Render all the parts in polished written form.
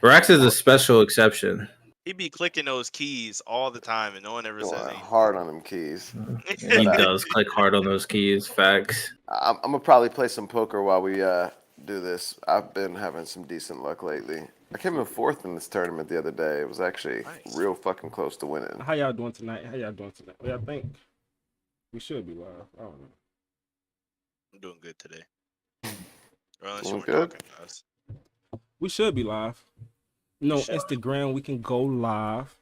Rex is a special exception. He be clicking those keys all the time, and no one ever says Going anything. hard on them keys. He does click hard on those keys. Facts. I'm gonna probably play some poker while we do this. I've been having some decent luck lately. I came in fourth in this tournament the other day. It was actually real fucking close to winning. How y'all doing tonight? Well, I think we should be live. I don't know. I'm doing good today. Doing good? We should be live. No, Instagram, we can go live.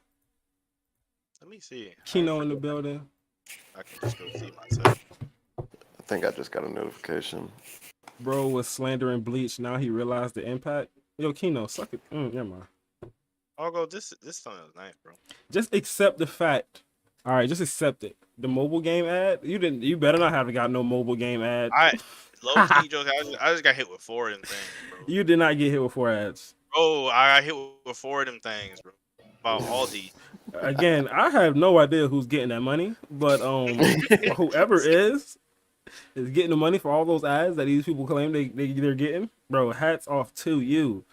Let me see. Kino in the building. I can just go see myself. I think I just got a notification. Bro was slandering Bleach. Now he realized the impact. Yo, Kino, suck it. Never mind. I'll go. This song is nice, bro. Just accept the fact. All right, just accept it. The mobile game ad. You better not have got no mobile game ad. Low key joke. I just got hit with 4 of them things, bro. You did not get hit with 4 ads. Bro, I got hit with 4 of them things, bro. About Aldi. Again, I have no idea who's getting that money, but whoever is getting the money for all those ads that these people claim they're getting. Bro, hats off to you.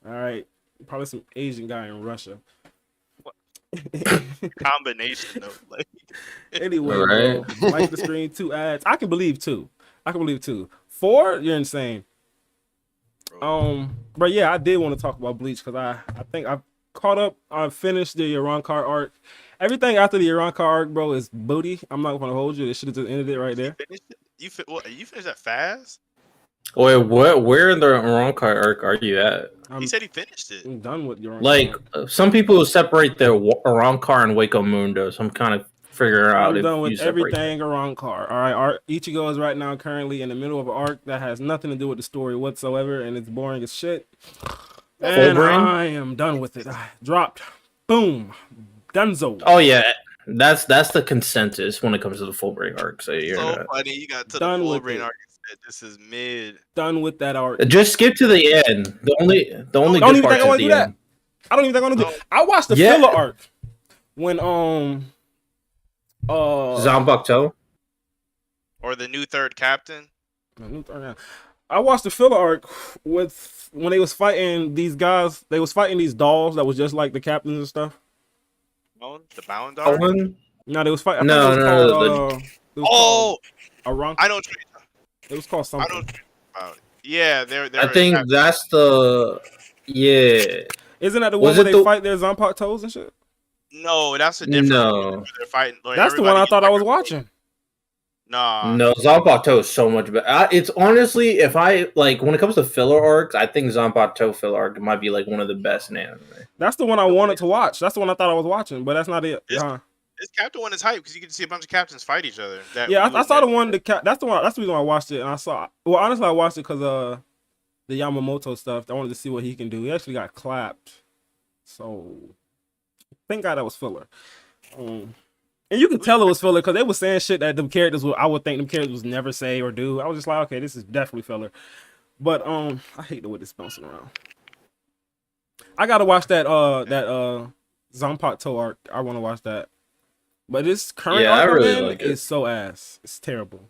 All right, probably some Asian guy in Russia. Combination of like. Anyway, right. Bro, like the screen, 2 ads. I can believe 2. 4, you're insane. But yeah, I did want to talk about Bleach because I think I've caught up. I finished the Urankar arc. Everything after the Urankar arc, bro, is booty. I'm not gonna hold you. They should have just ended it right there. You finished that fast? Wait, what? Where in the Urankar arc are you at? He said he finished it. I'm done with Urankar. Like some people separate their Urankar and Waco Mundo, so I'm kind of figuring out. I'm done with everything Urankar. All right, Ichigo is right now currently in the middle of an arc that has nothing to do with the story whatsoever, and it's boring as shit. And I am done with it. Dropped. Boom. Dunzo. Oh yeah, that's the consensus when it comes to the full brain arc. So you're funny. You got to the full brain arc and said this is mid. Done with that arc. Just skip to the end. The only good part is the end. I don't even think I want to do that. I watched the filler arc when Zanpakuto or the new third captain. I watched the filler arc with when they was fighting these guys. They was fighting these dolls that was just like the captains and stuff. The Bound Dog? No, they was fighting. No. I know. It was called something. I don't about it. Yeah, they're I think that's the Isn't that the one where they fight their Zanpakutos and shit? No, that's a different one. They're fighting. Like, that's the one I thought I was watching. Nah. No, Zanpakuto is so much better. It's honestly, if I like when it comes to filler arcs, I think Zanpakuto filler arc might be like one of the best in anime. That's the one I wanted to watch. That's the one I thought I was watching, but that's not it. This captain one is hype because you can see a bunch of captains fight each other. I saw the one. That's the one. That's the reason why I watched it. And I saw. Well, honestly, I watched it because the Yamamoto stuff. I wanted to see what he can do. He actually got clapped. So, thank God that was filler. And you could tell it was filler because they were saying shit that them characters I would think them characters would never say or do. I was just like, okay, this is definitely filler. But I hate the way this bouncing around. I gotta watch that Zanpakuto arc. I want to watch that. But this current arc really is so ass. It's terrible.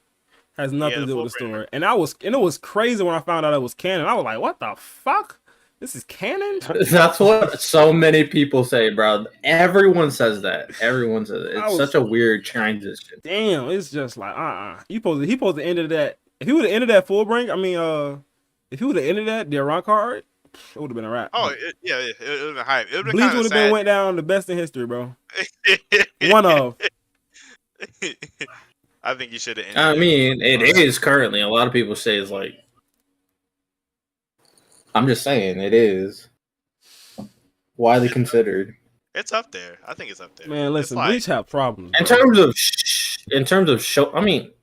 Has nothing to do with the story. And it was crazy when I found out it was canon. I was like, what the fuck? This is canon? That's what so many people say, bro. Everyone says that. Everyone says it. It's such a weird transition. Damn, it's just like He supposed to end that. If he would have ended that full break, if he would have ended that, the Urankar arc, it would have been a wrap. Oh, it would have been hype. It would Bleach would have been went down the best in history, bro. One of. I think you should have ended it is currently. A lot of people say it's like. I'm just saying it is widely considered. It's up there. I think it's up there. Man, listen, Bleach have problems. In terms of show, in terms of showing it,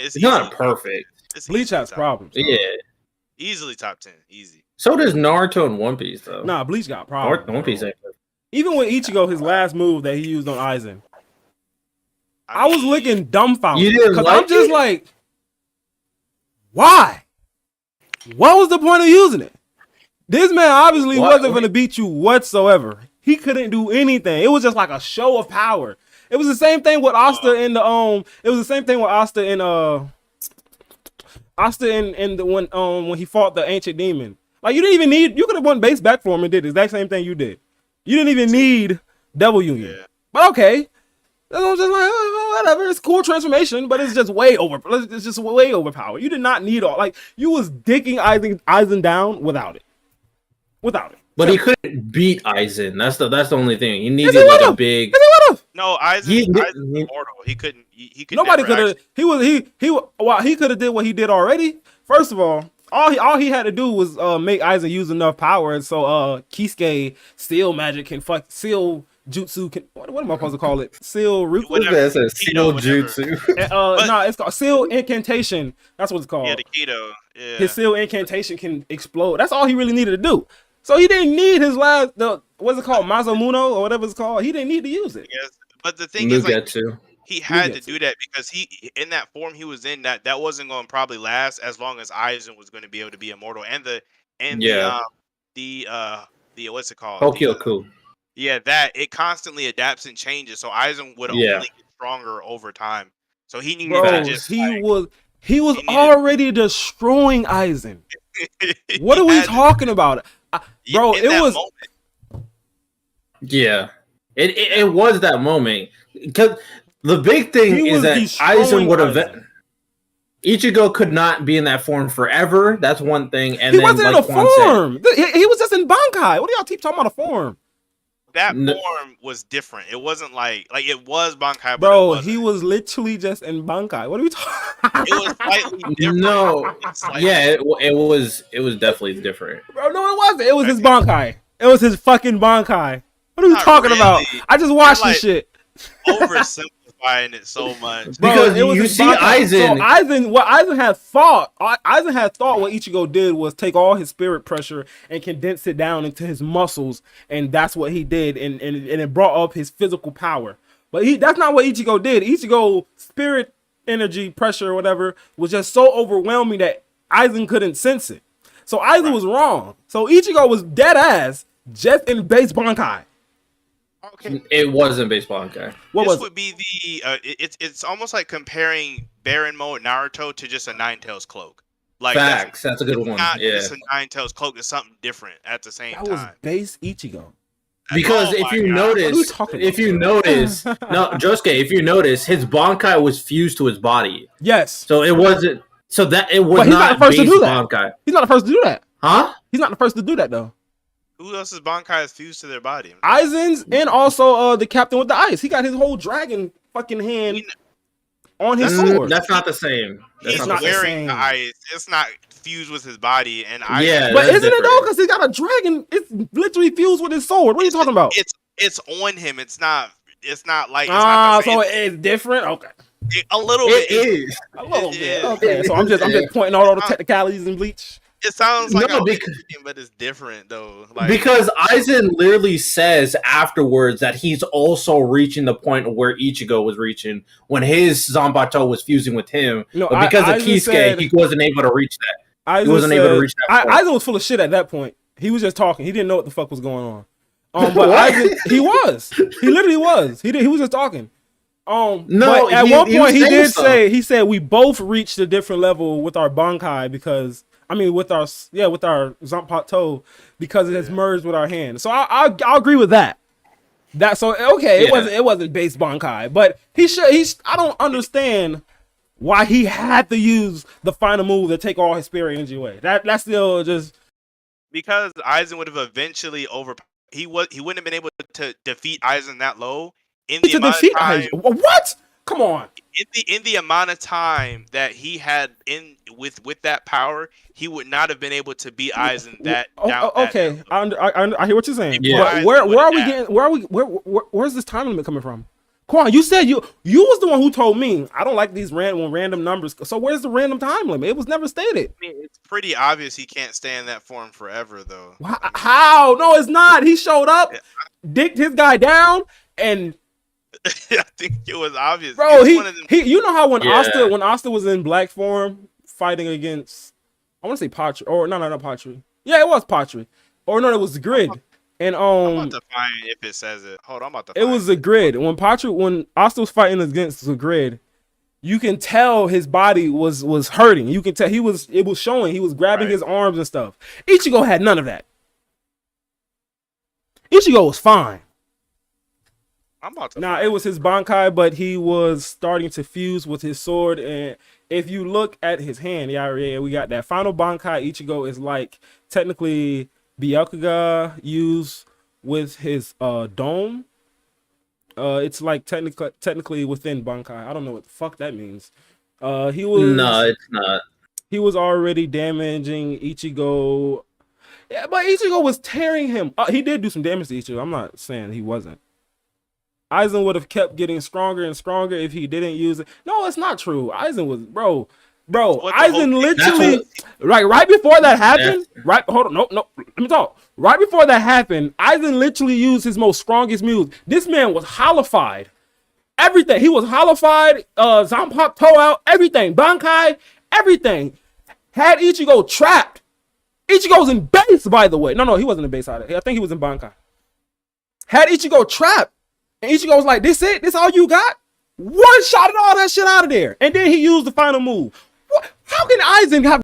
it's not perfect. Bleach has problems. Yeah, easily top 10, easy. So does Naruto and One Piece though. Nah, Bleach got problems. One Piece ain't perfect. Even with Ichigo, his last move that he used on Aizen, I was looking dumbfounded because I'm just like, why? What was the point of using it? This man obviously wasn't going to beat you whatsoever. He couldn't do anything. It was just like a show of power. It was the same thing with Asta in the It was the same thing with Asta in the when he fought the ancient demon. Like you didn't even need. You could have won base back for him and did the exact same thing you did. You didn't even need double union. Yeah. But okay, I was just like, oh, whatever. It's cool transformation, but it's just way over. It's just way overpowered. You did not need all. Like you was dicking Aizen down without it. But he couldn't beat Aizen. That's the only thing. He needed like a big. No, Aizen's immortal. He couldn't. He could. Nobody could have. He could have did what he did already. First of all he had to do was make Aizen use enough power, so Kisuke seal magic can seal jutsu can. What am I supposed to call it? Seal root. What is that? Seal jutsu. No, it's called seal incantation. That's what it's called. Yeah, the Keto. Yeah. His seal incantation can explode. That's all he really needed to do. So he didn't need his what's it called, Masamuno or whatever it's called. He didn't need to use it. Yes, but the thing is, like, too. he had to do that because he, in that form he was in, that wasn't going to probably last as long as Aizen was going to be able to be immortal, and the what's it called? Hokyoku. Yeah, that it constantly adapts and changes. So Aizen would only get stronger over time. So he needed to just. He was already destroying Aizen. What are we talking about? Bro, it was moment. Yeah. It was that moment. Because the big thing is that Aizen would have Ichigo could not be in that form forever. That's one thing. And he then, wasn't in a form. He was just in Bankai. What do y'all keep talking about a form? That form was different. It wasn't like it was Bankai. Bro, he was literally just in Bankai. What are we talking? It was slightly different. No, it was definitely different. Bro, no, it wasn't. It was his Bankai. It was his fucking Bankai. What are we talking about? I just watched this shit. Oversimplifying it so much. Because you see Aizen. So Aizen had thought what Ichigo did was take all his spirit pressure and condense it down into his muscles, and that's what he did, and it brought up his physical power. But that's not what Ichigo did. Ichigo spirit energy pressure or whatever was just so overwhelming that Aizen couldn't sense it. So Aizen was wrong. So Ichigo was dead ass just in base Bankai. Okay. It wasn't baseball. Okay. This would be the it's almost like comparing Baron Mode Naruto to just a Nine-Tails cloak. Like Facts. That's a good one. Not yeah. just a Nine-Tails cloak. It's something different at the same time. That was base Ichigo. Because if you notice, no, Josuke, if you notice, his Bankai was fused to his body. Yes. So it wasn't. So that it was but he's not the first to do that. Bankai. He's not the first to do that. Huh? He's not the first to do that though. Who else's Bankai is fused to their body? Aizen's and also the captain with the ice. He got his whole dragon fucking hand on his sword. That's not the same. He's not wearing the ice. It's not fused with his body. And but isn't it though? Because he got a dragon. It's literally fused with his sword. What are you talking about? It's on him. It's not like. So it's different. Okay. A little bit. It is. A little bit. Okay. So I'm just pointing out all the technicalities in Bleach. It sounds like but it's different though. Like, because Aizen literally says afterwards that he's also reaching the point where Ichigo was reaching when his Zanbato was fusing with him. No, but because of Kisuke, he wasn't able to reach that. He wasn't able to reach that. Aizen was full of shit at that point. He was just talking. He didn't know what the fuck was going on. But Aizen, he was. He literally was. He was just talking. No, but at one point he said we both reached a different level with our Bankai because. I mean, with our Zanpato, because it has merged with our hand. So I'll agree with that. It wasn't base Bankai, but I don't understand why he had to use the final move to take all his spirit energy away. That's still just because Aizen would have eventually he wouldn't have been able to defeat Aizen that low in the amount of time. What? Come on. In the amount of time that he had with that power, he would not have been able to beat Aizen that. Okay, I hear what you're saying. Yeah. But where are we getting? Where's this time limit coming from? Quan, you said you was the one who told me I don't like these random numbers. So where's the random time limit? It was never stated. I mean, it's pretty obvious he can't stay in that form forever, though. How? No, it's not. He showed up, dicked his guy down, and. I think it was obvious, bro. You know how when Asta was in black form fighting against, I want to say Patri, or not Patri. Yeah, it was Patri, or no, it was the Grid. And I'm about to find if it says it. Hold on, I'm about to. It was the Grid when Asta was fighting against the Grid. you can tell his body was hurting. You can tell it was showing. He was grabbing his arms and stuff. Ichigo had none of that. Ichigo was fine. It was his Bankai, but he was starting to fuse with his sword. And if you look at his hand, we got that final Bankai. Ichigo is like technically Byakuga used with his dome. It's like technically within Bankai. I don't know what the fuck that means. No, it's not. He was already damaging Ichigo. Yeah, but Ichigo was tearing him. He did do some damage to Ichigo. I'm not saying he wasn't. Aizen would have kept getting stronger and stronger if he didn't use it. No, it's not true. Aizen was bro. Aizen literally right before that happened. Hold on, no, let me talk. Right before that happened, Aizen literally used his most strongest moves. This man was hollified. Everything. He was hollified. Zanpakuto toe out. Everything. Bankai. Everything. Had Ichigo trapped. Ichigo's in base, by the way. No, he wasn't in base either. I think he was in Bankai. Had Ichigo trapped. And Ichigo was like, this it? This all you got? One shot and all that shit out of there. And then he used the final move. What? How can Aizen have...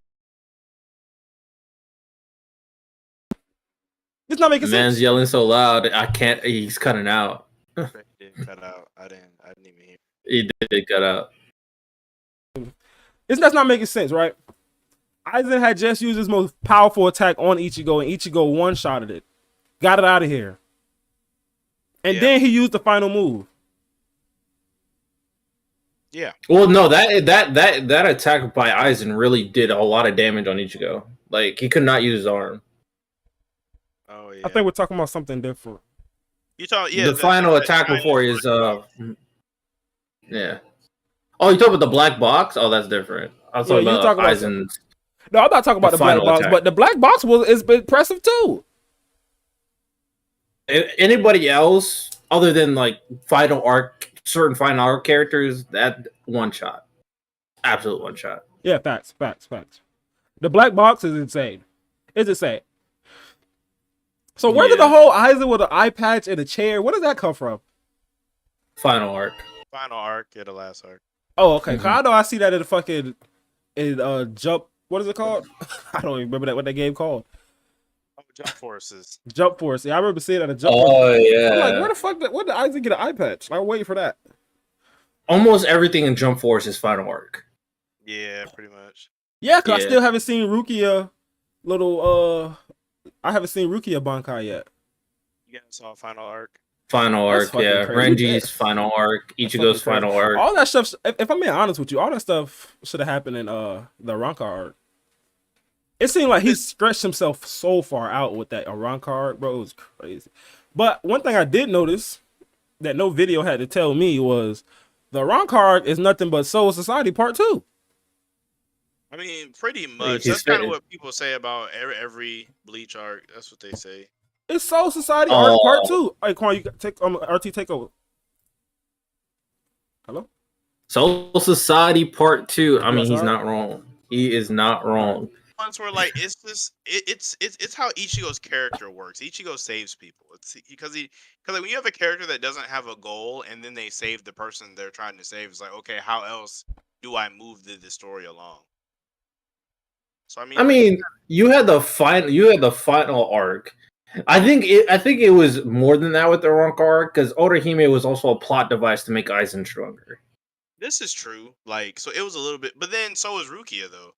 It's not making sense. Man's yelling so loud, I can't... He's cutting out. He didn't cut out. I didn't even hear. He did cut out. That's not making sense, right? Aizen had just used his most powerful attack on Ichigo, and Ichigo one-shotted it. Got it out of here. And then he used the final move. Yeah. Well, no, that attack by Aizen really did a lot of damage on Ichigo. Like, he could not use his arm. Oh yeah. I think we're talking about something different. The final attack before is yeah. Oh, you talking about the black box? Oh, that's different. I was talking about Aizen's. No, I'm not talking about the black box, but the black box is impressive too. Anybody else other than like certain final arc characters, that one shot, absolute one shot. Yeah, facts. The black box is insane. It's insane. So where did the whole Aizen with an eye patch and a chair? Where does that come from? Final arc. Yeah, the last arc. Oh, okay. Mm-hmm. I know I see that in the fucking Jump. What is it called? I don't even remember what that game called. Jump Forces. Jump Force. Yeah, I remember seeing that in Jump Force. Oh, yeah. I'm like, where the fuck where did Aizen get an eye patch? I'm waiting for that. Almost everything in Jump Force is final arc. Yeah, pretty much. Yeah, because I still haven't seen Rukia I haven't seen Rukia Bankai yet. You guys saw final arc. Final arc, yeah. Renji's final arc, Ichigo's final arc. All that stuff, if I'm being honest with you, all that stuff should have happened in the Arrancar arc. It seemed like he stretched himself so far out with that Arrancar arc, bro. It was crazy. But one thing I did notice that no video had to tell me was the Arrancar arc is nothing but Soul Society Part 2. I mean, pretty much. That's kind of what people say about every Bleach arc. That's what they say. It's Soul Society arc Part 2. Hey, Quan, you take RT take over. Hello? Soul Society Part 2. I mean, he's not wrong. He is not wrong. Ones where like it's just it's how Ichigo's character works. Ichigo saves people. It's because like when you have a character that doesn't have a goal and then they save the person they're trying to save, it's like, okay, how else do I move the story along? So I mean, you had the final arc. I think it was more than that with the Arrancar arc, because Orihime was also a plot device to make Aizen stronger. This is true. Like, so it was a little bit, but then so was Rukia though.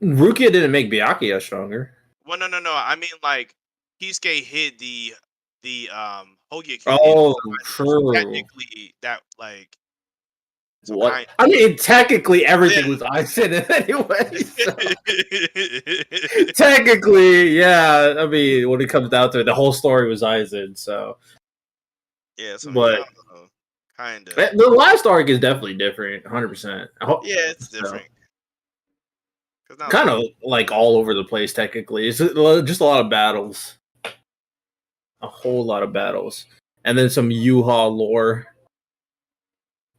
Rukia didn't make Byakuya stronger. Well, no. I mean, like, Kisuke hid the Hogya. Oh, true. Technically, that like. What? I mean, technically, everything was Aizen anyway. So. Technically, yeah. I mean, when it comes down to it, the whole story was Aizen. So. Yeah, so but kind of. The last arc is definitely different, 100%. Yeah, it's different. Kind of like all over the place. Technically, it's just a lot of battles. A whole lot of battles, and then some Yuha lore,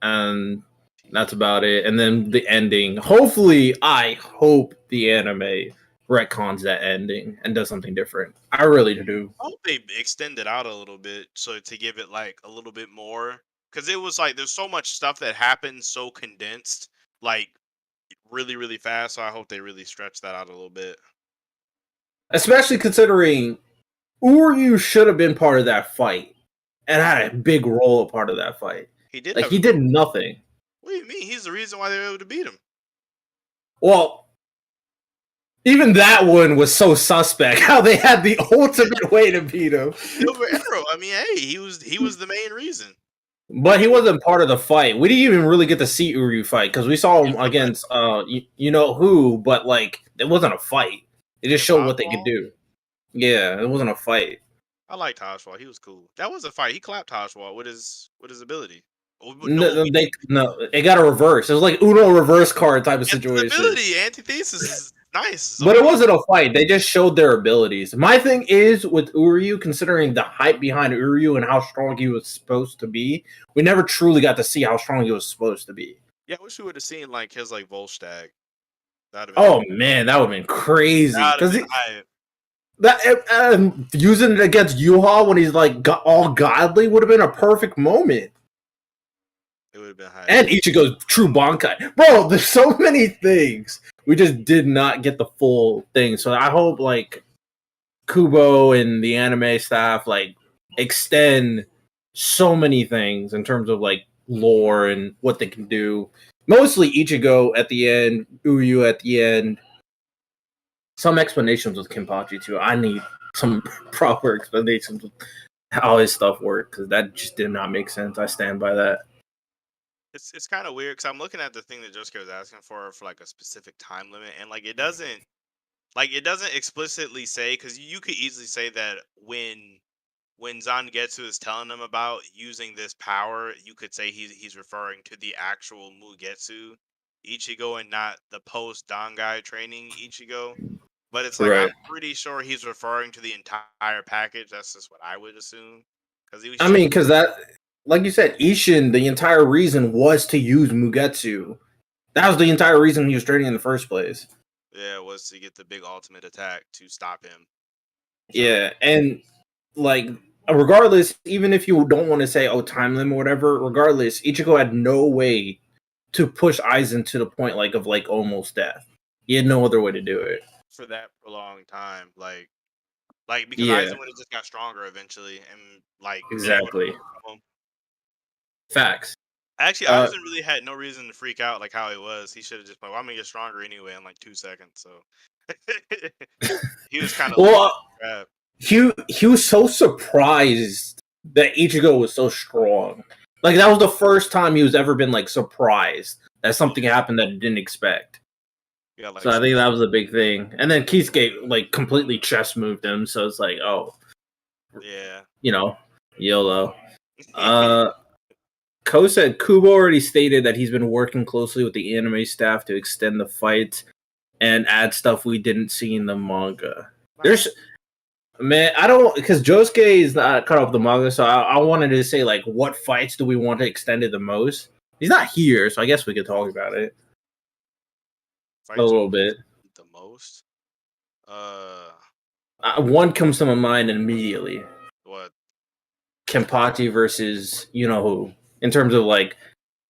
and that's about it. And then the ending. Hopefully, I hope the anime retcons that ending and does something different. I really do. I hope they extend it out a little bit so to give it like a little bit more, because it was like there's so much stuff that happened so condensed, like really, really fast. So I hope they really stretch that out a little bit. Especially considering Uryu should have been part of that fight and had a big role a part of that fight. He did. Like, he did nothing. What do you mean? He's the reason why they were able to beat him. Well, even that one was so suspect. How they had the ultimate way to beat him. Silver Arrow. I mean, hey, he was the main reason. But he wasn't part of the fight. We didn't even really get to see Uryu fight because we saw him against you know who, but like it wasn't a fight. It just showed what they could do. Yeah, it wasn't a fight. I liked Hashwall. He was cool. That was a fight. He clapped Hashwall with his ability. It got a reverse. It was like Uno reverse card type of situation. Ability, antithesis is nice. But it wasn't a fight. They just showed their abilities. My thing is with Uryu, considering the hype behind Uryu and how strong he was supposed to be, we never truly got to see how strong he was supposed to be. Yeah, I wish we would have seen like his like Volstagg. Man, that would have been crazy. Because using it against Yuha when he's like all godly would have been a perfect moment. It would have been high. And Ichigo's true Bankai. Bro, there's so many things. We just did not get the full thing. So I hope like Kubo and the anime staff like extend so many things in terms of like lore and what they can do. Mostly Ichigo at the end, Uryu at the end. Some explanations with Kenpachi too. I need some proper explanations of how his stuff worked because that just did not make sense. I stand by that. It's kind of weird because I'm looking at the thing that Josuke was asking for like a specific time limit, and like it doesn't explicitly say, because you could easily say that when Zangetsu is telling them about using this power, you could say he's referring to the actual Mugetsu Ichigo and not the post Dangai training Ichigo. But it's like I'm pretty sure he's referring to the entire package. That's just what I would assume. Because that. Like you said, Ishin, the entire reason was to use Mugetsu. That was the entire reason he was training in the first place. Yeah, it was to get the big ultimate attack to stop him. Yeah, and like regardless, even if you don't want to say time limit or whatever, regardless, Ichigo had no way to push Aizen to the point of almost death. He had no other way to do it. For that prolonged time, because Aizen would have just got stronger eventually and exactly. Facts. Actually, Aizen really had no reason to freak out like how he was. He should have just I'm gonna get stronger anyway in like 2 seconds. So he was kind of he was so surprised that Ichigo was so strong. Like that was the first time he was ever been surprised that something happened that he didn't expect. Yeah, so I think that was a big thing. And then Kisuke completely chest moved him, so it's like, oh, yeah, YOLO. Ko said Kubo already stated that he's been working closely with the anime staff to extend the fights and add stuff we didn't see in the manga. I don't, because Josuke is not cut off the manga, so I wanted to say what fights do we want to extend it the most? He's not here, so I guess we could talk about it a little bit. The most? One comes to my mind immediately. What? Kenpachi versus you know who. In terms of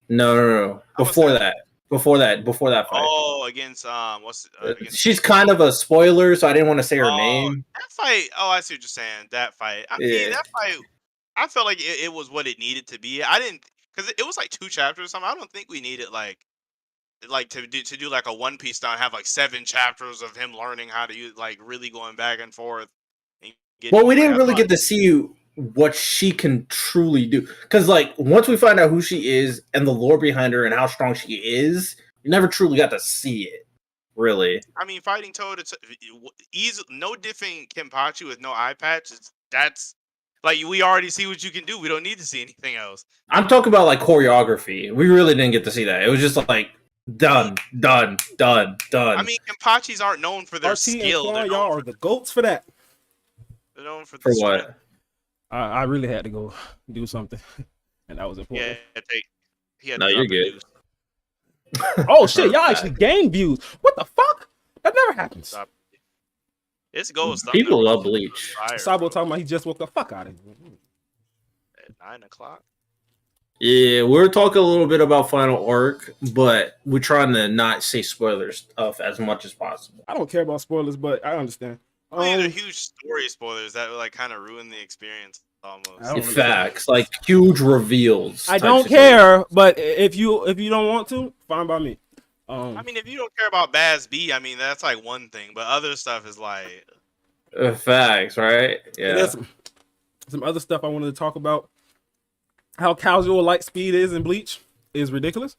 no. Before that fight. Oh, against she's kind of a spoiler, so I didn't want to say her name. That fight. Oh, I see what you're saying. That fight. I mean, that fight. I felt like it was what it needed to be. I didn't, because it was 2 chapters or something. I don't think we needed to do a One Piece style, have 7 chapters of him learning how to use really going back and forth. Well, we didn't really get to see what she can truly do, because once we find out who she is and the lore behind her and how strong she is, we never truly got to see it. Really, I mean, fighting Toad, it's easy, no different Kenpachi with no eye patch. That's we already see what you can do. We don't need to see anything else. I'm talking about choreography. We really didn't get to see that. It was just done. I mean, Kenpachis aren't known for their skill. Y'all are the goats for that. They're known for what? Strength. I really had to go do something, and that was important. Yeah, no, you're good. Oh shit! Y'all actually gain views. What the fuck? That never happens. It's ghost. People love Bleach. Sabo talking about he just woke the fuck out of here at 9 o'clock. Yeah, we're talking a little bit about final arc, but we're trying to not say spoiler stuff as much as possible. I don't care about spoilers, but I understand. They're huge story spoilers that would like kind of ruin the experience almost. Facts, like huge reveals. I don't care, but if you don't want to, fine by me. I mean, if you don't care about Baz B, I mean that's like one thing, but other stuff is like facts, right? Yeah. There's some other stuff I wanted to talk about. How casual Lightspeed is in Bleach is ridiculous.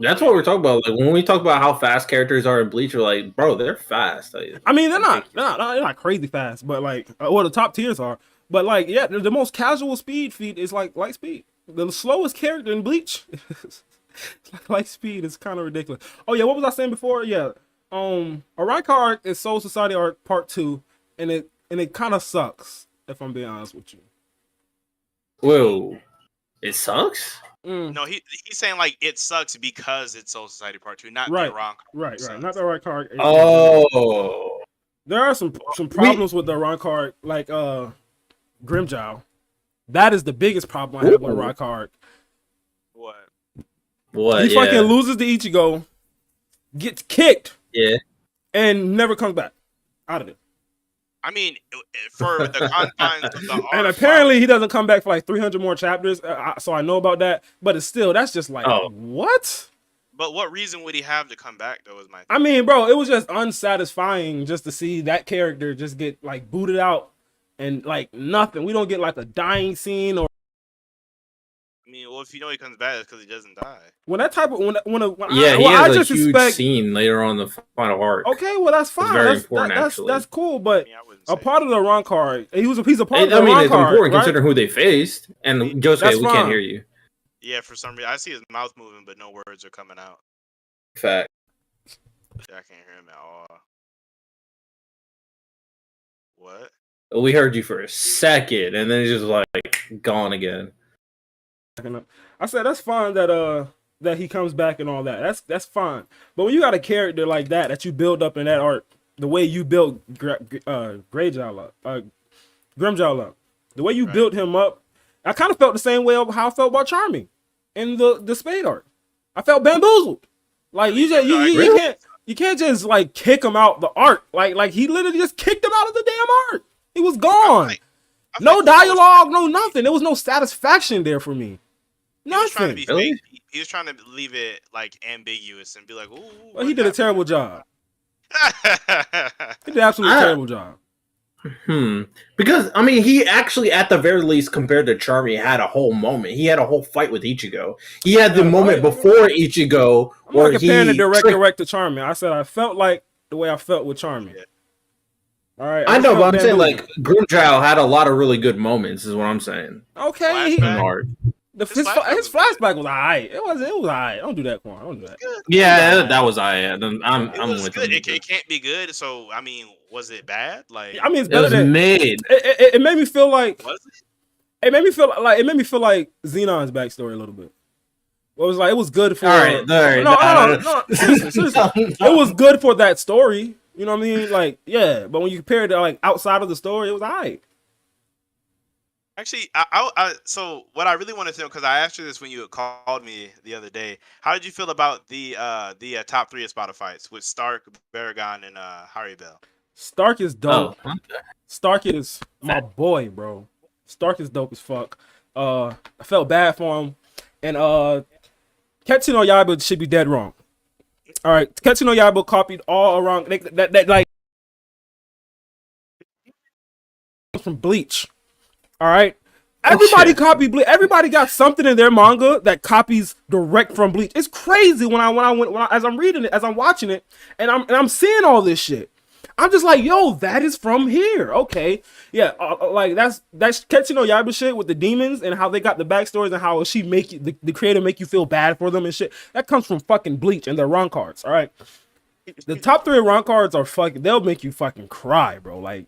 That's what we're talking about. Like when we talk about how fast characters are in Bleach, we're like, bro, they're fast. I mean, they're not crazy fast, but like, well, the top tiers are. But like, yeah, the most casual speed feat is like Lightspeed. The slowest character in Bleach, it's like Lightspeed is kind of ridiculous. Oh yeah, what was I saying before? Yeah, Orion Arc is Soul Society Arc Part 2, and it kind of sucks if I'm being honest with you. Whoa, it sucks? No, he's saying like it sucks because it's Soul Society Part 2, not the Orion Arc. Right, not the Orion Arc. Oh, there are some problems with the Orion Arc, like Grimjow. That is the biggest problem I have with Orion Arc. What? He fucking loses to Ichigo, gets kicked, and never comes back out of it. I mean, for the confines of the arc, and apparently he doesn't come back for like 300 more chapters. So I know about that, but it's still, that's just like, what? But what reason would he have to come back though? Is my thing. I mean, bro, it was just unsatisfying just to see that character just get like booted out and like nothing. We don't get like a dying scene or. I mean, well, if you know he comes back, it's because he doesn't die. When that type of he has a huge scene later on the final arc. Okay, well that's fine. It's very important, actually. That's cool, but a part of the Orion Arc, he's a part of the Orion Arc. I mean, it's important considering who they faced. And Josuke, we can't hear you. Yeah, for some reason, I see his mouth moving, but no words are coming out. Fact. I can't hear him at all. What? We heard you for a second, and then it's just like gone again. I said that's fine that he comes back and all that. That's fine. But when you got a character like that you build up in that arc, the way you built Grimjow up, the way you built him up, I kind of felt the same way of how I felt about Charming in the Spade arc. I felt bamboozled. Like you can't just like kick him out the arc. Like he literally just kicked him out of the damn arc. He was gone. No dialogue, no nothing. There was no satisfaction there for me. Nothing. He was trying to leave it like ambiguous and be like, "Ooh." Well, he did a terrible job. He did absolutely terrible job. Because I mean, he actually, at the very least, compared to Charmy, had a whole moment. He had a whole fight with Ichigo. He had the moment before Ichigo where I'm not comparing the direct to Charmy. I said I felt like the way I felt with Charmy. Yeah. All right. I know, but I'm saying like Grimjow had a lot of really good moments. Is what I'm saying. Okay. His flashback was alright. It was alright. Don't do that, Quan. Don't do that. Yeah, that was alright. I'm with good. It can't be good. So I mean, was it bad? Like I mean, it's better than mid. It made me feel like. Was it? It made me feel like Xenon's backstory a little bit. It was like it was good for. All right. No. Seriously. It was good for that story. You know what I mean? Like, yeah. But when you compare it to like outside of the story, it was alright. Actually, so what I really wanted to know, because I asked you this when you called me the other day, how did you feel about the top 3 Espada fights with Stark, Baragon, and Haribel? Stark is dope. Oh, okay. Stark is my boy, bro. Stark is dope as fuck. I felt bad for him, and Ketsu no Yaiba should be dead wrong. All right, Ketsu no Yaiba copied all around that like from Bleach. All right, everybody copied Bleach. Everybody got something in their manga that copies direct from Bleach. It's crazy when as I'm reading it, as I'm watching it, and I'm seeing all this shit. I'm just like, yo, that is from here. Okay, yeah, like that's Ketsu no Yaiba shit with the demons and how they got the backstories and how she make you, the creator make you feel bad for them and shit. That comes from fucking Bleach and their run cards. All right, the top 3 run cards are fucking. They'll make you fucking cry, bro. Like,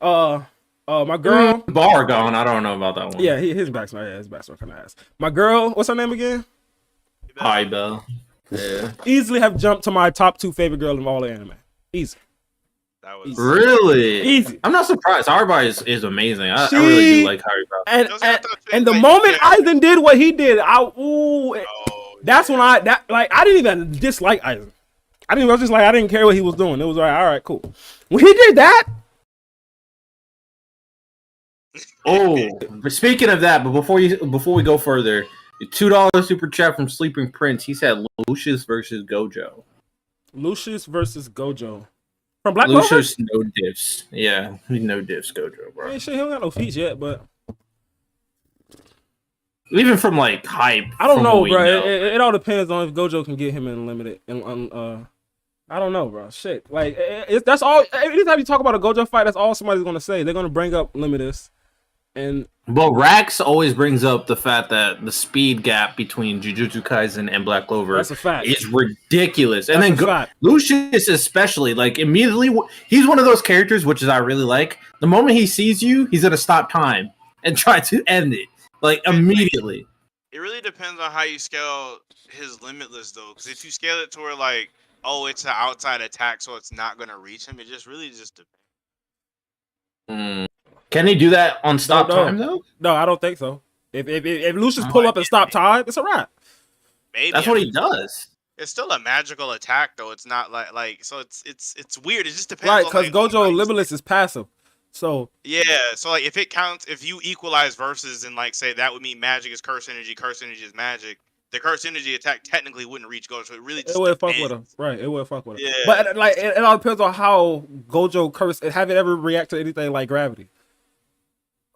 my girl Baragon, I don't know about that one. Yeah, his backstory kind of ass. My girl, what's her name again? Haribel. Yeah, easily have jumped to my top 2 favorite girl of all the anime. Easy. That was really easy. I'm not surprised. Haribao is amazing. I really do like Haribao. And the moment Aizen did what he did, that's when I didn't even dislike Aizen. I didn't care what he was doing. It was like, all right, cool. When he did that. Oh, but speaking of that, but before we go further, $2 super chat from Sleeping Prince. He said Lucius versus Gojo. Lucius versus Gojo. From Black Clover? Lucius no diffs. Yeah, he no diffs Gojo, bro. Shit, he don't got no feats yet, but even from like hype. I don't know, bro. It all depends on if Gojo can get him in limited. And I don't know, bro. Shit, like that's all. Anytime you talk about a Gojo fight, that's all somebody's gonna say. They're gonna bring up Limitless, but Rax always brings up the fact that the speed gap between Jujutsu Kaisen and Black Clover is ridiculous. And then Lucius especially, like immediately, he's one of those characters which is I really like. The moment he sees you, he's gonna stop time and try to end it like immediately. It really depends on how you scale his Limitless though, because if you scale it to where like, oh, it's an outside attack, so it's not gonna reach him, it just really just depends. Can he do that on stop time though? No, I don't think so. If Lucius pull up and stop time, it's a wrap. Maybe that's what he does. It's still a magical attack though. It's not like so it's weird. It just depends. Right, because Gojo Limitless is passive. So yeah, so like if it counts, if you equalize verses and like say that would mean magic is curse energy is magic. The curse energy attack technically wouldn't reach Gojo. So it really just would fuck with him, right? It would fuck with him. Yeah, but like it all depends on how Gojo curse. Have it ever react to anything like gravity?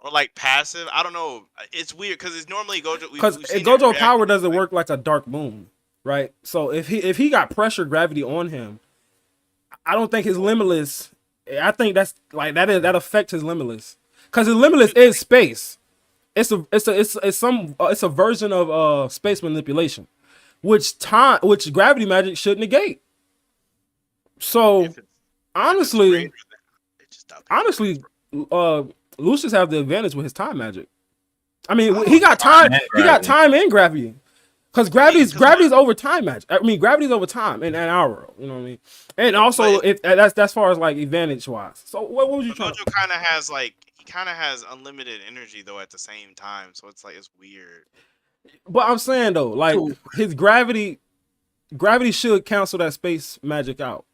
Or like passive, I don't know. It's weird because it's normally Gojo. Because Gojo power doesn't work like a dark moon, right? So if he got pressure gravity on him, I don't think his Limitless. I think that's like that affects his Limitless because his Limitless is space. It's a version of space manipulation, which gravity magic should negate. So honestly, Lucius have the advantage with his time magic. I mean, he got time. He got time and gravity, because gravity's over time magic. I mean, gravity's over time in an hour. You know what I mean? And also, if that's as far as like advantage wise. So what would you try? Gojo kind of has like has unlimited energy though at the same time, so it's like it's weird. But I'm saying though, like his gravity should cancel that space magic out.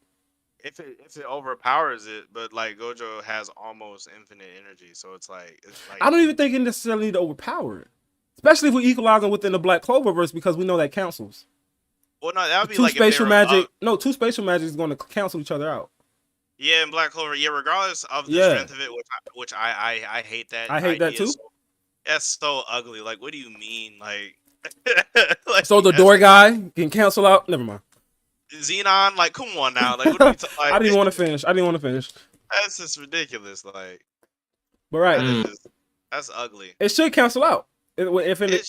If it overpowers it, but like Gojo has almost infinite energy, so it's like I don't even think it necessarily need to overpower it, especially if we equalize them within the Black Cloververse, because we know that cancels. Well, no, that would be two like spatial magic. No, two spatial magic is going to cancel each other out. Yeah, in Black Clover, yeah, regardless of the strength of it, which I hate that. I hate that too. That's so ugly. Like, what do you mean? Like, so the door guy can cancel out. Never mind. Xenon, like, come on now. Like, what are we like, I didn't want to finish. That's just ridiculous. Like, but right, that's ugly. It should cancel out if in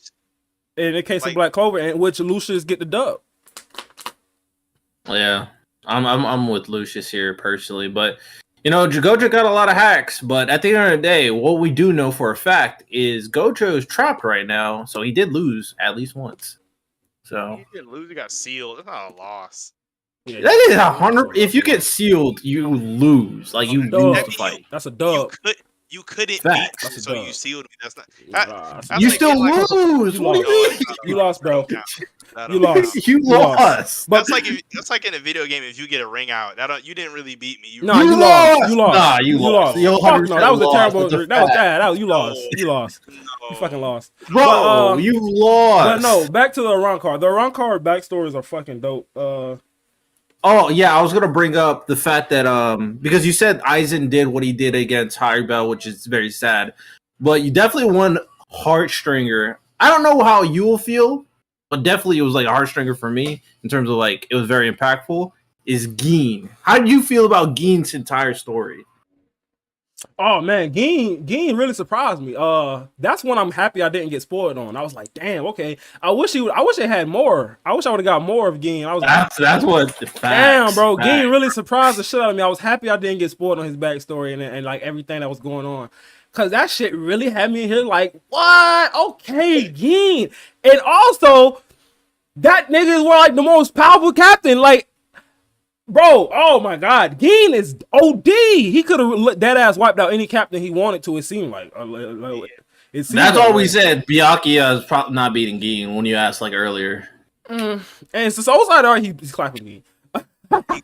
the case of Black Clover, in which Lucius get the dub. Yeah, I'm with Lucius here personally, but you know, Gojo got a lot of hacks. But at the end of the day, what we do know for a fact is Gojo is trapped right now, so he did lose at least once. So he didn't lose. He got sealed. That's not a loss. Yeah, that is 100. If you get sealed, you lose. Like you lose the fight. That's a dub. You couldn't beat me, so you sealed me. That's not. That's you like, still lose. What do you mean? You lost, bro. You lost. You lost. That's like in a video game. If you get a ring out, you didn't really beat me. You lost. You lost. Nah, you lost. No, that was a terrible. That was bad. You lost. You lost. You fucking lost, bro. You lost. But no, back to the Iran card. The Iran card backstories are fucking dope. Oh yeah, I was gonna bring up the fact that because you said Aizen did what he did against Haribao, which is very sad, but you definitely won heartstringer. I don't know how you will feel, but definitely it was like a heartstringer for me in terms of like it was very impactful. Is Gin? How do you feel about Gin's entire story? Oh man, Gin really surprised me. That's one I'm happy I didn't get spoiled on. I was like, damn, okay. I wish it had more. I wish I would have got more of Gin. I was that's what. Damn, bro, Gin really surprised the shit out of me. I was happy I didn't get spoiled on his backstory and like everything that was going on, cause that shit really had me here like, what? Okay, Gin, and also that nigga is like the most powerful captain. Like, Bro, oh my God, Gin is OD. He could have dead ass wiped out any captain he wanted to. It seemed like. That's all we said. Byakuya is probably not beating Gin when you asked like earlier. And so Soulside he's clapping Gin.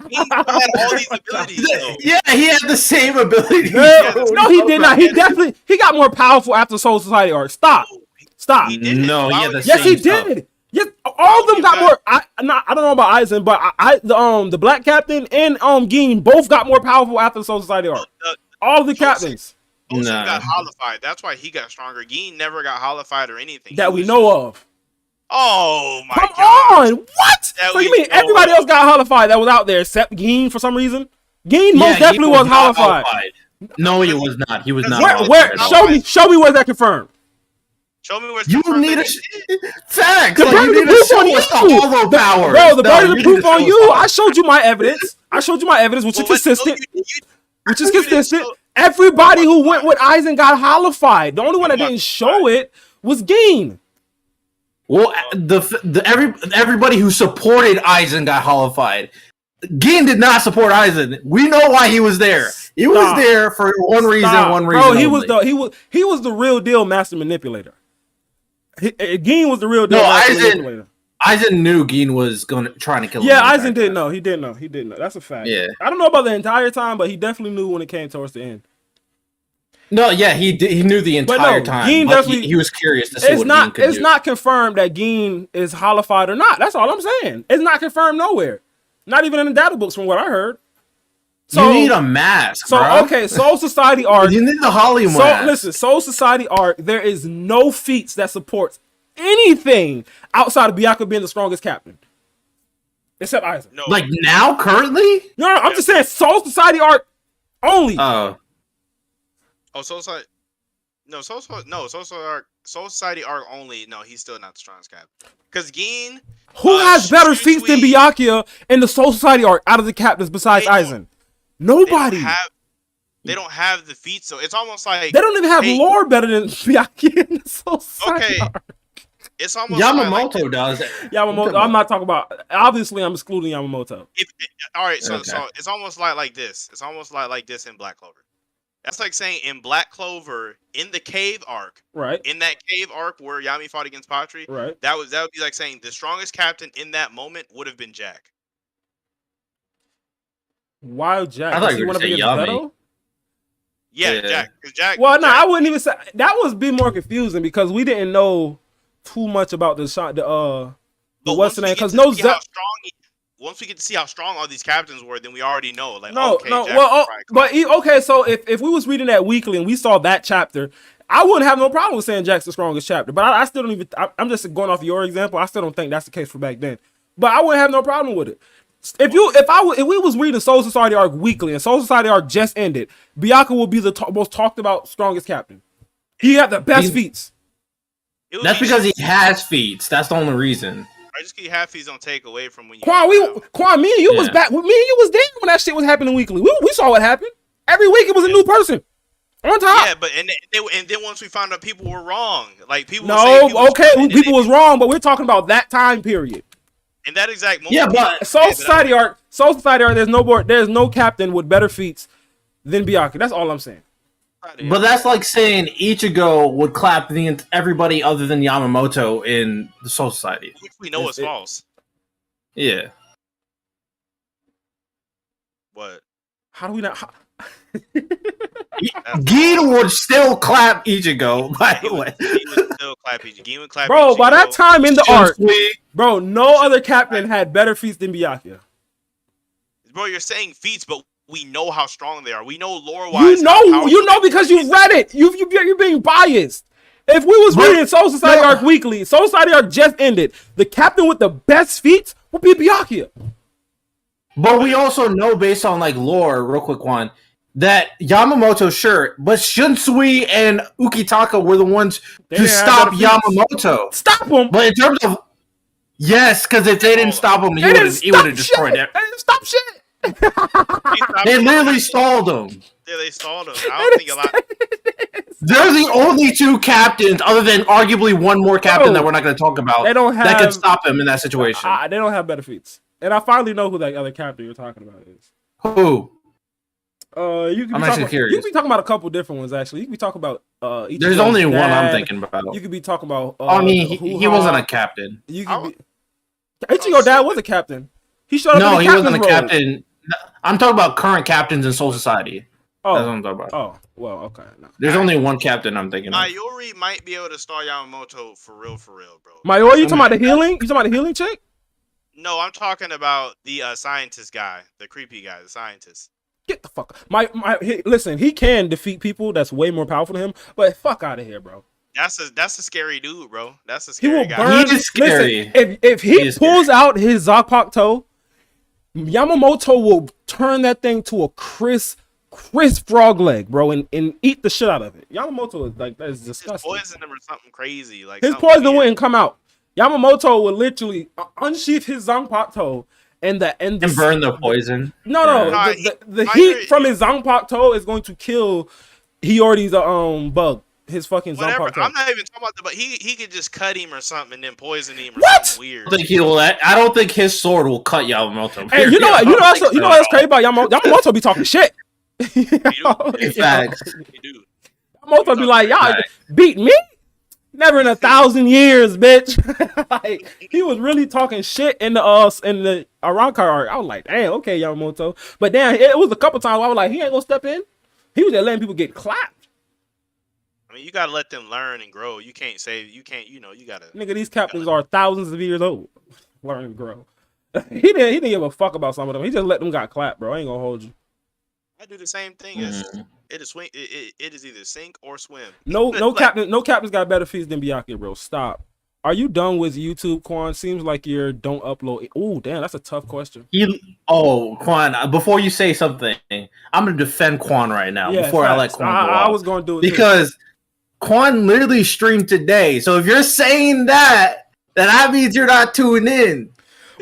He had all these abilities. Though. Yeah, he had the same ability. No, he did not. He got more powerful after Soul Society arc. Stop. He didn't. No, he had the Yes, same he did. Yes, all of them got more. I don't know about Aizen, but the Black Captain and Gin both got more powerful after the Soul Society arc. All the captains. Ocean got holified. That's why he got stronger. Gin never got holified or anything. That we know of. Oh my god! Come on, what? So you mean everybody else got holified that was out there except Gin for some reason? Gin most definitely was holified. No, he was not. He was not. Where? Show me where that confirmed. Show me where. You need a facts. The burden of proof on you. Bro, the burden of proof on you. I showed you my evidence. Which is consistent. Which is consistent. Everybody who went with Aizen got holified. The only one that didn't show it was Gin. Well, everybody who supported Aizen got holified. Gin did not support Aizen. We know why he was there. He was there for one reason. Bro, he was the real deal master manipulator. Gin was the real deal master manipulator. Aizen knew Gin was trying to kill him. Yeah, Aizen didn't know. He didn't know. That's a fact. Yeah. I don't know about the entire time, but he definitely knew when it came towards the end. No, yeah, he knew the entire time. Gin definitely, he was curious to see what Gin could do. It's not confirmed that Gin is holified or not. That's all I'm saying. It's not confirmed nowhere. Not even in the data books from what I heard. So, you need a mask, okay, Soul Society arc. You need the Holly mask. Listen, Soul Society arc, there is no feats that supports anything outside of Byakuya being the strongest captain. Except Aizen. No. Like now, currently? No, I'm just saying Soul Society arc only. Soul Society. No, Soul Society arc only. No, he's still not the strongest captain. Because Gin, who has better feats than Byakuya in the Soul Society arc out of the captains besides Aizen? Nobody. They don't have the feats, so it's almost like they don't even have lore better than Byakuya in the Soul Society arc. It's almost Yamamoto does. Yamamoto. I'm not talking about. Obviously, I'm excluding Yamamoto. All right, so it's almost like this. It's almost like this in Black Clover. That's like saying in Black Clover, in the cave arc, right? In that cave arc where Yami fought against Patri, right? That would be like saying the strongest captain in that moment would have been Jack. Why Jack? I thought you were going to say Yami. Yeah, Jack. Well, no, I wouldn't even say that. Was be more confusing because we didn't know too much about the what's the name? Because once we get to see how strong all these captains were, then we already know. Like, okay, so if we was reading that weekly and we saw that chapter, I wouldn't have no problem with saying Jack's the strongest chapter. But I still don't even. I'm just going off your example. I still don't think that's the case for back then. But I wouldn't have no problem with it. If we was reading Soul Society arc weekly and Soul Society arc just ended, Byakuya would be the most talked about strongest captain. He had the best feats. That's because he has feats. That's the only reason. I just keep half feats don't take away from when you. Quan, me and you was back. Me and you was there when that shit was happening weekly. We saw what happened. Every week it was a new person on top. Yeah, but and then once we found out people were wrong, like people. People was wrong, but we're talking about that time period. In that exact moment. Yeah, but Soul Society arc. There's no captain with better feats than Byakuya. That's all I'm saying. But that's like saying Ichigo would clap everybody other than Yamamoto in the Soul Society. Which we know is false. Yeah. What? How do we not? Gin would still clap Ichigo, by the way. He would still clap Ichigo. Bro, by that time in the arc, bro, no other captain had better feats than Byakuya. Bro, you're saying feats, but we know how strong they are. We know lore-wise. You know because you read it. You're being biased. If we was reading Soul Society arc weekly, Soul Society arc just ended. The captain with the best feats would be Byakuya. But we also know based on like lore, real quick one, that Yamamoto, sure, but Shunsui and Ukitaka were the ones who stopped Yamamoto. Stop him. But in terms of because if they didn't stop him, he would have destroyed it. They didn't stop shit. They literally stalled him. Yeah, they stalled him. I don't think a lot. They're the only two captains, other than arguably one more captain that we're not going to talk about, that can stop him in that situation. They don't have better feats. And I finally know who that other captain you're talking about is. Who? You can I'm actually curious. You can be talking about a couple different ones actually. You can be talking about There's only one I'm thinking about. You could be talking about. I mean, he wasn't a captain. You could be. Ichigo dad was a captain. He showed up. No, he wasn't a captain. I'm talking about current captains in Soul Society. Oh, that's what I'm talking about. Oh, well, okay. No. There's only one captain I'm thinking of. Mayuri might be able to start Yamamoto for real, bro. Mayuri, you talking about the healing? You talking about the healing chick? No, I'm talking about the scientist guy, the creepy guy, the scientist. Get the fuck. Listen, he can defeat people that's way more powerful than him, but fuck out of here, bro. That's a scary dude, bro. That's a scary guy. Burn. He is scary. Listen, if he pulls out his Zanpakuto, Yamamoto will turn that thing to a crisp frog leg, bro, and eat the shit out of it. Yamamoto is like, that is disgusting. His poison him or something crazy. Like his poison wouldn't come out. Yamamoto would literally unsheath his Zanpakuto and burn the poison. No, the heat from his Zanpakuto is going to kill Hiyori's bug. His fucking Zanpakuto. I'm not even talking about that, but he could just cut him or something and then poison him or something weird. I don't think his sword will cut Yamamoto. Hey, you know what's crazy about Yamamoto? Yamamoto be talking shit. Facts. Yamamoto be like, y'all beat me? Never in 1,000 years, bitch. Like, he was really talking shit in the Arrancar arc. I was like, damn, okay, Yamamoto. But then it was a couple times where I was like, he ain't gonna step in. He was just letting people get clapped. I mean, you gotta let them learn and grow. You gotta. Nigga, these captains are thousands of years old. Learn and grow. He didn't give a fuck about some of them. He just let them got clapped, bro. I ain't gonna hold you. I do the same thing. It is swing. It is either sink or swim. No captains got better feats than Byakuya, bro. Stop. Are you done with YouTube, Quan? Seems like you're don't upload. Oh, damn, that's a tough question. Quan, before you say something, I'm gonna defend Quan right now. Yeah, before I let Quan go I was gonna do it because too. Quan literally streamed today. So if you're saying that, then that means you're not tuning in.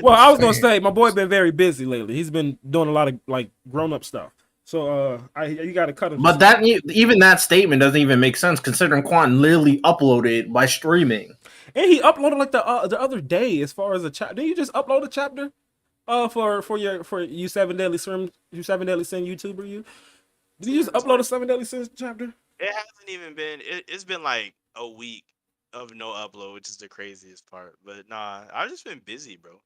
Well, I was gonna say my boy been very busy lately. He's been doing a lot of like grown up stuff. So you got to cut him. But that statement doesn't even make sense considering Quan literally uploaded by streaming. And he uploaded like the other day as far as a chapter. Didn't you just upload a chapter for you 7 Deadly Sin YouTuber you? Did you just upload a 7 Deadly Sins chapter? It hasn't even been. It's been like a week of no upload, which is the craziest part. But nah, I've just been busy, bro.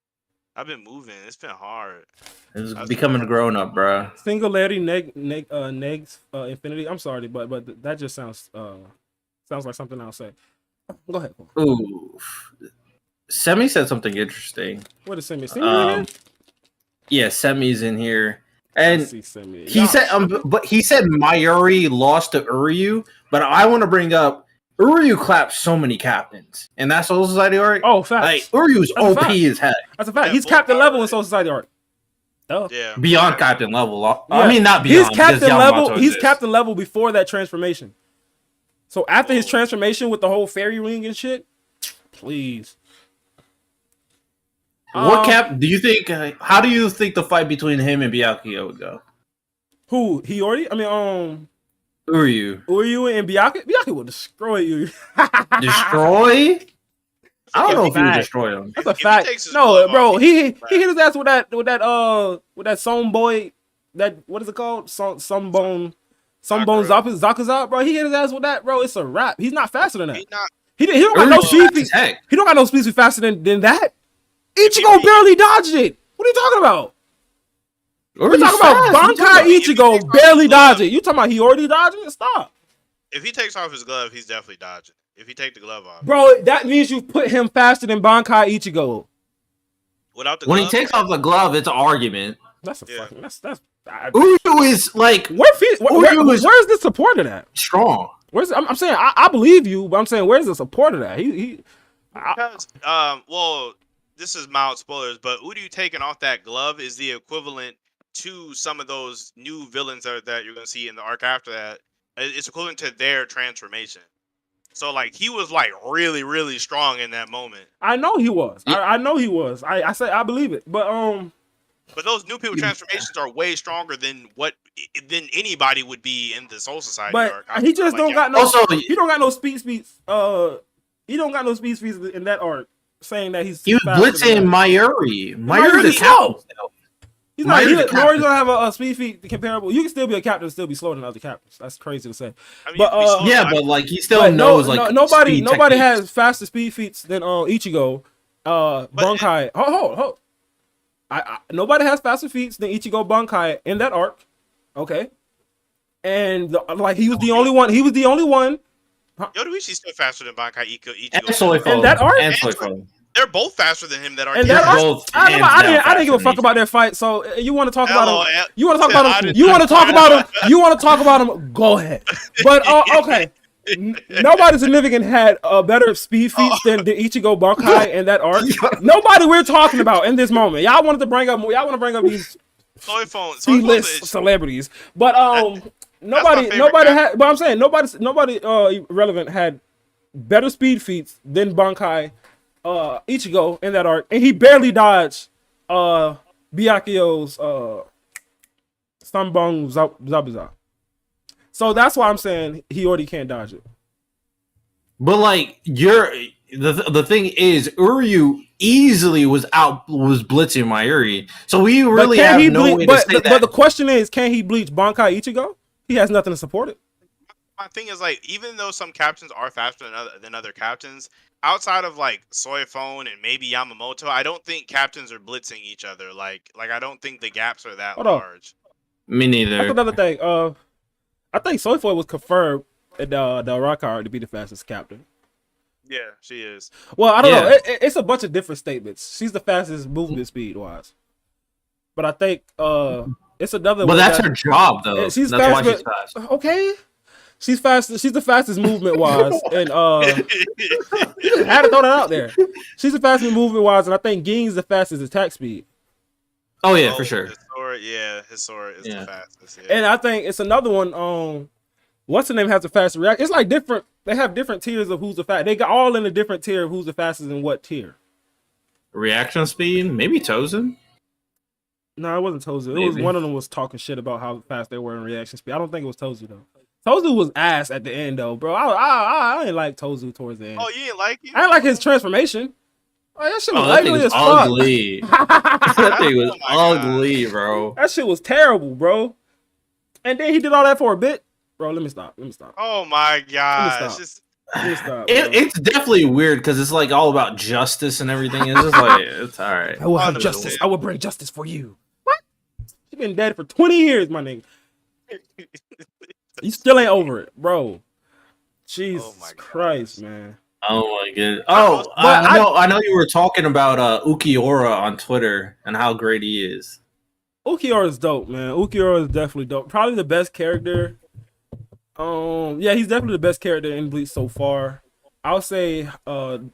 I've been moving. It's been hard. It's becoming a grown up, bro. Singularity negs infinity. I'm sorry, but that just sounds like something I'll say. Go ahead. Ooh, Semi said something interesting. What is Semi? Semi yeah, Semi's in here, and he said, he said Mayuri lost to Uryu, but I want to bring up. Uryu clapped so many captains, and that's Soul Society arc. Oh, facts. Like Uryu's OP as heck. That's a fact. He's captain level in Soul Society arc. Oh. Yeah. Beyond captain level. Yeah. I mean, not beyond. He's captain level. He's captain level before that transformation. So after his transformation with the whole fairy ring and shit, please. What cap do you think? How do you think the fight between him and Byakuya would go? Who? Hiyori? I mean, Uryu and Byakuya will destroy you. Destroy? I don't know if he would destroy him. That's a fact. No, bro, he hit his ass with that Song boy. That what is it called? Some bone Zakuzat, bro. He hit his ass with that, bro. It's a wrap. He's not faster than that. He don't got no speed. He don't got no speed faster than that. Ichigo barely dodged it. What are you talking about? We're talking about Bankai Ichigo barely dodged it. You talking about he already dodging it? Stop. If he takes off his glove, he's definitely dodging. If he take the glove off, bro, that means you put him faster than Bankai Ichigo. Without the when he takes off the glove, it's an argument. That's a fucking that's. Uryu is like where's the support of that? Strong. I'm saying I believe you, but I'm saying where's the support of that? Because well, this is mild spoilers, but Uryu taking off that glove is the equivalent to some of those new villains that you're gonna see in the arc after that. It's equivalent to their transformation. So like he was like really, really strong in that moment. I know he was. I know he was. I say I believe it. But those new people transformations are way stronger than anybody would be in the Soul Society but arc. He just don't got no. Also, he don't got no speed. He don't got no speed in that arc saying that he's He was blitzing Mayuri. Mayuri's slow. He's not. Mayuri don't have a speed feat comparable. You can still be a captain and still be slower than other captains. That's crazy to say. I mean, but yeah, but like he still knows like nobody has faster speed feats than Ichigo. Bankai. Hold. Nobody has faster feats than Ichigo Bankai in that arc. Okay. And like he was the only one. He was the only one. Yoruichi's still faster than Bankai Ichigo. And Soifo. And that arc. And Soifo. They're both faster than him. That arc. And that arc. I didn't give a fuck about their fight. So you want to talk about him? You want to talk about him? You want to talk about him? You want to talk about him? Go ahead. But okay. Nobody significant had better speed feats than the Ichigo Bankai in that arc. Nobody we're talking about in this moment. Y'all want to bring up these C-list celebrities, but nobody had. But I'm saying nobody relevant had better speed feats than Bankai Ichigo in that arc, and he barely dodged Byakuyo's Sanbong Zabuza. So that's why I'm saying he already can't dodge it. But like the thing is, Uryu easily was blitzing Mayuri, so we really have no way to say that. But the question is, can he bleach Bankai Ichigo? He has nothing to support it. My thing is like, even though some captains are faster than other captains, outside of like Soifone and maybe Yamamoto, I don't think captains are blitzing each other. Like I don't think the gaps are that large. Me neither. That's another thing. I think Soifone was confirmed at the rock hard to be the fastest captain. Yeah, she is. Well, I don't know. It's a bunch of different statements. She's the fastest movement speed wise, but I think it's another. But that's her job, though. She's that's why she's fast. Okay, she's fast. She's the fastest movement wise, and I had to throw that out there. She's the fastest movement wise, and I think Ging's the fastest attack speed. Oh yeah, for sure. His sword is the fastest. Yeah. And I think it's another one. What's the name has the fastest react? It's like different. They have different tiers of who's the fast. They got all in a different tier of who's the fastest in what tier. Reaction speed, maybe Tozen. No, it wasn't Tozu. It was one of them was talking shit about how fast they were in reaction speed. I don't think it was Tozu though. Tozu was ass at the end though, bro. I didn't like Tozu towards the end. Oh, you didn't like it? I didn't like his transformation. Oh, that shit was ugly as ugly. That thing was ugly, bro. That shit was terrible, bro. And then he did all that for a bit. Bro, let me stop. Oh my god. It's definitely weird because it's like all about justice and everything. It's just like it's all right. I will have justice. I will bring justice for you. What? You've been dead for 20 years, my nigga. You still ain't over it, bro. Jesus Christ, man. Oh my god. Oh, I know you were talking about Ukiura on Twitter and how great he is. Ukiura is dope, man. Ukiura is definitely dope. Probably the best character. Yeah, he's definitely the best character in Bleach so far. I'll say the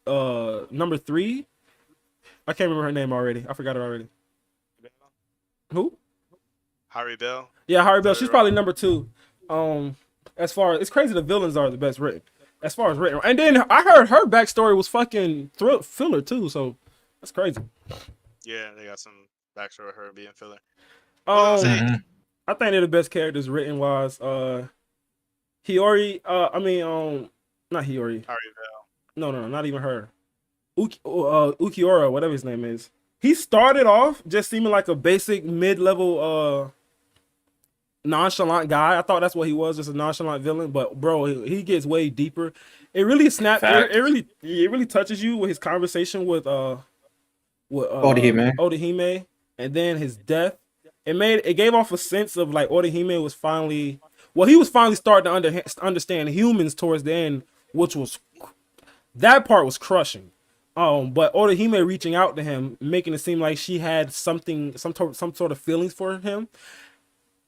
number 3. I can't remember her name already. I forgot her already. Who? Haribel. Yeah, Haribel. She's probably number 2. As far as it's crazy, the villains are the best written. As far as written, and then I heard her backstory was fucking filler too. So that's crazy. Yeah, they got some backstory of her being filler. I think they're the best characters written wise. Hiyori. Not Hiyori. Haribel. No, not even her. Ukiura, whatever his name is. He started off just seeming like a basic mid-level nonchalant guy. I thought that's what he was, just a nonchalant villain. But bro, he gets way deeper. It really it really touches you with his conversation with Orihime, and then his death. It gave off a sense of like Orihime was finally starting to understand humans towards the end, which was that part was crushing. But Orihime reaching out to him, making it seem like she had some sort of feelings for him.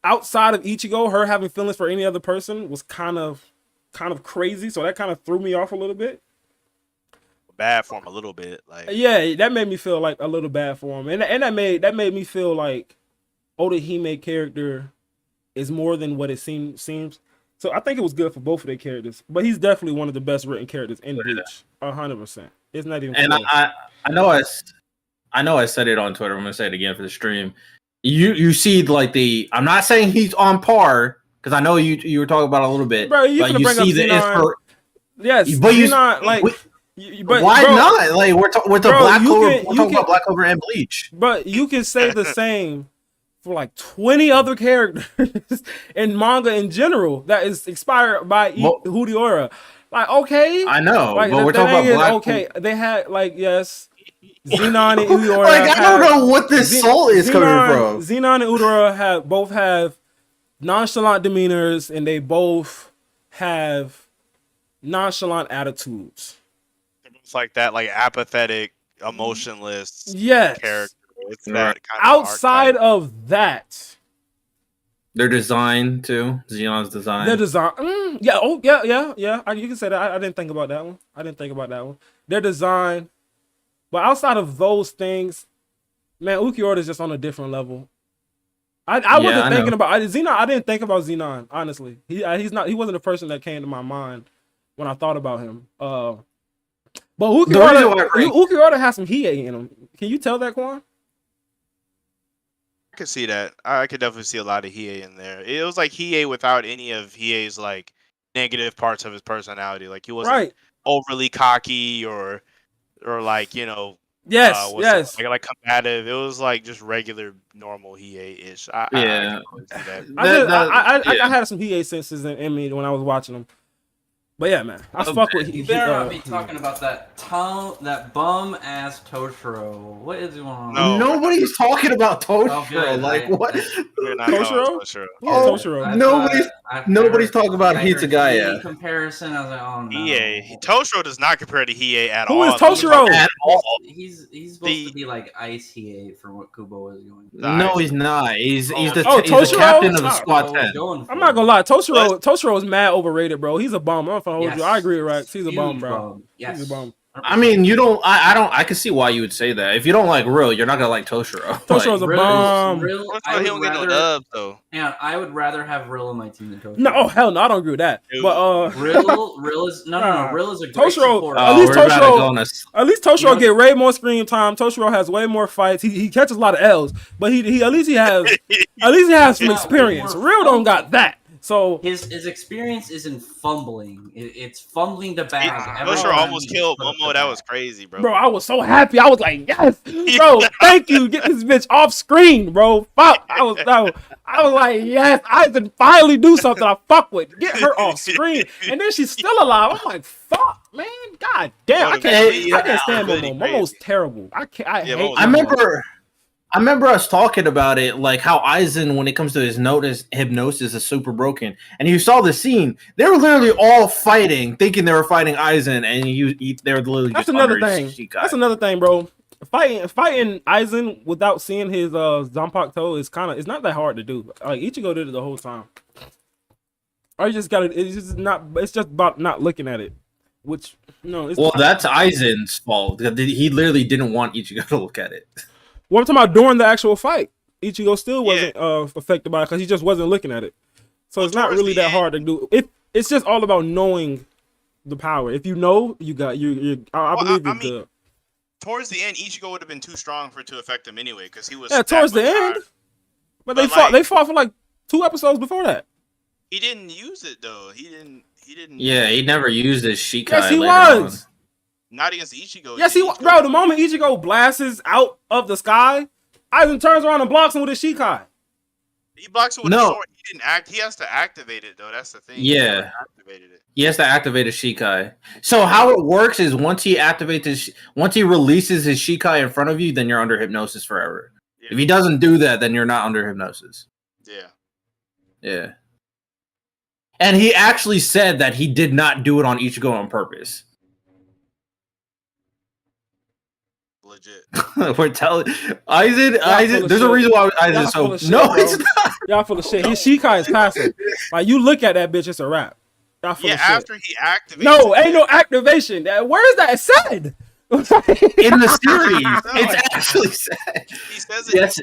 Outside of Ichigo, her having feelings for any other person was kind of crazy. So that kind of threw me off a little bit. Bad for him a little bit, like yeah, that made me feel like a little bad for him, and that made me feel like Orihime character is more than what it seems. So I think it was good for both of their characters, but he's definitely one of the best written characters in Bleach, 100%. It's not even. And I know I said it on Twitter. I'm gonna say it again for the stream. You see like I'm not saying he's on par because I know you were talking about it a little bit. Bro, you can bring up Xenon. Yes, but Xenon, But why not? Like we're talking Black Clover. We're talking about Black Clover and Bleach. But you can say the same for like 20 other characters in manga in general that is inspired by Huriora. Like, okay, I know, like, but we're talking about okay. They had like Zenon and Huriora. Like I don't know what this soul is coming from. Zenon and Huriora both have nonchalant demeanors, and they both have nonchalant attitudes. It's like that, like apathetic, emotionless character. It's that kind outside of that. Their design too. Xenon's design. Their design. Yeah. You can say that. I didn't think about that one. Their design. But outside of those things, man, Ulquiorra is just on a different level. I wasn't thinking about Xenon. I didn't think about Xenon, honestly. He wasn't the person that came to my mind when I thought about him. But Ulquiorra has some Hiei in him. Can you tell that, Quan? I could see that. I could definitely see a lot of Hiei in there. It was like Hiei without any of Hiei's like negative parts of his personality. Like he wasn't overly cocky or like, you know, yes. Like combative. It was like just regular normal Hiei-ish. I had some Hiei senses in me when I was watching them. But yeah, man, I fuck with. You better not be talking about that bum ass Toshiro. What is going on? No. Nobody's talking about Toshiro. Like what? Toshiro? Toshiro. Nobody's talking about Hitsugaya. Comparison, I was like, oh no. Hiei. Toshiro does not compare to Hiei at all. Who is Toshiro? At all. He's supposed to be like Ice Hiei from what Kubo is going. No, he's not. He's the captain of the squad 10. I'm not gonna lie. Toshiro is mad overrated, bro. He's a bum. I agree with Rex. He's a bum, bro. Yes. He's a bum. I mean, you don't. I can see why you would say that. If you don't like Real, you're not gonna like Toshiro. Toshiro's a bum. He don't get no dubs though. Yeah, I would rather have Real on my team than Toshiro. No, oh hell no, I don't agree with that. Dude. But Real is no. Real is a great Toshiro. supporter. At least Toshiro get way more screen time. Toshiro has way more fights. He catches a lot of L's, but he at least he has some experience. Real don't got that. So his experience is in fumbling. It's fumbling the bag. Toshiro almost killed Momo. That was crazy, bro. Bro, I was so happy. I was like, yes, bro. Thank you. Get this bitch off screen, bro. Fuck. I was like, yes, I can finally do something I fuck with. Get her off screen, and then she's still alive. I'm like, fuck, man. God damn. I can't stand Momo. Momo's terrible. I hate. I remember us talking about it, like how Aizen, when it comes to his hypnosis, is super broken. And you saw the scene; they were literally all fighting, thinking they were fighting Aizen, and they were literally. That's another thing. That's another thing, bro. Fighting Aizen without seeing his Zanpakuto is it's not that hard to do. Like Ichigo did it the whole time. Or you just gotta. It's just about not looking at it. Which that's Aizen's fault. He literally didn't want Ichigo to look at it. Well, I'm talking about during the actual fight. Ichigo still wasn't affected by it because he just wasn't looking at it. So it's not really that hard to do. It's just all about knowing the power. If you know, you got you. I believe you're good. Towards the end, Ichigo would have been too strong for it to affect him anyway because he was. Yeah, towards the end. But they fought for like 2 episodes before that. He didn't use it though. He didn't. Yeah, he never used his Shikai. Yes, he was. Not against Ichigo. Yes, bro. The moment Ichigo blasts out of the sky, Aizen turns around and blocks him with his Shikai. He blocks it with his sword. He didn't act. He has to activate it though. That's the thing. Yeah. He has to activate his Shikai. So how it works is once he releases his Shikai in front of you, then you're under hypnosis forever. Yeah. If he doesn't do that, then you're not under hypnosis. Yeah. And he actually said that he did not do it on Ichigo on purpose. Legit. We're telling Aizen. There's a reason why Aizen's so. No, it's not. Y'all full of shit. His Shikai is passive. Like you look at that bitch, it's a wrap. Y'all full of shit. After he activates. No, ain't no activation. Where is that said? In the series, it's actually said. He says it. Yes.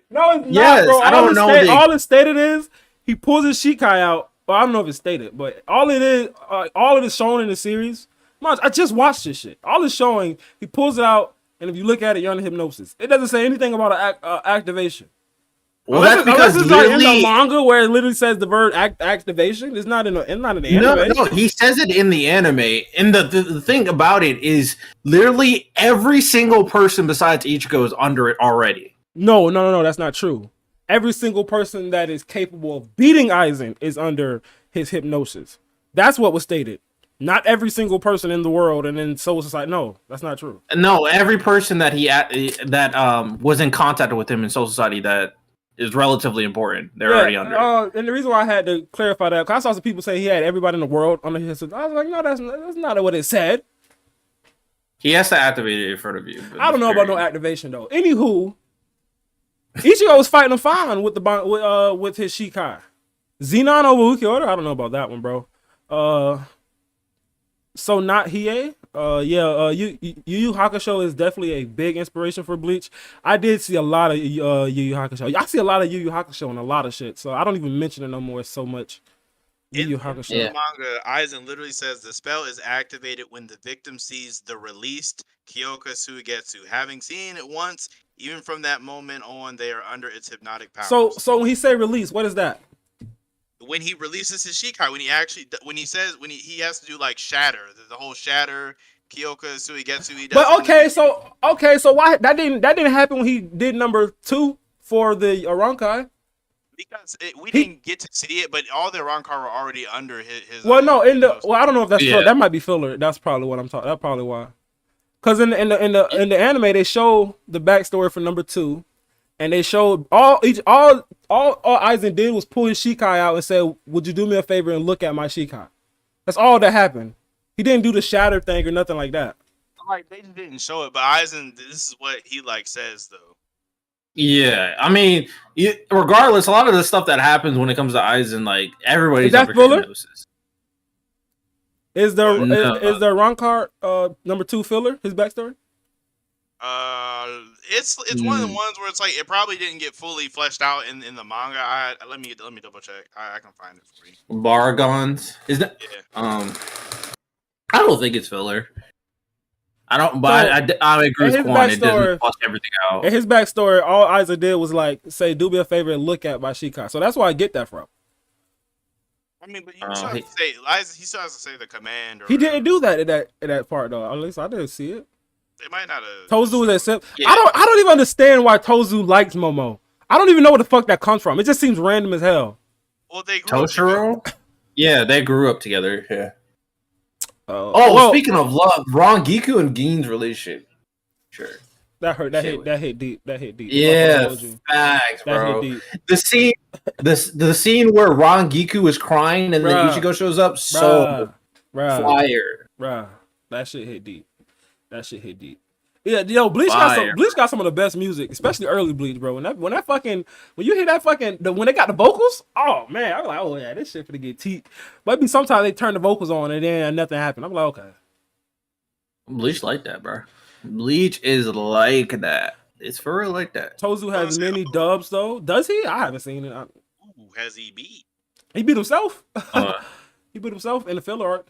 No, it's not, bro. I don't know. All it stated is he pulls his Shikai out. Well, I don't know if it's stated, but all it is shown in the series. I just watched this shit. All it's showing, he pulls it out. And if you look at it, you're under hypnosis. It doesn't say anything about activation. Well, that's because it's like in the manga where it literally says the word activation. It's not in the anime. No, he says it in the anime. And the thing about it is literally every single person besides Ichigo is under it already. No, that's not true. Every single person that is capable of beating Aizen is under his hypnosis. That's what was stated. Not every single person in the world, and then Soul Society. No, that's not true. No, every person that was in contact with him in Soul Society that is relatively important. They're already under it. And the reason why I had to clarify that, because I saw some people say he had everybody in the world under his. I was like, no, that's not what it said. He has to activate it in front of you. I don't know about no activation though. Anywho, Ichigo was fighting him fine with his Shikai. Zenon over Ukiura? I don't know about that one, bro. So not Hiei. Yu Yu Hakusho is definitely a big inspiration for Bleach. I did see a lot of Yu Yu Hakusho. I see a lot of Yu Yu Hakusho and a lot of shit. So I don't even mention it no more so much. Yu Yu Hakusho. In the manga, Aizen literally says the spell is activated when the victim sees the released Kyoka Suigetsu. Having seen it once, even from that moment on, they are under its hypnotic power. So when he say release, what is that? When he releases his Shikai, when he has to do like shatter, the whole shatter, Kyoka Suigetsu. He does. But so why that didn't happen when he did number 2 for the Arankai? Because we didn't get to see it, but all the Arankai were already under his. Well, no, I don't know if that's that might be filler. That's probably what I'm talking. That's probably why. Because in the anime they show the backstory for number 2. And they showed all Aizen did was pull his Shikai out and say, "Would you do me a favor and look at my Shikai?" That's all that happened. He didn't do the shatter thing or nothing like that. Like they just didn't show it, but Aizen, this is what he like says though. Yeah, I mean, regardless, a lot of the stuff that happens when it comes to Aizen, like everybody's under hypnosis. Is the Rancard number 2 filler his backstory? It's one of the ones where it's like it probably didn't get fully fleshed out in the manga. Let me double check. I can find it for you. Baragons is that? Yeah. I don't think it's filler. I don't, but I agree with Quan. It doesn't flush everything out. In his backstory, all Aizen did was like say, "Do me a favor and look at my Shikai." So that's where I get that from. I mean, but you still have to say Aizen. He still has to say the command. He didn't do that in that part though. At least I didn't see it. They might not have. Tozu was accept. Yeah. I don't even understand why Tozu likes Momo. I don't even know where the fuck that comes from. It just seems random as hell. Well, they grew Toshiro? Yeah, they grew up together. Yeah. Speaking of love, Rangiku and Gin's relationship. Sure. That hurt. That hit deep. Yeah, facts, bro. Hit deep. The scene where Rangiku is crying and then Ichigo shows up. Fire. Bruh. That shit hit deep. Yeah, Bleach got some of the best music, especially early Bleach, bro. When you hear that when they got the vocals, oh man, I'm like, oh yeah, this shit finna get teeth. But sometimes they turn the vocals on and then nothing happened. I'm like, okay. Bleach like that, bro. Bleach is like that. It's for real like that. Tozu has many dubs though. Does he? I haven't seen it. Who has he beat? He beat himself. He beat himself in the filler arc.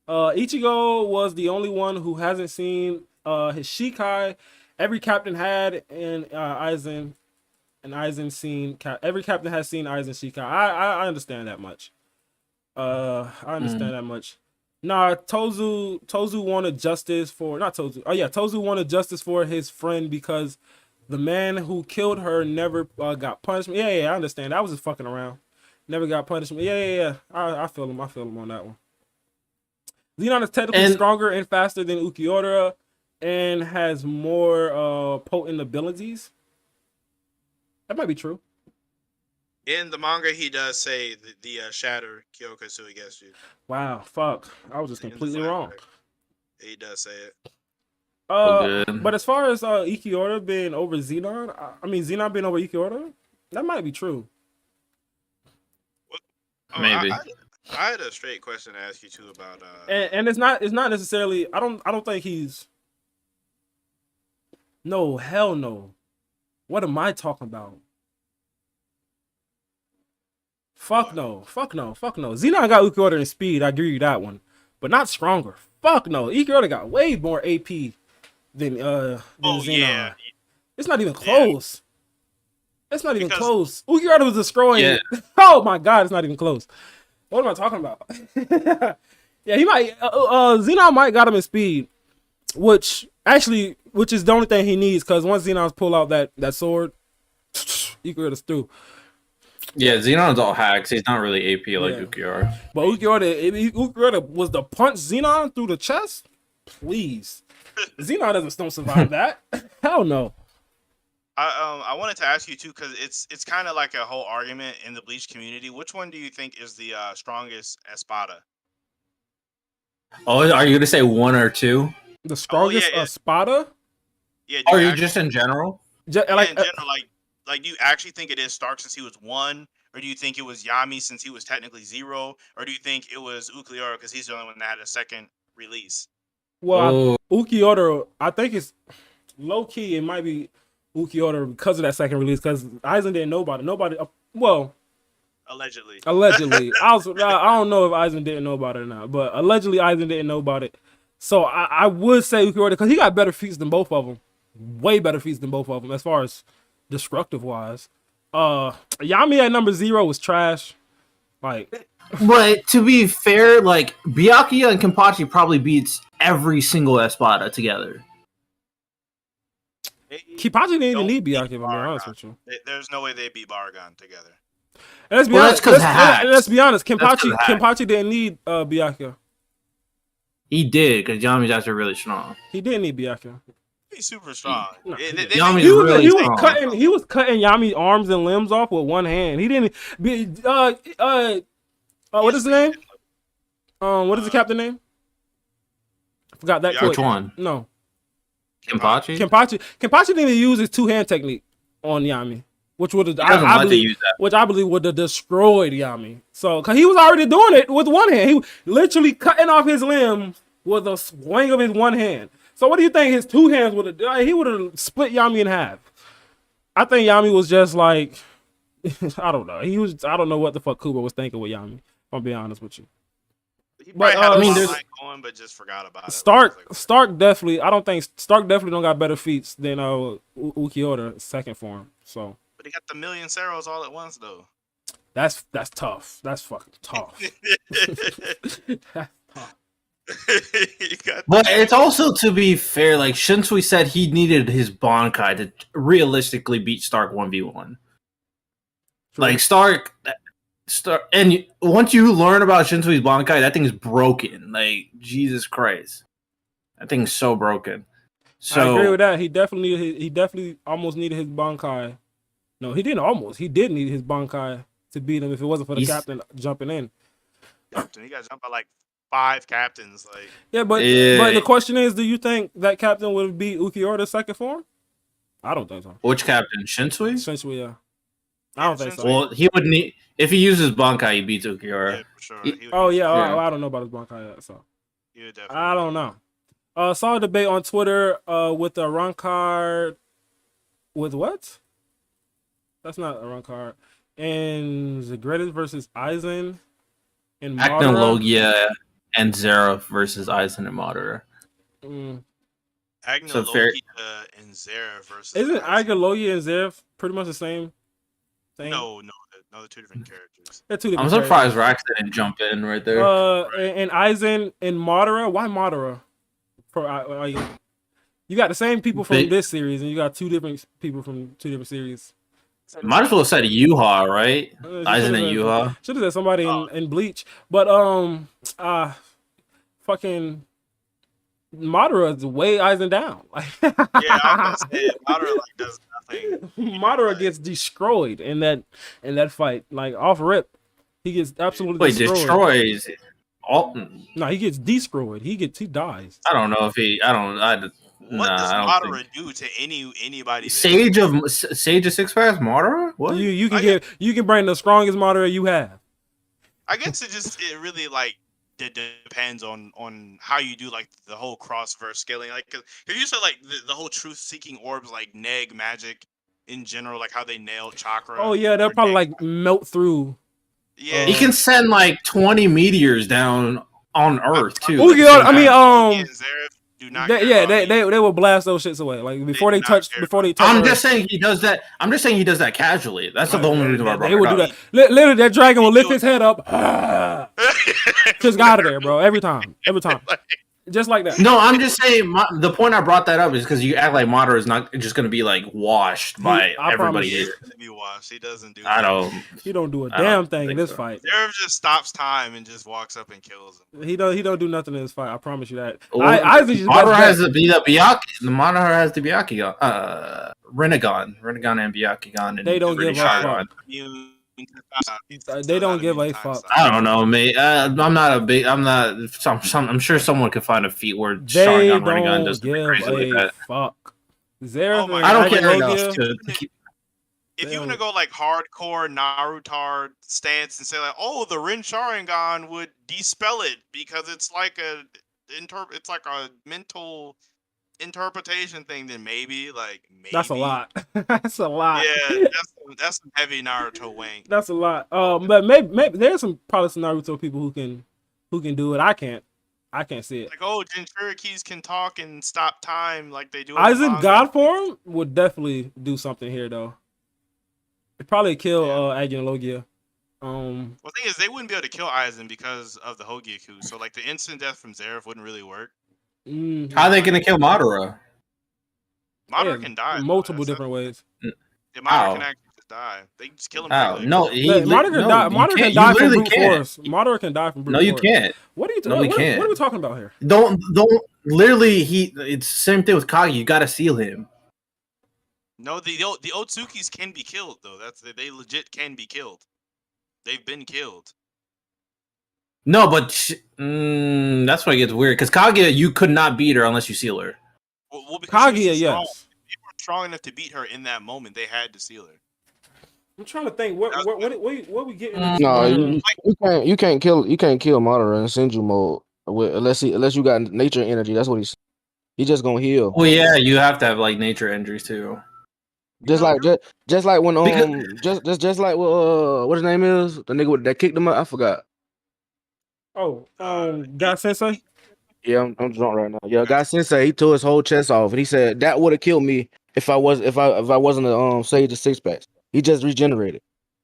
Ichigo was the only one who hasn't seen his Shikai. Every captain had and Aizen seen. Every captain has seen Aizen Shikai. I understand that much. That much. Nah, Tozu wanted justice for Tozu wanted justice for his friend because the man who killed her never got punishment. Yeah, I understand. I was just fucking around. Never got punishment. Yeah. I feel him. on that one. Zenon is technically stronger and faster than Ukiura and has more potent abilities. That might be true. In the manga, he does say the shatter Kyoka Suigetsu. Wow, fuck. I was just completely wrong. He does say it. But as far as Ukiura being over Zenon, Zenon being over Ukiura, that might be true. Maybe. I had a straight question to ask you too about and it's not necessarily I don't think he's no, hell no. What am I talking about? Fuck no. Zenon got Ukiura in speed, I agree with that one. But not stronger. Fuck no. Ukiura got way more AP than Zenon. Yeah. It's not even close. It's not even close. Ukiyoda was destroying. Yeah. Oh my god, it's not even close. What am I talking about? Yeah, he might. Xenon might got him in speed, which is the only thing he needs. Because once Xenon's pull out that sword, Ukiyoda's through. Yeah, Xenon's all hacks. He's not really AP like Ukiyoda. But Ukiyoda was the punch Xenon through the chest. Please, Xenon don't survive that. Hell no. I wanted to ask you too, because it's kind of like a whole argument in the Bleach community. Which one do you think is the strongest Espada? Oh, are you gonna say 1 or 2? The strongest Espada? Yeah. Or are you just in general? In general, like, do you actually think it is Stark since he was 1, or do you think it was Yami since he was technically 0, or do you think it was Ukiyoda because he's the only one that had a second release? Well, Ukiyoda, I think it's low key. It might be Ukiyoda because of that second release. Because Aizen didn't know about it. Nobody. Well, allegedly. I don't know if Aizen didn't know about it or not, but allegedly Aizen didn't know about it. So I would say Ukiyoda because he got better feats than both of them. Way better feats than both of them as far as destructive wise. Yami at number 0 was trash. Like, but to be fair, like Byakuya and Kenpachi probably beats every single Espada together. Kenpachi didn't even need Byakuya, to be honest with you. There's no way they beat Baragon together. And let's be honest. Let's be honest. Kenpachi didn't need Byakuya. He did because Yami's actually really strong. He didn't need Byakuya. He's super strong. He was cutting Yami's arms and limbs off with one hand. He didn't. What is his name? What is the captain name? I forgot that. Which one? No. Kenpachi. Kenpachi didn't even use his 2-hand technique on Yami, which would have I believe would have destroyed Yami. So, cause he was already doing it with one hand. He was literally cutting off his limbs with a swing of his one hand. So, what do you think his 2 hands would have done? He would have split Yami in half. I think Yami was just like, I don't know. I don't know what the fuck Kubo was thinking with Yami. I'll be honest with you. He probably had a line going, but just forgot about it. Stark definitely. I don't think Stark definitely don't got better feats than Ukiyoda second form. So, but he got the million Ceros all at once though. That's tough. That's fucking tough. That's tough. But it's also, to be fair, like Shinsui said, he needed his Bankai to realistically beat Stark 1v1. Like Stark, and once you learn about Shinsui's Bankai, that thing is broken. Like, Jesus Christ, that thing's so broken. So I agree with that. He definitely almost needed his Bankai. No, he didn't almost. He did need his Bankai to beat him if it wasn't for the captain jumping in. He got jumped by like 5 captains. Like, but the question is, do you think that captain would beat Ukiyoda's second form? I don't think so. Which captain? Shinsui? Shinsui, yeah. I don't think so. Well, he would need, if he uses Bankai, he beats Ukiyoda. Yeah, for sure. I don't know about his Bankai yet, so I don't know. Saw a debate on Twitter with the run card. With what? That's not a run card. And Zagretis versus Aizen and Agnologia and Zera versus Aizen and Madara. Agnologia and Zera versus. Isn't Agnologia and Zera pretty much the same thing? No, they're 2 different characters. They're 2 different. I'm surprised Rax didn't jump in right there. And Aizen and Madara. Why Madara? You got the same people from this series, and you got 2 different people from 2 different series. Might as well have said Yuha, right? Aizen and Yuha. Should have said somebody in Bleach, but fucking Madara is way Aizen down. Yeah, I was gonna say Madara does nothing. Madara gets destroyed in that fight, like off rip. He gets absolutely destroys. No, he gets destroyed. He dies. I don't know if he. What does Madara do to anybody? Sage of 6 Paths, Madara? What? You can bring the strongest Madara you have. I guess it really like depends on how you do like the whole cross-verse scaling. Like, cause you said like the whole truth-seeking orbs like neg magic in general, like how they nail chakra. Oh yeah, they'll probably like melt through. Yeah, he can send like 20 meteors down on Earth too. do not. They will blast those shits away. Like before they touch. I'm just saying he does that. I'm just saying he does that casually. That's the only reason why I brought it up. They will do that. Literally, that dragon will lift his head up. Just got out of there, bro. Every time. Just like that. No, I'm just saying. The point I brought that up is because you act like Madara is not just going to be like washed by everybody. He doesn't be washed. He doesn't do. He don't do a damn thing in this fight. Zeref just stops time and just walks up and kills him. He don't do nothing in this fight. I promise you that. Madara has the Byakugan. Madara has the Byakugan. Rinnegan and Byakugan. They don't give a fuck. They don't give a fuck. I don't know, mate. I'm sure someone could find a feat where Sharingan Rinnegan does crazy like that. Fuck. Zeref, I don't care enough to keep. If you want to go like hardcore Naruto stance and say like, oh, the Rin Sharingan would dispel it because it's like a mental interpretation thing, then maybe. That's a lot. That's a lot. Yeah, that's some heavy Naruto wank. That's a lot. But maybe there's probably some Naruto people who can do it. I can't see it. Like, oh, Jinchurikis can talk and stop time like they do. Aizen God form would definitely do something here though. It'd probably kill Agen Logia. Well, the thing is, they wouldn't be able to kill Aizen because of the Hogyaku. So, like, the instant death from Zeref wouldn't really work. How are they gonna kill Madara? Madara can die multiple different ways. Yeah, Madara can actually just die. They just kill him. No, Madara can die from brute force. Madara can die from brute force. No, you can't. What are you? What are we talking about here? Don't. Literally, it's the same thing with Kage. You gotta seal him. No, the Otsukis can be killed though. They legit can be killed. They've been killed. No, but that's why it gets weird. Because Kaguya, you could not beat her unless you seal her. Well, Kaguya, yes. They weren't strong enough to beat her in that moment. They had to seal her. I'm trying to think. What we getting? No, you can't kill Madara in Senju mode unless you got nature energy. That's what he's just gonna heal. Well, yeah, you have to have like nature injuries too. Just like when just like what his name is, the nigga that kicked him out. I forgot. Oh, God Sensei. Yeah, I'm drunk right now. Yeah, God Sensei, he tore his whole chest off, and he said that would have killed me if I wasn't a Sage of Six Packs. He just regenerated.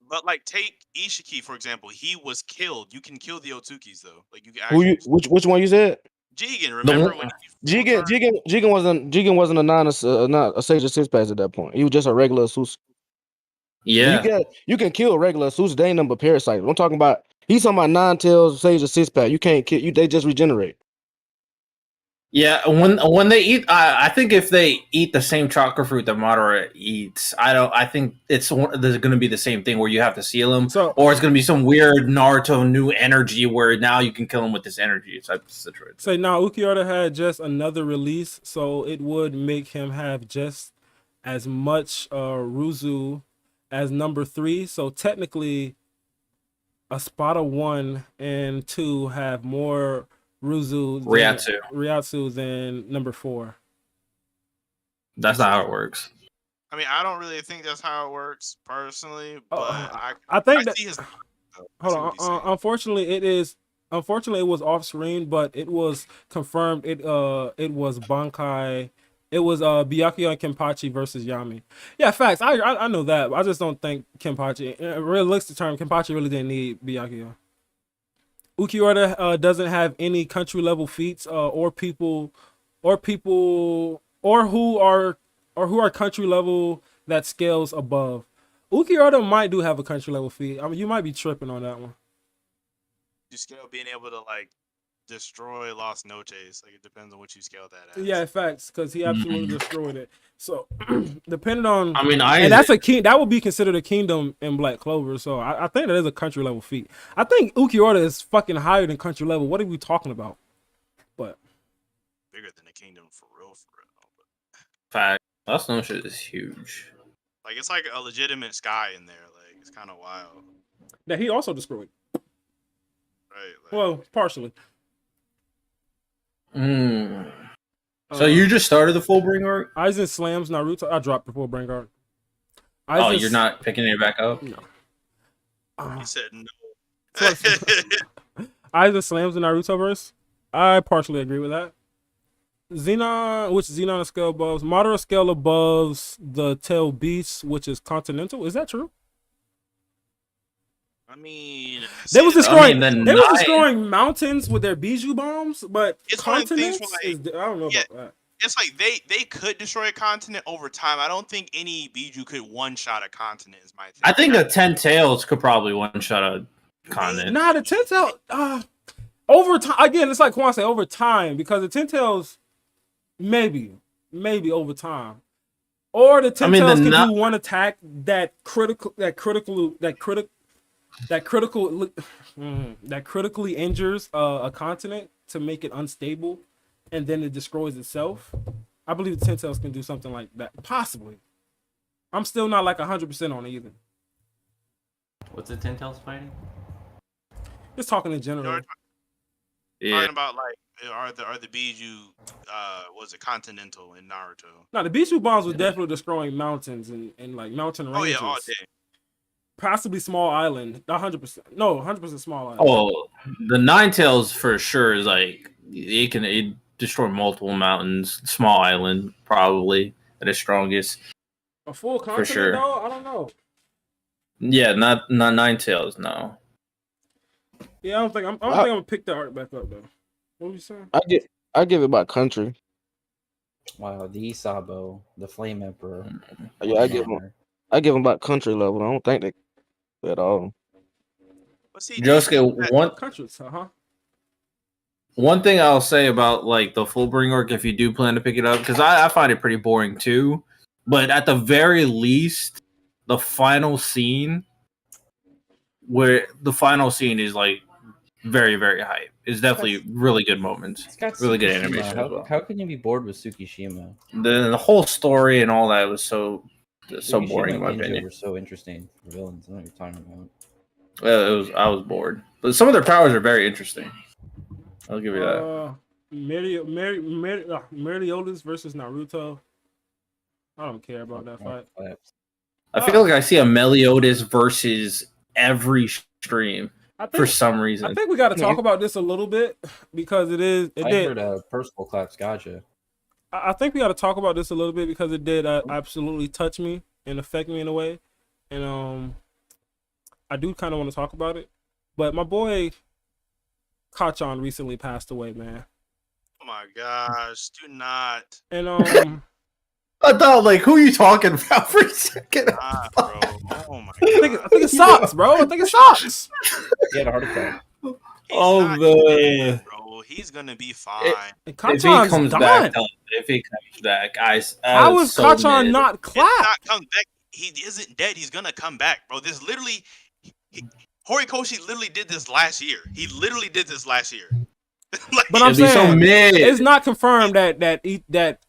But like, take Ishiki for example. He was killed. You can kill the Otsukis though. Like you can actually. Which one you said? Jigen. Remember when Jigen wasn't not a Sage of Six Packs at that point. He was just a regular Asusu. Yeah, you can kill regular Asusu. They ain't number parasites. I'm talking about. He's talking about Nine Tails, Sage of Six Pack. You can't kill you. They just regenerate. Yeah, when they eat, I think if they eat the same chakra fruit that Madara eats, I think there's going to be the same thing where you have to seal him, or it's going to be some weird Naruto new energy where now you can kill him with this energy. So now Ukiyoda had just another release, so it would make him have just as much Ruzu as number 3. So technically, Espada 1 and 2 have more Ryatsu than number 4. That's not how it works. I mean, I don't really think that's how it works personally, but I think that. Hold on. Unfortunately, it was off screen, but it was confirmed. It was Bankai. It was Byakuya and Kenpachi versus Yami. Yeah, facts. I know that. I just don't think Kenpachi. Realistic term, Kenpachi really didn't need Byakuya. Ukiyoda doesn't have any country level feats or who are country level that scales above. Ukiyoda might do have a country level feat. I mean, you might be tripping on that one. You scale being able to like destroy Los Noches. Like it depends on what you scale that as. Yeah, facts, because he absolutely destroyed it. So depending on, and that's that would be considered a kingdom in Black Clover. So I think that is a country level feat. I think Ukiyoda is fucking higher than country level. What are we talking about? But bigger than a kingdom for real. But... Fact, Los Noches is huge. Like it's like a legitimate sky in there. Like it's kind of wild. That he also destroyed. Right. Like... Well, partially. So you just started the full bring arc? Aizen slams Naruto. I dropped the full bring arc. You're not picking it back up? No. He said no. Aizen slams the Naruto verse. I partially agree with that. Xenon, which Xenon scale above? Moderate scale above the tail beast, which is continental. Is that true? I mean, They was destroying. I mean, they was destroying mountains with their bijou bombs, but it's continents. Like, I don't know about that. It's like they could destroy a continent over time. I don't think any bijou could one shot a continent. Is my thing. I think a 10 tails could probably one shot a continent. Nah, the 10 tails. Over time again, it's like Quan say over time because the 10 tails maybe over time. Or the 10 tails can do one attack that critically injures a continent to make it unstable, and then it destroys itself. I believe the 10 tails can do something like that, possibly. I'm still not like 100% on it either. What's the 10 tails fighting? Just talking in general. Talking about like are the bijou was it continental in Naruto? No, the bijou bombs was definitely destroying mountains and like mountain ranges. Oh yeah, all day. Possibly small island, 100%. No, 100% small island. Oh, the 9 tails for sure is like it destroy multiple mountains, small island probably at its strongest. A full continent for sure. though? I don't know. Yeah, not 9 tails, no. Yeah, I don't think I'm gonna pick the art back up though. What were you saying? I give it by country. Wow, the Isabo, the Flame Emperor. Yeah, I give them about country level. I don't think they at all. Josuke, one thing I'll say about like the Fullbring arc, if you do plan to pick it up, because I find it pretty boring too. But at the very least, the final scene is like very, very hype. It's definitely really good moments. It's got really good animation as well. How can you be bored with Tsukishima? The whole story and all that was so boring in my opinion. Were so interesting for villains. I don't know what you're talking about. I was bored, but some of their powers are very interesting. I'll give you that. Meliodas versus Naruto. I don't care about that fight. I feel like I see a Meliodas versus every stream for some reason. I think we got to talk about this a little bit because I heard personal claps. Gotcha. I think we got to talk about this a little bit because it did absolutely touch me and affect me in a way, and I do kind of want to talk about it. But my boy Kachan recently passed away, man. Oh my gosh, do not. And I thought, like, who are you talking about for a second? Nah, bro. Oh my god. I think it sucks, bro. I think it sucks. He had a heart attack. Oh man, bro, he's gonna be fine. If he comes back, how is Kachan not clapped? Not come back. He isn't dead. He's gonna come back, bro. This literally, Horikoshi literally did this last year. He literally did this last year. Like, but I'm saying it's not confirmed that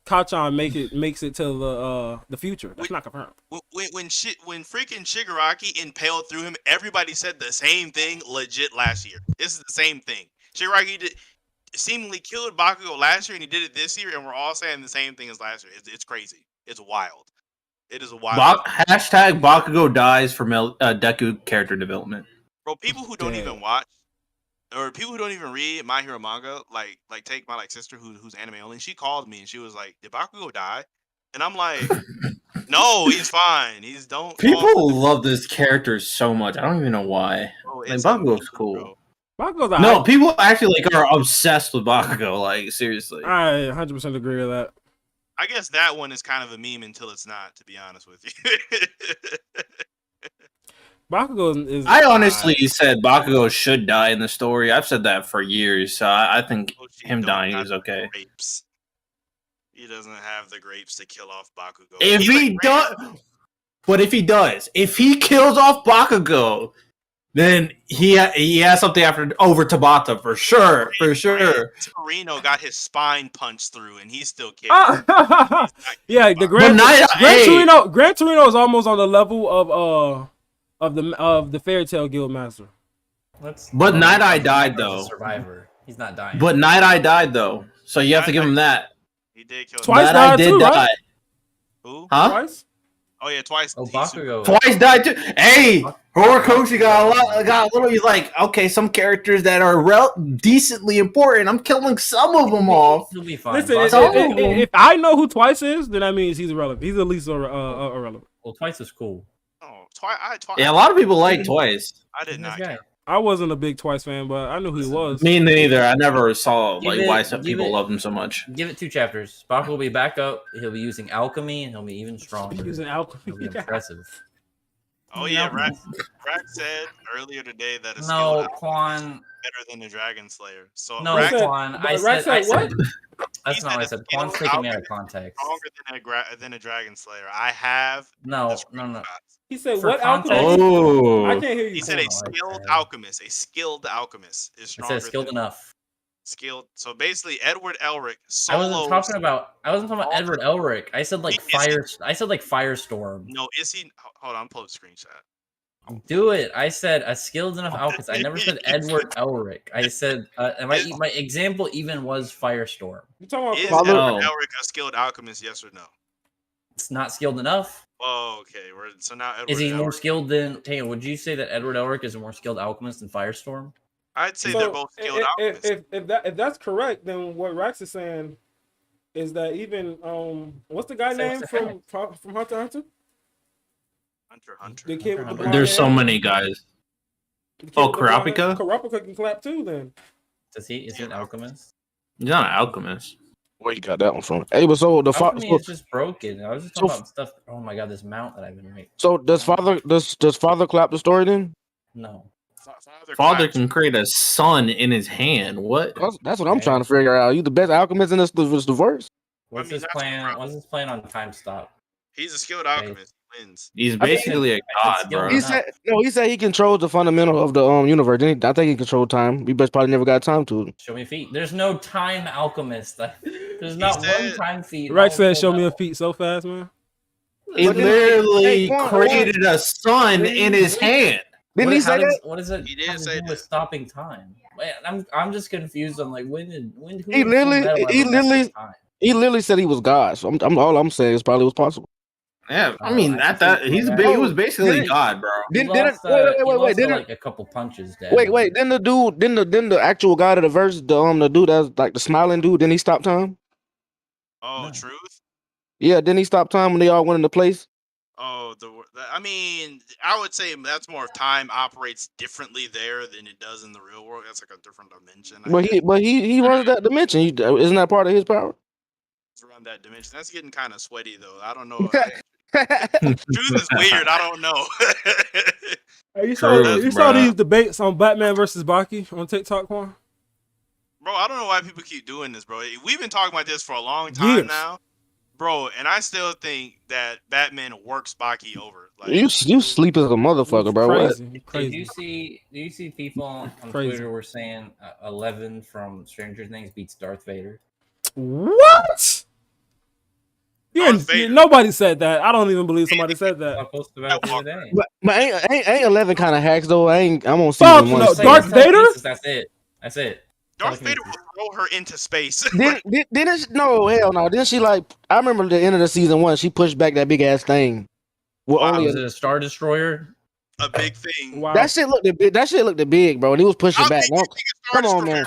Kachan makes it to the future. That's not confirmed. When freaking Shigaraki impaled through him, everybody said the same thing legit last year. This is the same thing. Shigaraki seemingly killed Bakugo last year, and he did it this year, and we're all saying the same thing as last year. It's crazy. It's wild. It is a wild. Hashtag Bakugo dies for Deku character development. Bro, people who don't even watch. Or people who don't even read My Hero manga, like take my sister who's anime only. She called me and she was like, "Did Bakugo die?" And I'm like, "No, he's fine. People love this character so much. I don't even know why. Bro, like Bakugo's cool. Bakugo's people actually are obsessed with Bakugo. Like seriously, I 100% agree with that. I guess that one is kind of a meme until it's not. To be honest with you. Bakugo is. I honestly said Bakugo should die in the story. I've said that for years, so I think him dying is okay. Grapes. He doesn't have the grapes to kill off Bakugo. If he kills off Bakugo, then he has something over Tabata for sure. Torino got his spine punched through, and he's still kicking. Yeah, the Gran Torino is almost on the level of the Fairy Tail Guildmaster. But Night Eye died though. Survivor. He's not dying. But Night Eye died though, so you have to give him that. He did kill. Twice died too, right? Who? Huh? Twice? Oh yeah, twice. Oh, Bakugo. Twice died too. Hey, Horikoshi got a little. He's like, okay, some characters that are decently important. I'm killing some of them off. He'll be fine. Listen, if I know who Twice is, then that means he's irrelevant. He's at least irrelevant. Well, Twice is cool. Oh, Twice. Yeah, a lot of people like Twice. I did not care. I wasn't a big Twice fan, but I knew who he was. Me neither. I never saw why some people love him so much. Give it 2 chapters. Bakugo will be back up. He'll be using alchemy, and he'll be even stronger. Using alchemy. He'll be impressive. Oh yeah, Rack said earlier today that it's Quan better than the Dragon Slayer. So no, Rack Quan. I said what? That's not what I said. Quan's taking me out of context. Stronger than a Dragon Slayer. I have no. He said For what context- alchemist? Oh, I can't hear you. He said a skilled alchemist. A skilled alchemist is I stronger. said skilled enough. Skilled. So basically, Edward Elric I wasn't solos. talking about Edward Elric. I said like fire. I said like Firestorm. No, is he? Hold on, I'm pulling a screenshot. Do it. I said a skilled enough alchemist. I never said Edward Elric. I said, my example even was Firestorm. You talking Is about Edward Elric a skilled alchemist? Yes or no? It's not skilled enough. Oh, okay. So now Edward Is he more Elric- skilled than Taylor? Would you say that Edward Elric is a more skilled alchemist than Firestorm? I'd say they're both skilled alchemists. If that's correct, then what Rax is saying is that even what's the guy name from Hunter x Hunter? Hunter. The kid with the blonde there's hair? so many guys. Oh, Kurapika? Kurapika can clap too. Then Is he an alchemist? He's not an alchemist. Where you got that one from? Hey, but so the Alchemy father. is just broken. I was just talking about stuff. Oh my god, this mount that I've been making. So does father clap the story then? No. Father can create a sun in his hand. What? That's what I'm trying to figure out. You the best alchemist in this the verse? What's his plan? What's his plan on time stop? He's a skilled alchemist. He wins. He's basically a god, bro. He said he controls the fundamental of the universe. I think he controlled time. He probably never got time to. Show me a feat. There's no time alchemist. There's not one time feat. Rax said, "Show me a feat so fast, man." He literally created a sun in his hand. Didn't he say that? What is it? He did say that. With stopping time. I'm just confused. I'm like, when? He literally said he was God. So all I'm saying is probably was possible. Yeah, I mean he was basically God, bro. Wait. Didn't like a couple punches. Dad. Wait. Then the actual God of the verse, the dude that's like the smiling dude, didn't he stop time? Oh, No. Truth. Yeah, didn't he stop time when they all went into place? Oh, I mean, I would say that's more of time operates differently there than it does in the real world. That's like a different dimension. But he runs that dimension. Isn't that part of his power? It's around that dimension. That's getting kind of sweaty though. I don't know. Truth is weird. I don't know. Hey, you saw these debates on Batman versus Baki on TikTok, Quan? Bro, I don't know why people keep doing this, bro. We've been talking about this for a long time now, bro, and I still think that Batman works Baki over. Like, You sleep as a motherfucker, bro. Crazy. Do you see people on Twitter were saying 11 from Stranger Things beats Darth Vader? What? Yeah, nobody said that. I don't even believe somebody said that. I posted about it the other day. But ain't 11 kind of hacks though. I'm on Fuck season no, 1. Darth Vader? That's it. Darth Vader will throw her into space. No, hell no. Didn't she like? I remember the end of the season 1. She pushed back that big ass thing. Was it a Star Destroyer? A big thing. Wow. That shit looked big, bro. And he was pushing back. Come on, man.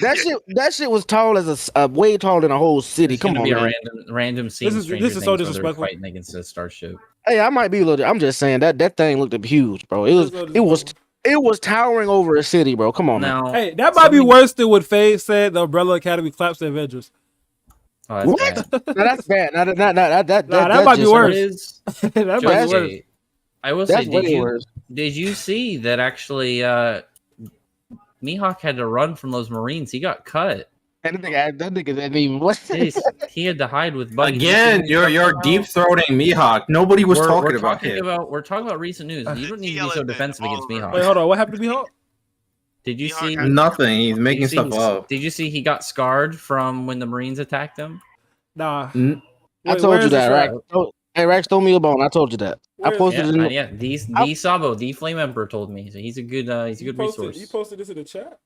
That shit was tall as a way taller than a whole city. Come on, be man. A random scene. This is so disrespectful. Fighting against a starship. Hey, I might be a little. I'm just saying that thing looked huge, bro. It was towering over a city, bro. Come on, man. Hey, that might be worse than what Faye said. The Umbrella Academy claps the Avengers. Oh, that's What? bad. No, that's bad. That might be worse. That might be worse. I will That's say, way worse. did you see that actually Mihawk had to run from those Marines? He got cut. That nigga didn't even. What? He had to hide with Buggy. Again, you're deep throating Mihawk. Nobody was talking about him. We're talking about recent news. You don't need to be so defensive against Mihawk. Wait, hold on. What happened to Mihawk? Did you see nothing? He's making stuff up. Did you see he got scarred from when the Marines attacked him? Nah. I told you that, right? Hey, Rex told me a bone. I told you that. I posted it. Yeah. The Sabo, the Flame Emperor, told me. So he's a good resource. You posted this in the chat?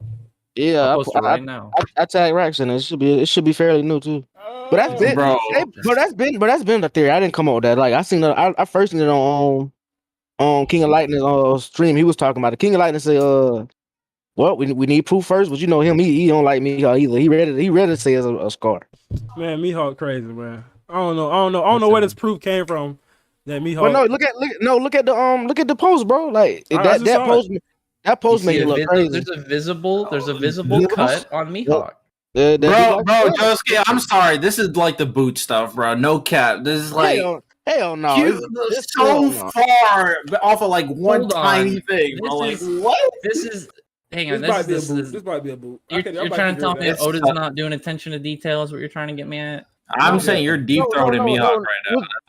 Yeah, I'll post it right now. I tagged Rex in it. It should be fairly new too. But that's been, bro. But that's been the theory. I didn't come up with that. Like I seen, I first seen it on King of Lightning stream. He was talking about it. King of Lightning said, well, we need proof first, but you know him, he don't like Mihawk either. He ready to say it's a scar. Man, Mihawk crazy, man. I don't know where this proof came from. That Mihawk. But no, look at the post, bro. Like that post made it look crazy. There's a visible cut on Mihawk. Bro, Josuke, I'm sorry. This is like the boot stuff, bro. No cap. This is like hell no. It's so far off of like one tiny thing. Bro. Like what? This is. Hang on, this might be a boot. You're trying to tell me that Oda's not doing attention to detail is what you're trying to get me at? I'm saying you're deep throating Mihawk right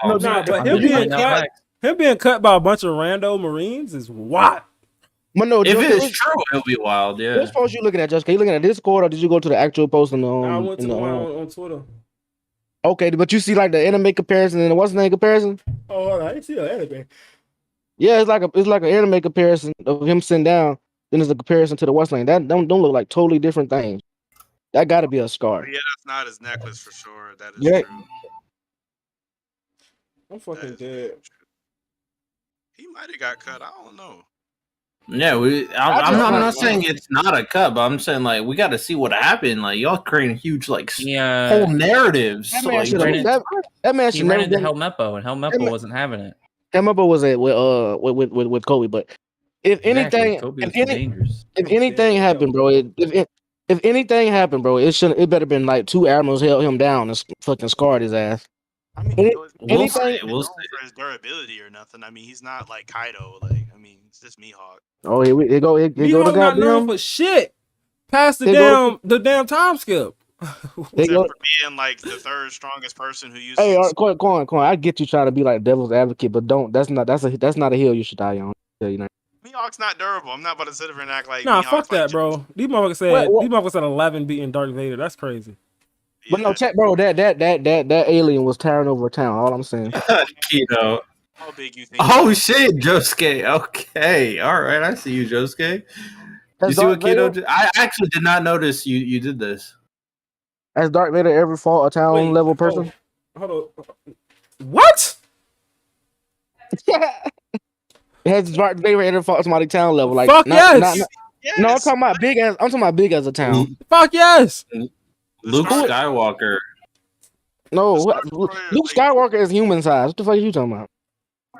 now. But him being cut by a bunch of rando Marines is wild. But no, if it's true, it'll be wild. Yeah. Which post you looking at, Jessica? You looking at Discord or did you go to the actual post on the? I went to the one on Twitter. Okay, but you see like the anime comparison and the what's the name comparison? Oh, I didn't see the anime. Yeah, it's like an anime comparison of him sitting down. Then there's a comparison to the what's name. That don't look like totally different things. That got to be a scar. Yeah, that's not his necklace for sure. That is true. I'm fucking dead. He might have got cut. I don't know. Yeah, I'm not saying it's not a cut, but I'm saying like we got to see what happened. Like y'all creating huge whole narratives. That man should he ran into Helmeppo, and Helmeppo wasn't having it. Helmeppo was with Kobe, but if anything, if anything happened, bro, if anything happened, bro, it better been like two admirals held him down and fucking scarred his ass. I mean, we'll see for his durability or nothing. I mean, he's not like Kaido. Like, I mean, it's just Mihawk. Oh, here we go. Mihawk not known for shit. Past the damn time skip. Except for being like the third strongest person who uses. Hey, Coin. I get you trying to be like devil's advocate, but don't. That's not a hill you should die on. You know. Mihawk's not durable. I'm not about to sit here and act like. Nah, Mihawk's fuck that, bro. These motherfuckers said 11 beating Darth Vader. That's crazy. Yeah. But no, check, bro. That alien was towering over a town. All I'm saying. Keto. How big you think? Oh shit, Josuke. Okay, all right. I see you, Josuke. You see what Keto did? I actually did not notice you did this. Has Darth Vader ever fought a town level person? Hold on. What? Has Darth Vader ever fought somebody town level? Like, fuck yes. No, I'm talking about big as. I'm talking about big as a town. Fuck yes. Luke Skywalker. No, Luke Skywalker is human size. What the fuck are you talking about?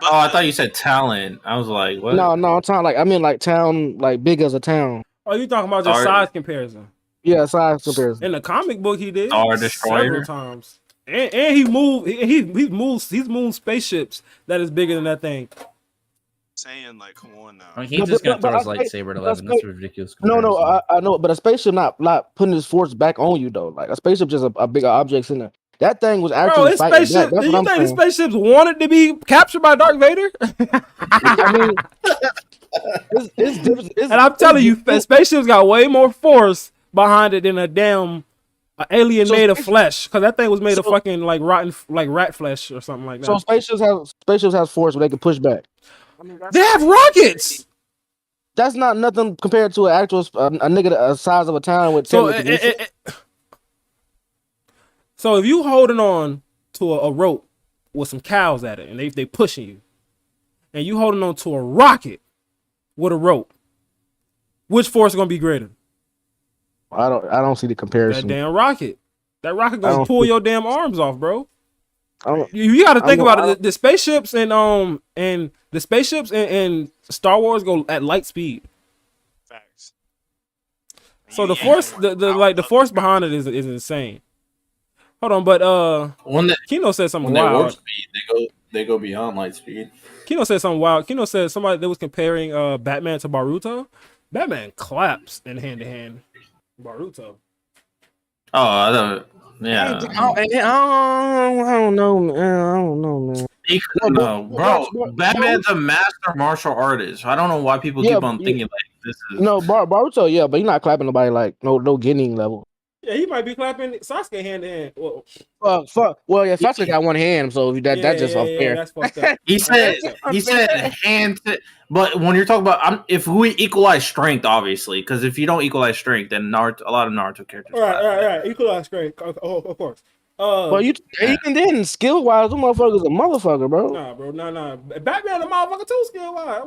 Oh, I thought you said talent. I was like, what? No, I'm talking like town, like big as a town. Oh, you talking about just size comparison? Yeah, size comparison. In the comic book, he did Star Destroyer several times, and he moved. He's moved spaceships that is bigger than that thing. Saying like, come on now. I mean, he's just gonna throw his lightsaber at 11. That's ridiculous. No, I know, but a spaceship not putting his force back on you though. Like a spaceship just a bigger objects in there. That thing was actually fighting back. Do you think these spaceships wanted to be captured by Darth Vader? I mean, it's different. And I'm telling you, spaceships got way more force behind it than a damn alien made of flesh. Because that thing was made of fucking like rotten, like rat flesh or something like that. So spaceships have force where they can push back. I mean, they have rockets. That's not nothing compared to an actual a nigga the size of a town with. So if you holding on to a rope with some cows at it and they pushing you, and you holding on to a rocket with a rope, which force is gonna be greater? I don't see the comparison. That damn rocket. That rocket gonna pull your damn arms off, bro. You got to think about it. The spaceships and Star Wars go at light speed. Facts. So the force, the force behind it is insane. Hold on, but Kino said something wild. Warp speed, they go beyond light speed. Kino said something wild. Kino said somebody that was comparing Batman to Boruto. Batman claps in hand to hand. Boruto. Oh, I don't. Yeah. I don't know, man. No, bro. Batman's a master martial artist. I don't know why people keep on thinking like this is. No, Boruto, yeah, but he's not clapping nobody like no Genin level. Yeah, he might be clapping Sasuke hand to hand. Well, Sasuke got one hand, so that's just unfair. Yeah, that's fucked up. He said hand to, but when you're talking about if we equalize strength, obviously, because if you don't equalize strength, then a lot of Naruto characters. Right. Equalize strength. Oh, of course. But even then, skill wise, them motherfuckers a motherfucker, bro. Nah, bro, nah. Batman a motherfucker too, skill wise.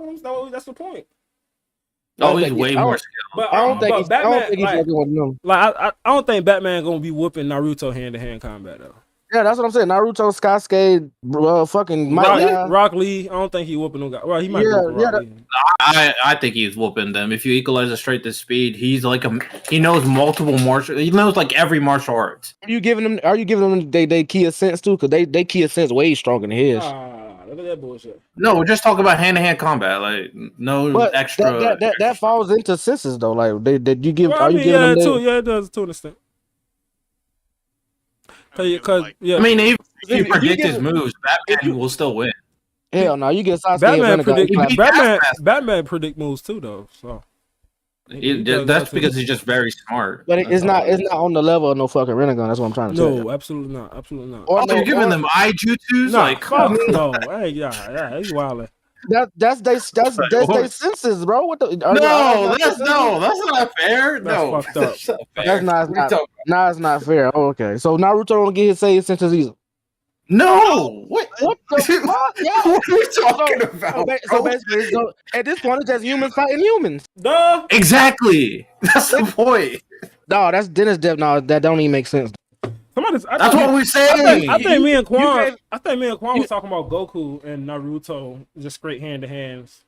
That's the point. Oh, he's way more skilled. But I don't think Batman, he's fucking with them. like I don't think Batman gonna be whooping Naruto hand to hand combat though. Yeah, that's what I'm saying. Naruto, Sasuke, fucking Rock Lee. I don't think he whooping them guys. Well, he might. I think he's whooping them. If you equalize the straight to speed, he's like he knows multiple martial. He knows like every martial arts. Are you giving them they key sense too? Because they key sense way stronger than his. Look at that bullshit. No, we're just talking about hand to hand combat. Like no extra. That falls into senses though. Like you give. Well, are you giving them? Too, yeah, it does to an extent. Because I mean, if you predict his moves, Batman will still win. Hell no, you get Sasuke. Batman predict moves too, though. So that's because he's just very smart. But it's not on the level of no fucking Renegon. That's what I'm trying to say. No, absolutely not. Absolutely not. Or you're giving them eye jutsus? No, like, no. Hey, yeah, he's wilding. That's they senses, bro. What the? That's not fair. That's fucked up. It's not fair. Oh, okay, so Naruto don't get his say senses either. No, what the fuck? Yeah. What are you talking about? So basically, at this point, it's just humans fighting humans. Duh. Exactly. That's the point. No, that's Dennis Depp. No, that don't even make sense. That's what we're saying. I think me and Quan was talking about Goku and Naruto just straight hand to hands.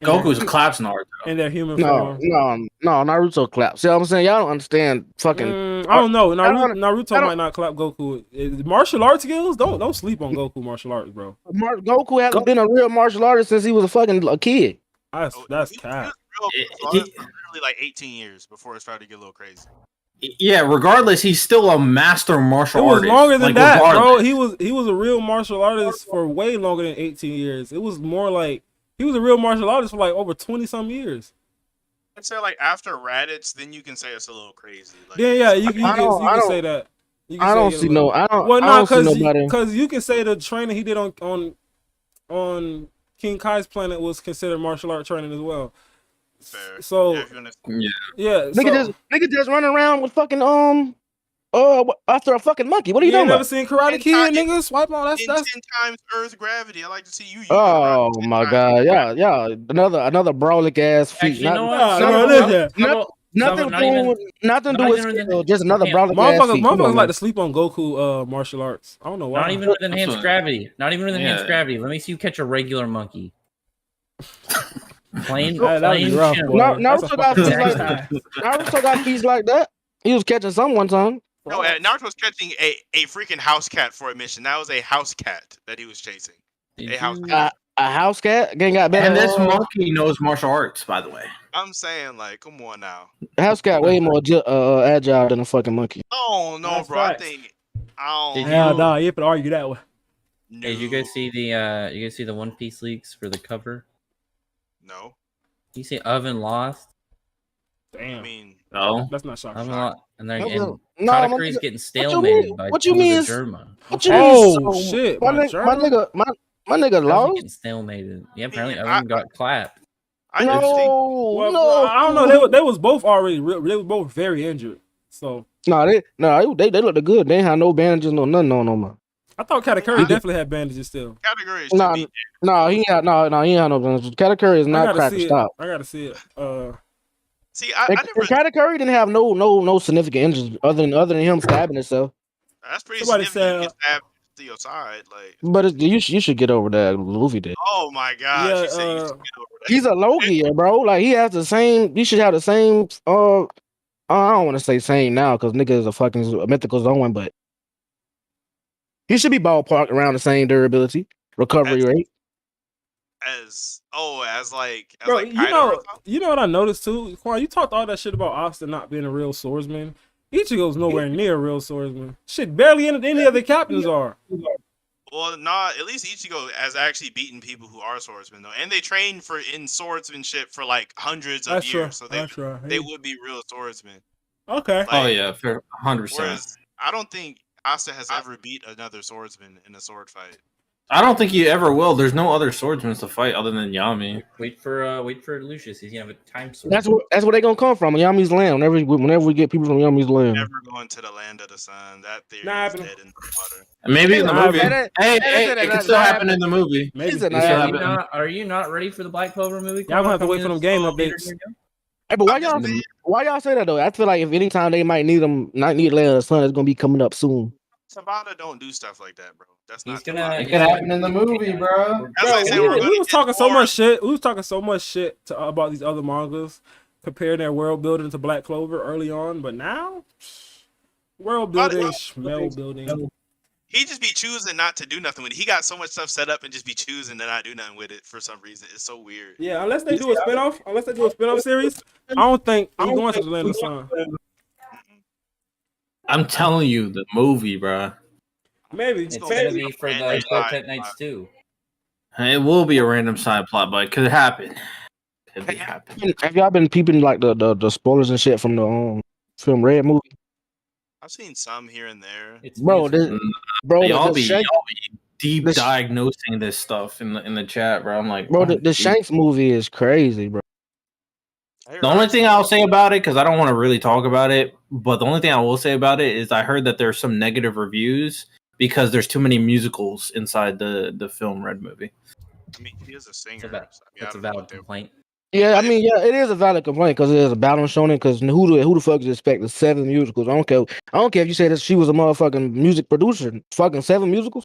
Goku's claps Naruto in their human form. No, Naruto claps. See what I'm saying? Y'all don't understand. Fucking. I don't know. Naruto might not clap Goku. Martial arts skills? Don't sleep on Goku martial arts, bro. Goku hasn't been a real martial artist since he was a kid. That's cap. Literally like 18 years before it started to get a little crazy. Yeah, regardless, he's still a master martial artist. It was longer than that, bro. He was a real martial artist for way longer than 18 years. It was more like he was a real martial artist for like over 20-some years. I'd say like after Raditz, then you can say it's a little crazy. Like, you can say that. I don't see nobody. Because you can say the training he did on King Kai's planet was considered martial art training as well. Fair. So nigga just run around with fucking after a fucking monkey. What are you doing? Never seen Karate Kid, nigga? Swipe on that's 10 times Earth gravity. I like to see you. Oh my god, yeah. Another brawling ass feat. Nothing to do with skill, just another brawling ass feat. Motherfuckers like to sleep on Goku martial arts. I don't know why. Not even with enhanced gravity. Not gravity. Let me see you catch a regular monkey. Plain Naruto got feats like that. He was catching some one time. No, Naruto was catching a freaking house cat for a mission. That was a house cat that he was chasing. A house cat. A house cat? Got better. And this monkey knows martial arts, by the way. I'm saying, like, come on now. A house cat way more agile than a fucking monkey. Oh no, that's bro. Facts. No, you have to argue that way. No. Hey, did you guys see the One Piece leaks for the cover? No. You see Oven lost? Damn. I mean, no, that's not shocking. And Katakuri's getting stalemated by Germa. What you mean? Oh shit! My nigga lost. Getting stalemated. Yeah, apparently Oven got clapped. I don't know. They was both already. They were both very injured. So they looked good. They ain't had no bandages, no nothing on them. I thought Katakuri definitely had bandages still. Katakuri he ain't had no bandages. Katakuri is not cracked to stop. I gotta see it. Katakuri didn't have no significant injuries other than him stabbing himself. That's pretty significant. Stabbed to your side, like. But you should get over that. Luffy did. Oh my gosh! Yeah, you should get over that. He's a Loki, bro. Like he has the same. You should have the same. I don't want to say same now because nigga is a fucking mythical zone, but he should be ballpark around the same durability, recovery rate. Bro, you know what I noticed too? Quan, you talked all that shit about Austin not being a real swordsman. Ichigo's nowhere near a real swordsman. Shit, barely any of the captains are. Well, at least Ichigo has actually beaten people who are swordsmen though, and they train in swordsmanship for like hundreds of years, so they would be real swordsmen. Okay. Like, oh yeah, for 100%. Whereas I don't think Asta has ever beat another swordsman in a sword fight. I don't think he ever will. There's no other swordsmen to fight other than Yami. Wait for Lucius. He's gonna have a time sword. That's where they gonna come from. Yami's land. Whenever we get people from Yami's land. Never going to the land of the sun. That theory is dead in the water. Maybe in the movie. Hey, it can still happen in the movie. Maybe. Are you not ready for the Black Clover movie? Y'all gonna have to wait for them game updates. Hey, but why y'all say that though? I feel like if anytime they might need them, not need Land of the Sun, it's gonna be coming up soon. Tabata don't do stuff like that, bro. That's not. It can happen in the movie, bro. We was talking so much shit. We was talking so much shit about these other mangas, comparing their world building to Black Clover early on, but now world building, smell building. He just be choosing not to do nothing with it. He got so much stuff set up and just be choosing to not do nothing with it for some reason. It's so weird. Yeah, unless they do a spinoff series, I don't think he's going to the Land of the Sun. I'm telling you, the movie, bro. Maybe it's gonna be for the Pet Knights too. It will be a random side plot, but it could happen. Have y'all been peeping like the spoilers and shit from the film Red movie? I've seen some here and there. Y'all be deep diagnosing this stuff in the chat, bro. I'm like, bro, the Shanks movie is crazy, bro. The only thing I'll say about it, because I don't want to really talk about it, but the only thing I will say about it is I heard that there's some negative reviews because there's too many musicals inside the film Red movie. I mean, he is a singer. That's a valid complaint. Yeah, I mean, it is a valid complaint because it is a battle shonen. Because who the fuck is expecting 7 musicals? I don't care if you say that she was a motherfucking music producer. Fucking 7 musicals.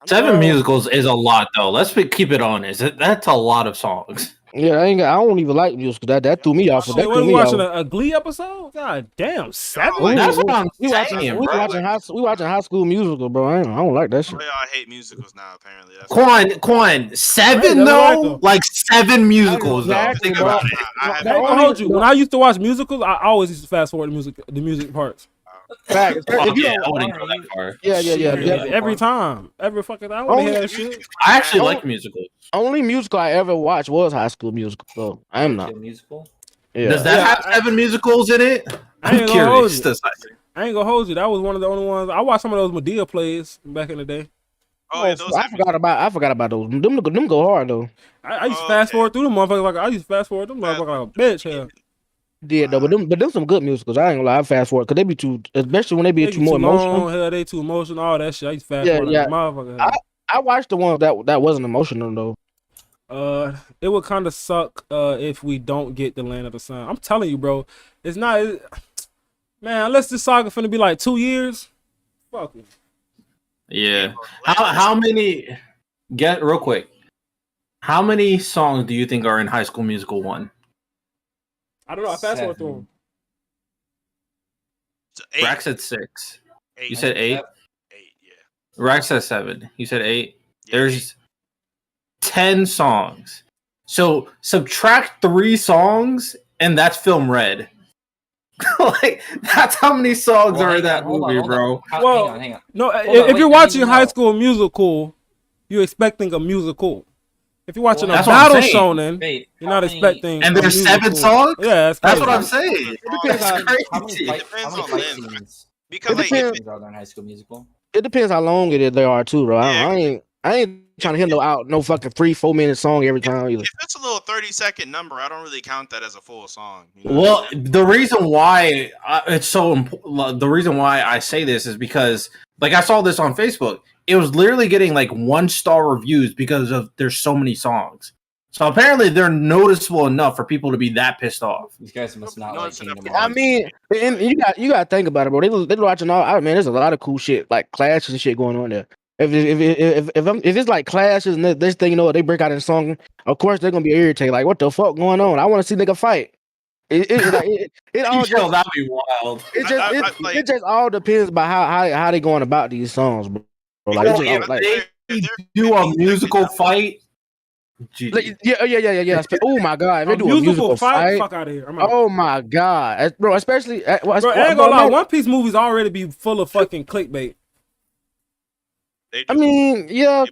7 musicals is a lot, though. Let's keep it honest. That's a lot of songs. Yeah, I don't even like musicals. That threw me off. What, we watching a Glee episode? God damn, 7. That's what I'm saying. We watching High School Musical, bro. I don't like that shit. I hate musicals now. Apparently, Quan, 7 though, like 7 musicals though. Think about it. I don't hold you. When I used to watch musicals, I always used to fast forward the music parts. Fact. I wouldn't go that far. Yeah. Every time, every fucking time. I want to hear that shit. I actually like musicals. Only musical I ever watched was High School Musical. So I am not. Musical. Yeah. Does that have 7 musicals in it? I'm curious. I ain't gonna hold you. That was one of the only ones. I watched some of those Medea plays back in the day. I forgot about those. Them go hard though. I used to fast forward through them motherfuckers like a bitch. Hell. Yeah, though, but them some good musicals. I ain't gonna lie, I fast forward because they be too, especially when they be too more emotional. Hell, they too emotional. All that shit. I used to fast forward. Motherfucker. I watched the ones that wasn't emotional though. It would kind of suck if we don't get the Land of the Sun. I'm telling you, bro. It's not. Man, unless this saga finna be like 2 years. Fuck it. Yeah. How many? Get real quick. How many songs do you think are in High School Musical 1? I don't know. I fast forward through them. Rack said 6. 8. You said 8? 8, yeah. Rack said 7. You said 8. Yeah, there's 10 songs. So subtract 3 songs, and that's Film Red. Like that's how many songs are in that movie, bro. Well, hang on. No, if you're watching High School Musical, you're expecting a musical. If you're watching a battle shonen, you're not expecting. And there's 7 songs. Yeah, that's what I'm saying. It depends how long they are too, bro. I ain't trying to hit no fucking 3-4 minute song every time either. If it's a little 30-second number, I don't really count that as a full song. You know? Well, the reason why it's so important, the reason why I say this is because, like, I saw this on Facebook. It was literally getting like 1-star reviews because of there's so many songs. So apparently they're noticeable enough for people to be that pissed off. These guys must not like Kingdom Hearts. I mean, and you got to think about it, bro. They're watching all. Man, there's a lot of cool shit like clashes and shit going on there. If it's like clashes and this thing, you know, they break out in song, of course they're gonna be irritated. Like, what the fuck going on? I want to see nigga fight. It all just that'd be wild. It just all depends about how they going about these songs, bro. Like, they do a musical fight. Yeah. Oh my god, if they do a musical fight, fuck out of here. Oh my god, bro. Especially, bro, I ain't gonna lie. One Piece movies already be full of fucking clickbait. I mean, yeah.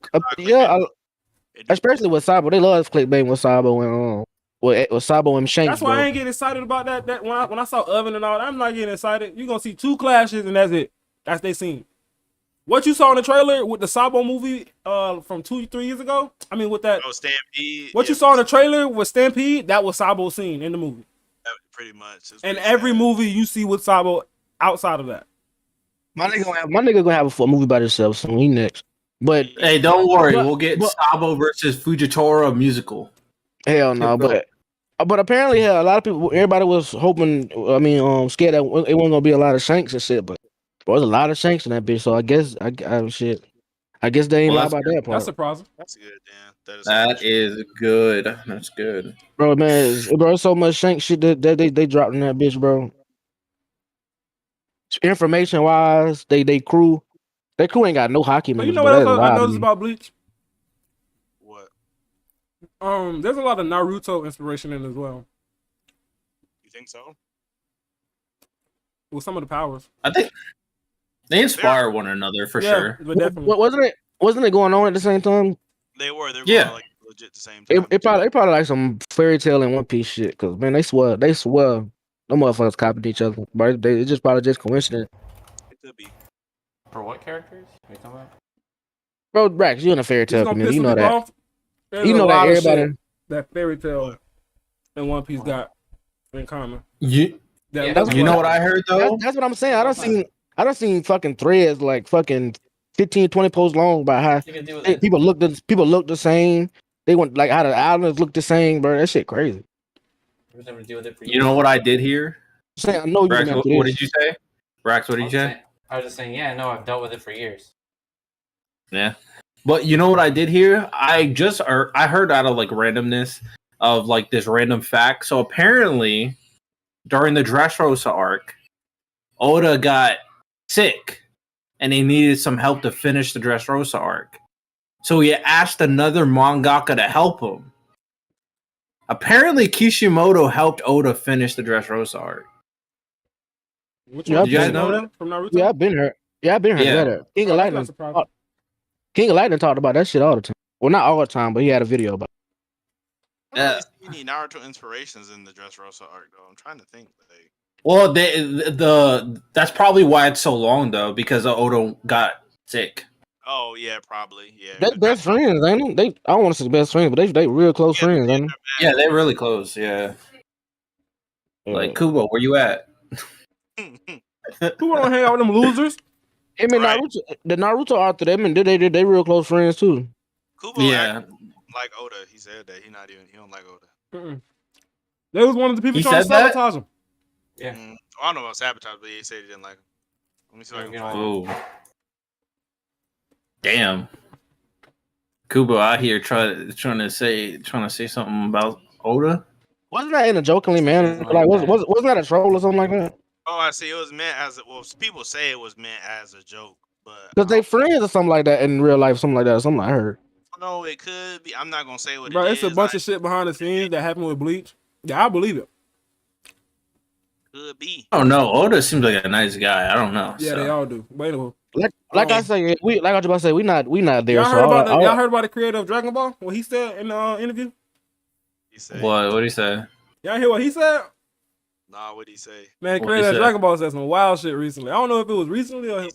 Especially with Sabo, they love clickbait with Sabo and with Sabo and Shanks. That's why I ain't getting excited about that. That when I saw Oven and all, I'm not getting excited. You gonna see 2 clashes and that's it. That's they scene. What you saw in the trailer with the Sabo movie from 2-3 years ago? I mean, with that Stampede. What you saw in the trailer with Stampede, that was Sabo's scene in the movie. Pretty much. And every movie you see with Sabo outside of that. My nigga gonna have a movie by himself soon. He next. But hey, don't worry, we'll get Sabo versus Fujitora musical. Hell no, but apparently, a lot of people, everybody was hoping. I mean, scared that it wasn't gonna be a lot of Shanks and shit, but there was a lot of Shanks in that bitch. So I guess I guess they ain't lie about that part. That's surprising. That's good, Dan. That is good. That's good, bro. Man, bro, so much Shank shit that they dropped in that bitch, bro. Information wise, their crew ain't got no hockey. But you know what else I noticed about Bleach? What? There's a lot of Naruto inspiration in it as well. You think so? With some of the powers, I think they inspire one another for sure. But definitely. Wasn't it going on at the same time? They were going like legit the same time. It probably like some fairy tale and One Piece shit. Cause man, they swear, no motherfuckers copied each other. But it's just probably just coincidence. It could be. For what characters are you talking about? Bro, Brax, you in a fairy tale community. You know that. You know that everybody. That fairy tale and One Piece got in common. You know what I heard though? That's what I'm saying. I don't seen fucking threads like fucking 15, 20 posts long about how people look the same. They want like how the islands look the same, bro. That shit crazy. You know what I did here? I know you. Brax, what did you say? Brax, what did you say? I was just saying, yeah, no, I've dealt with it for years. Yeah, but you know what I did here? I heard out of like randomness of like this random fact. So apparently, during the Dressrosa arc, Oda got sick, and he needed some help to finish the Dressrosa arc. So he asked another mangaka to help him. Apparently, Kishimoto helped Oda finish the Dressrosa arc. Which one? You guys know that from Naruto? Yeah, I've been here. Yeah. King of Lightning talked about that shit all the time. Well, not all the time, but he had a video about it. I don't really see any Naruto inspirations in the Dressrosa arc, though. I'm trying to think. Well, that's probably why it's so long, though, because Oda got sick. Oh yeah, probably. Yeah, they're best friends, ain't they? I don't want to say best friends, but they real close friends, ain't they? Yeah, they're really close. Yeah. Like Kubo, where you at? Who want to hang out with them losers? I mean, the Naruto after them, and they real close friends too. Kubo, like Oda, he said that he don't like Oda. They was one of the people trying to sabotage him. Yeah, I don't know about sabotage, but he said he didn't like him. Let me see if I can find him. Damn. Kubo out here trying to say something about Oda. Wasn't that in a jokingly manner? Like, wasn't that a troll or something like that? Oh, I see. It was meant as people say it was meant as a joke, but because they friends or something like that in real life, something like that. Something I heard. No, it could be. I'm not gonna say what. Bro, it's a bunch of shit behind the scenes that happened with Bleach. Yeah, I believe it. Could be. Oh no, Oda seems like a nice guy. I don't know. Yeah, they all do. But anyway. Like I say, we there. Y'all heard about the creator of Dragon Ball? What he said in the interview? He said. What did he say? Y'all hear what he said? Nah, what'd he say? Man, the creator of Dragon Ball said some wild shit recently. I don't know if it was recently or it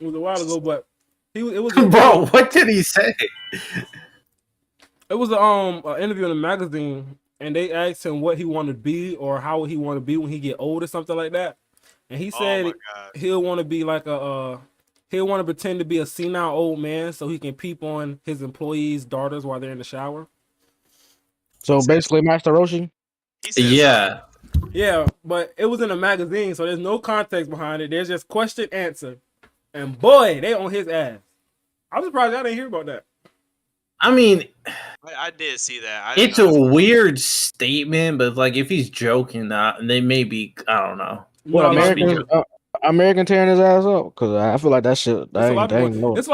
was a while ago, but it was. Bro, what did he say? It was an interview in a magazine, and they asked him what he wanted to be or how he wanted to be when he get old or something like that. And he said he'll want to be like he'll want to pretend to be a senile old man so he can peep on his employees' daughters while they're in the shower. So basically, Master Roshi. Yeah. Yeah, but it was in a magazine, so there's no context behind it. There's just question answer, and boy, they on his ass. I'm surprised I didn't hear about that. I mean, I did see that. It's a weird statement, but like if he's joking, they may be. I don't know. What American tearing his ass up? Because I feel like that shit. There's a lot of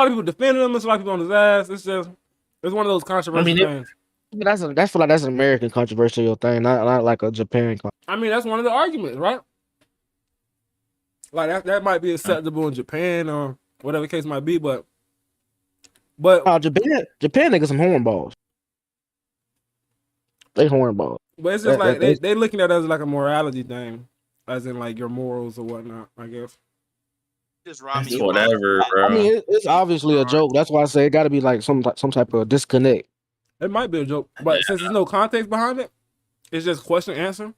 people defending him. There's a lot of people on his ass. It's one of those controversial things. That's an American controversial thing, not like a Japan. I mean, that's one of the arguments, right? Like that might be acceptable in Japan or whatever the case might be, but Japan niggas some hornballs. They hornballs. But it's just like they looking at it as like a morality thing, as in like your morals or whatnot, I guess. Just Rami, It's whatever, bro. I mean, it's obviously a joke. That's why I say it got to be like some type of disconnect. It might be a joke, but since there's no context behind it, it's just question answer.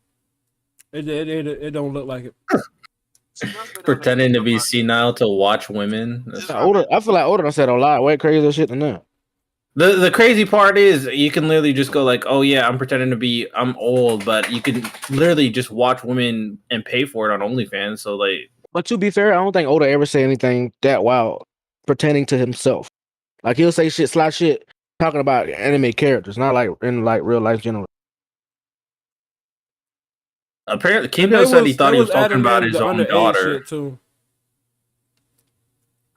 It don't look like it. Pretending to be senile to watch women. Older, I feel like older done said a lot way crazier shit than that. The crazy part is you can literally just go like, oh yeah, I'm old, but you can literally just watch women and pay for it on OnlyFans. So like, but to be fair, I don't think Oda ever say anything that wild pertaining to himself. Like he'll say shit, slot shit, talking about anime characters, not like in like real life general. Apparently, Kimbo said he thought he was talking about his own daughter. Too.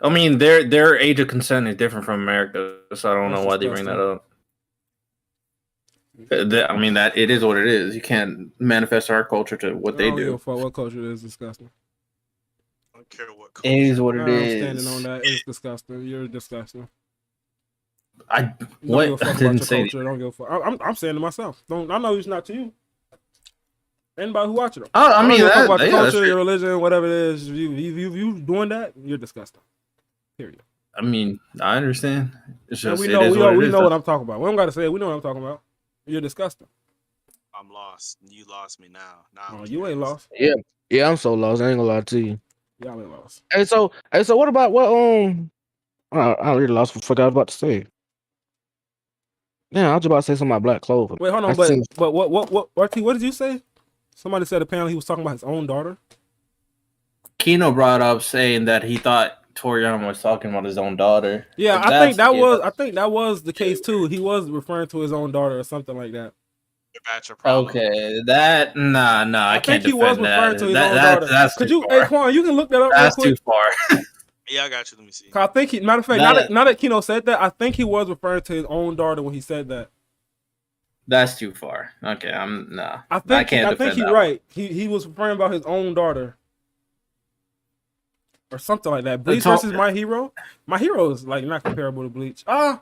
I mean, their age of consent is different from America, so I don't know why they bring that up. I mean, that it is what it is. You can't manifest our culture to what they do. I don't give a fuck what culture is disgusting. I don't care what culture. It is what it is. I'm standing on that. It's disgusting. You're disgusting. I don't didn't say culture. Don't give a fuck. I'm saying to myself. I know it's not to you. Anybody who watch it. I mean, talk about the culture, your religion, whatever it is. You doing that, you're disgusting. Period. I mean, I understand. It's just we know what I'm talking about. We don't got to say it. We know what I'm talking about. You're disgusting. I'm lost. You lost me now. You ain't lost. Yeah, I'm so lost. I ain't gonna lie to you. Y'all ain't lost. Hey, so what about what? I really lost. Forgot what I was about to say. Yeah, I was about to say something about Black Clover. Wait, hold on. But what did you say? Somebody said apparently he was talking about his own daughter. Kino brought up saying that he thought Toriyama was talking about his own daughter. Yeah, I think that was the case too. He was referring to his own daughter or something like that. Okay, that I can't think he was referring to his own daughter. That's hey Quan, you can look that up. That's real quick. too far. Yeah, I got you. Let me see. I think matter of fact, now that Kino said that, I think he was referring to his own daughter when he said that. That's too far. Okay, I think he's right. One. He was referring about his own daughter. Or something like that. Bleach versus My Hero. My Hero is like not comparable to Bleach. I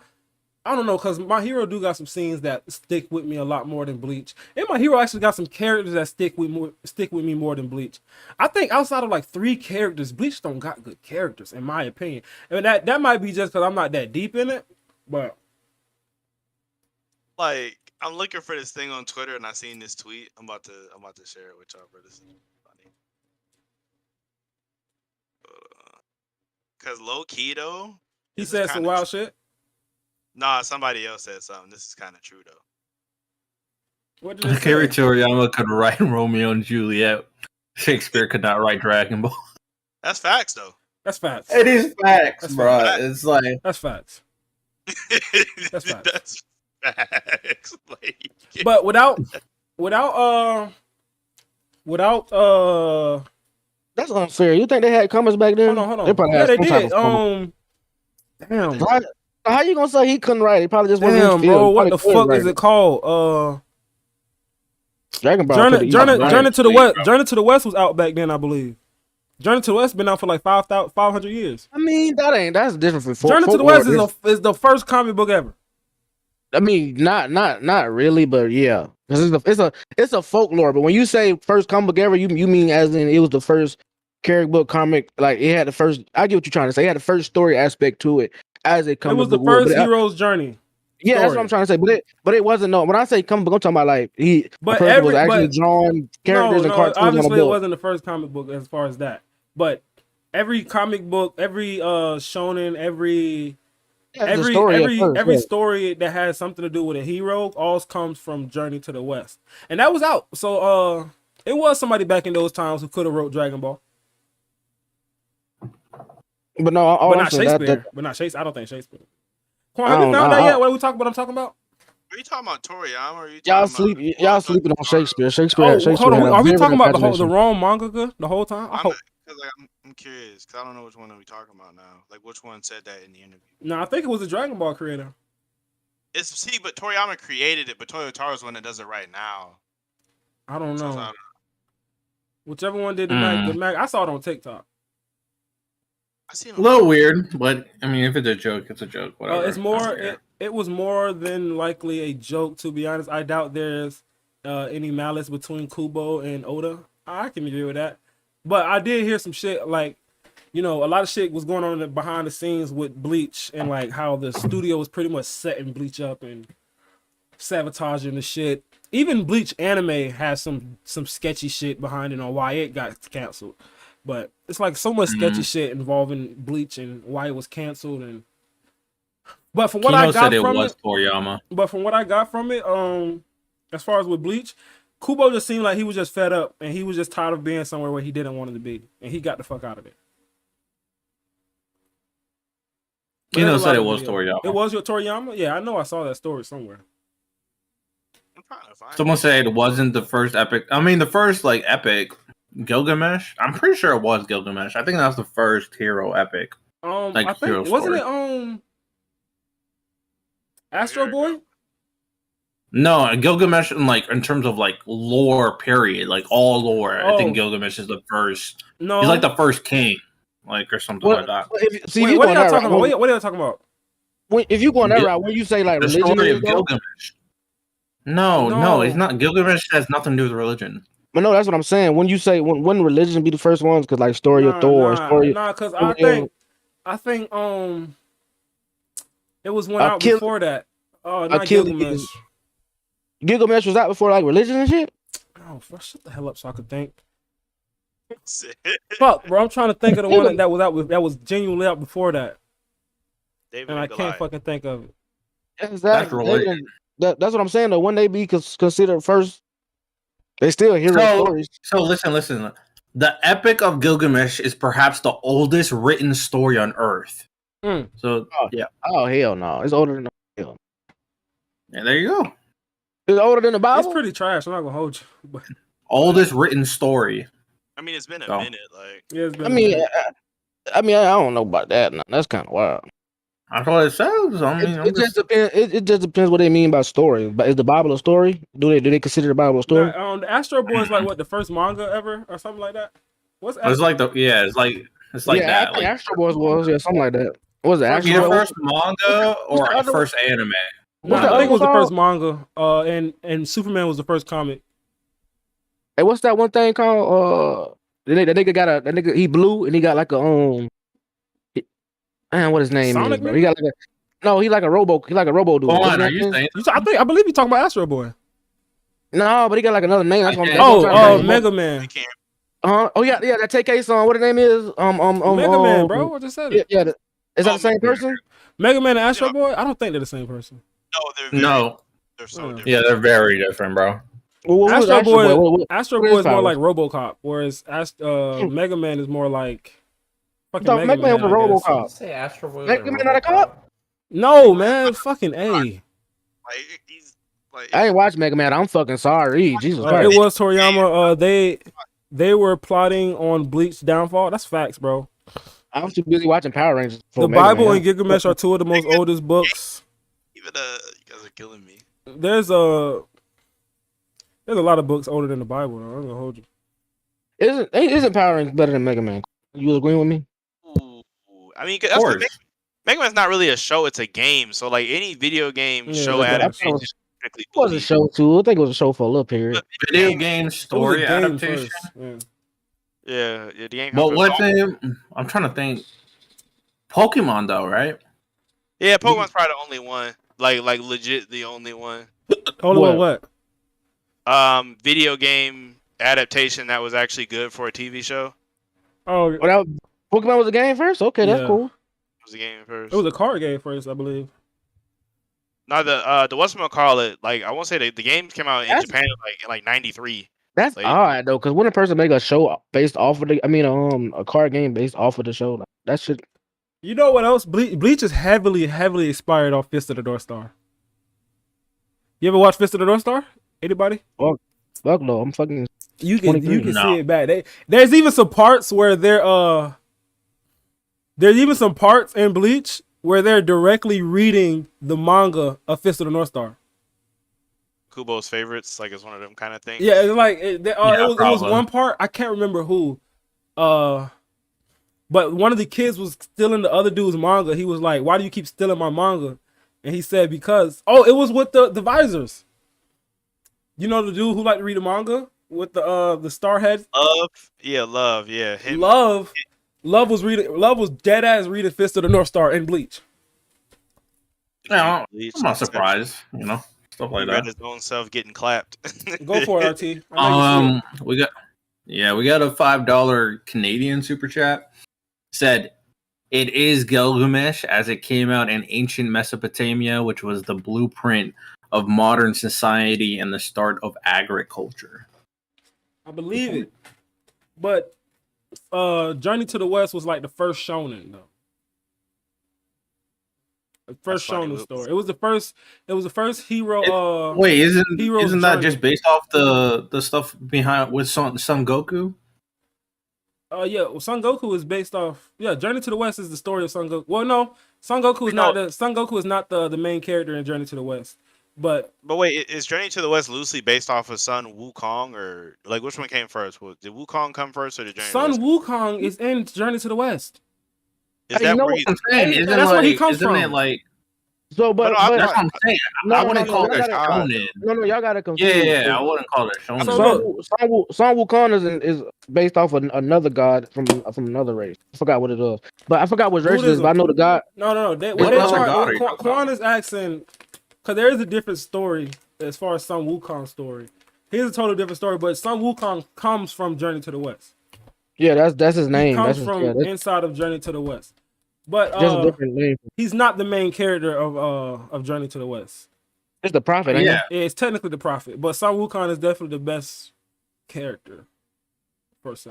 don't know, because My Hero do got some scenes that stick with me a lot more than Bleach. And My Hero actually got some characters that stick with me more than Bleach. I think outside of like 3 characters, Bleach don't got good characters, in my opinion. I mean that might be just because I'm not that deep in it, but like I'm looking for this thing on Twitter and I seen this tweet. I'm about to share it with y'all, bro. This is funny. Cause low key though, he said some wild shit. Nah, somebody else said something. This is kind of true though. What did it say? Toriyama could write Romeo and Juliet. Shakespeare could not write Dragon Ball. That's facts though. That's facts. It is facts, bro. It's like that's facts. That's facts. That's facts. Like, but without that's unfair. You think they had comments back then? Hold on. They probably yeah, had they did. Damn. How you gonna say he couldn't write? He probably just wasn't. Damn, bro. What the fuck is it called? Dragon Ball. Journey to the West. Journey to the West was out back then, I believe. Journey to the West been out for like 500 years. I mean, that's different from Journey to the West is the first comic book ever. I mean, not really, but yeah, it's a folklore. But when you say first comic book ever, you mean as in it was the first character book comic, like it had the first. I get what you're trying to say. It had the first story aspect to it as a comic book. It was the first hero's journey. Yeah, that's what I'm trying to say. But it wasn't no. When I say comic book, I'm talking about like was actually drawn characters and cartoons. Obviously, it wasn't the first comic book as far as that. But every comic book, every shonen, every story that has something to do with a hero all comes from Journey to the West, and that was out. So it was somebody back in those times who could have wrote Dragon Ball. But no, but not Shakespeare. But not Shakespeare. I don't think Shakespeare. Quan, have you found that yet? What are we talking about? I'm talking about. Are you talking about Toriyama? Or are you y'all sleeping on Shakespeare? Hold on. Are we talking about the wrong mangaka the whole time? I'm curious because I don't know which one are we talking about now. Like which one said that in the interview? No, I think it was the Dragon Ball creator. But Toriyama created it, but Toyotaro's the one that does it right now. I don't know. Whichever one did the mag, I saw it on TikTok. A little weird, but I mean, if it's a joke, it's a joke. Whatever. It's more. It was more than likely a joke. To be honest, I doubt there's any malice between Kubo and Oda. I can agree with that. But I did hear some shit like you know, a lot of shit was going on behind the scenes with Bleach and like how the studio was pretty much setting Bleach up and sabotaging the shit. Even Bleach anime has some sketchy shit behind it on why it got canceled. But it's like so much sketchy shit involving Bleach and why it was canceled. And but from what I got from it, Toriyama. But from what I got from it, as far as with Bleach, Kubo just seemed like he was just fed up and he was just tired of being somewhere where he didn't want to be, and he got the fuck out of it. Kino said it was Toriyama. It was your Toriyama? Yeah, I know I saw that story somewhere. I'm trying to find Someone said it wasn't the first epic. I mean, the first like epic, Gilgamesh. I'm pretty sure it was Gilgamesh. I think that was the first hero epic. Like I think wasn't it Astro Boy? No, Gilgamesh in terms of like lore, period, like all lore. I think Gilgamesh is the first. No, he's like the first king, like or something like that. What are y'all talking about? What are y'all talking about? If you go on that route, when you say like the religion, story of Gilgamesh. No, it's not. Gilgamesh has nothing to do with religion. But no, that's what I'm saying. When you say when religion be the first ones, because like story of Thor, because I think it was one out before that. Oh, not Gilgamesh. Gilgamesh was out before like religion and shit. Oh, shut the hell up so I could think. Fuck, bro, I'm trying to think of the one that was out that was genuinely out before that, and I can't fucking think of it. Exactly. That's what I'm saying though. When they be considered first, they still hero stories. So listen. The Epic of Gilgamesh is perhaps the oldest written story on Earth. So yeah. Oh hell no, it's older than the hell. Yeah, there you go. It's older than the Bible. It's pretty trash. I'm not gonna hold you. But... Oldest written story. I mean, it's been a minute. Like, yeah, it's been I mean, I don't know about that. No. That's kind of wild. That's what it says. I mean, it just depends. It just depends what they mean by story. But is the Bible a story? Do they consider the Bible a story? The Astro Boy is like what, the first manga ever or something like that. It's like it's like that. I think Astro Boy was something like that. What was it? Astro Boy first manga or first anime? I think it was the first manga. And Superman was the first comic. Hey, what's that one thing called? The nigga he blue and he got like a what his name Sonic is, bro. He got like he like a robo dude. I believe you talking about Astro Boy. No, but he got like another name. That's Mega Man. Oh yeah, that TK song. What the name is? Mega Man, bro. I just said it. Yeah. Is that the same person? Mega Man and Astro Boy? I don't think they're the same person. No, they're so different. Yeah, they're very different, bro. Well, Astro Boy is more like RoboCop, whereas Mega Man is more like fucking Mega Man was a RoboCop. Say Astro Boy. Mega Man not a cop? No, man, fucking A. I ain't watched Mega Man. I'm fucking sorry. Jesus Christ. It was Toriyama. They were plotting on Bleach's downfall. That's facts, bro. I was too busy watching Power Rangers. The Bible and Gilgamesh are two of the most oldest books. Even you guys are killing me. There's a lot of books older than the Bible. Though. I'm gonna hold you. Isn't Power Rangers better than Mega Man? You agreeing with me? Ooh, I mean, that's Mega Man's not really a show; it's a game. So, like any video game show adaptation, it was a show too. I think it was a show for a little period. Video game story adaptation. Yeah, the game. But what thing? I'm trying to think. Pokemon though, right? Yeah, Pokemon's probably the only one. Like legit the only one. Only one what? Video game adaptation that was actually good for a TV show. Oh, Pokemon was a game first? Okay, that's cool. It was a game first. It was a card game first, I believe. No, the whatchamacallit, like I won't say the games came out in Japan in like 93. That's odd though, because when a person make a show based off of a card game based off of the show, like, that shit. You know what else? Bleach is heavily inspired off Fist of the North Star. You ever watch Fist of the North Star? Anybody? Fuck no, I'm fucking. You can see it back. There's even some parts where there's even some parts in Bleach where they're directly reading the manga of Fist of the North Star. Kubo's favorites, like it's one of them kind of things. Yeah, it's like it was one part, I can't remember who, but one of the kids was stealing the other dude's manga. He was like, "Why do you keep stealing my manga?" And he said, "Because it was with the visors. You know the dude who liked to read the manga with the star head? Love, yeah, him. Love. Love was dead ass reading Fist of the North Star in Bleach. Yeah, I'm not surprised. Stuff like read that. his own self getting clapped. Go for it, RT. We got a $5 Canadian super chat. Said it is Gilgamesh as it came out in ancient Mesopotamia, which was the blueprint of modern society and the start of agriculture. I believe it, but Journey to the West was like the first shonen though. The first shonen story. It was the first hero. Wait, isn't that just based off the stuff behind with Son Goku? Yeah, well, Son Goku is based off. Yeah, Journey to the West is the story of Son Goku. Well, no, Son Goku is not the main character in Journey to the West. But wait, is Journey to the West loosely based off of Sun Wukong, or like which one came first? Did Wukong come first, or did Journey Sun to the West Wukong is in Journey to the West? Is that where I'm saying? That's where he comes from. Isn't it like? So, but that's what I'm saying. I wouldn't call it shonen. No, y'all gotta confuse. Yeah, I wouldn't call it shonen. Son Wukong is based off of another god from another race. I forgot what it is, but I forgot what race it is. But I know the god. No. Quan is asking because there is a different story as far as Son Wukong's story. Here's a totally different story, but Son Wukong comes from Journey to the West. Yeah, that's his name. He comes from inside of Journey to the West. But just a different name. He's not the main character of Journey to the West. It's the prophet. Yeah, it's technically the prophet, but Son Wukong is definitely the best character.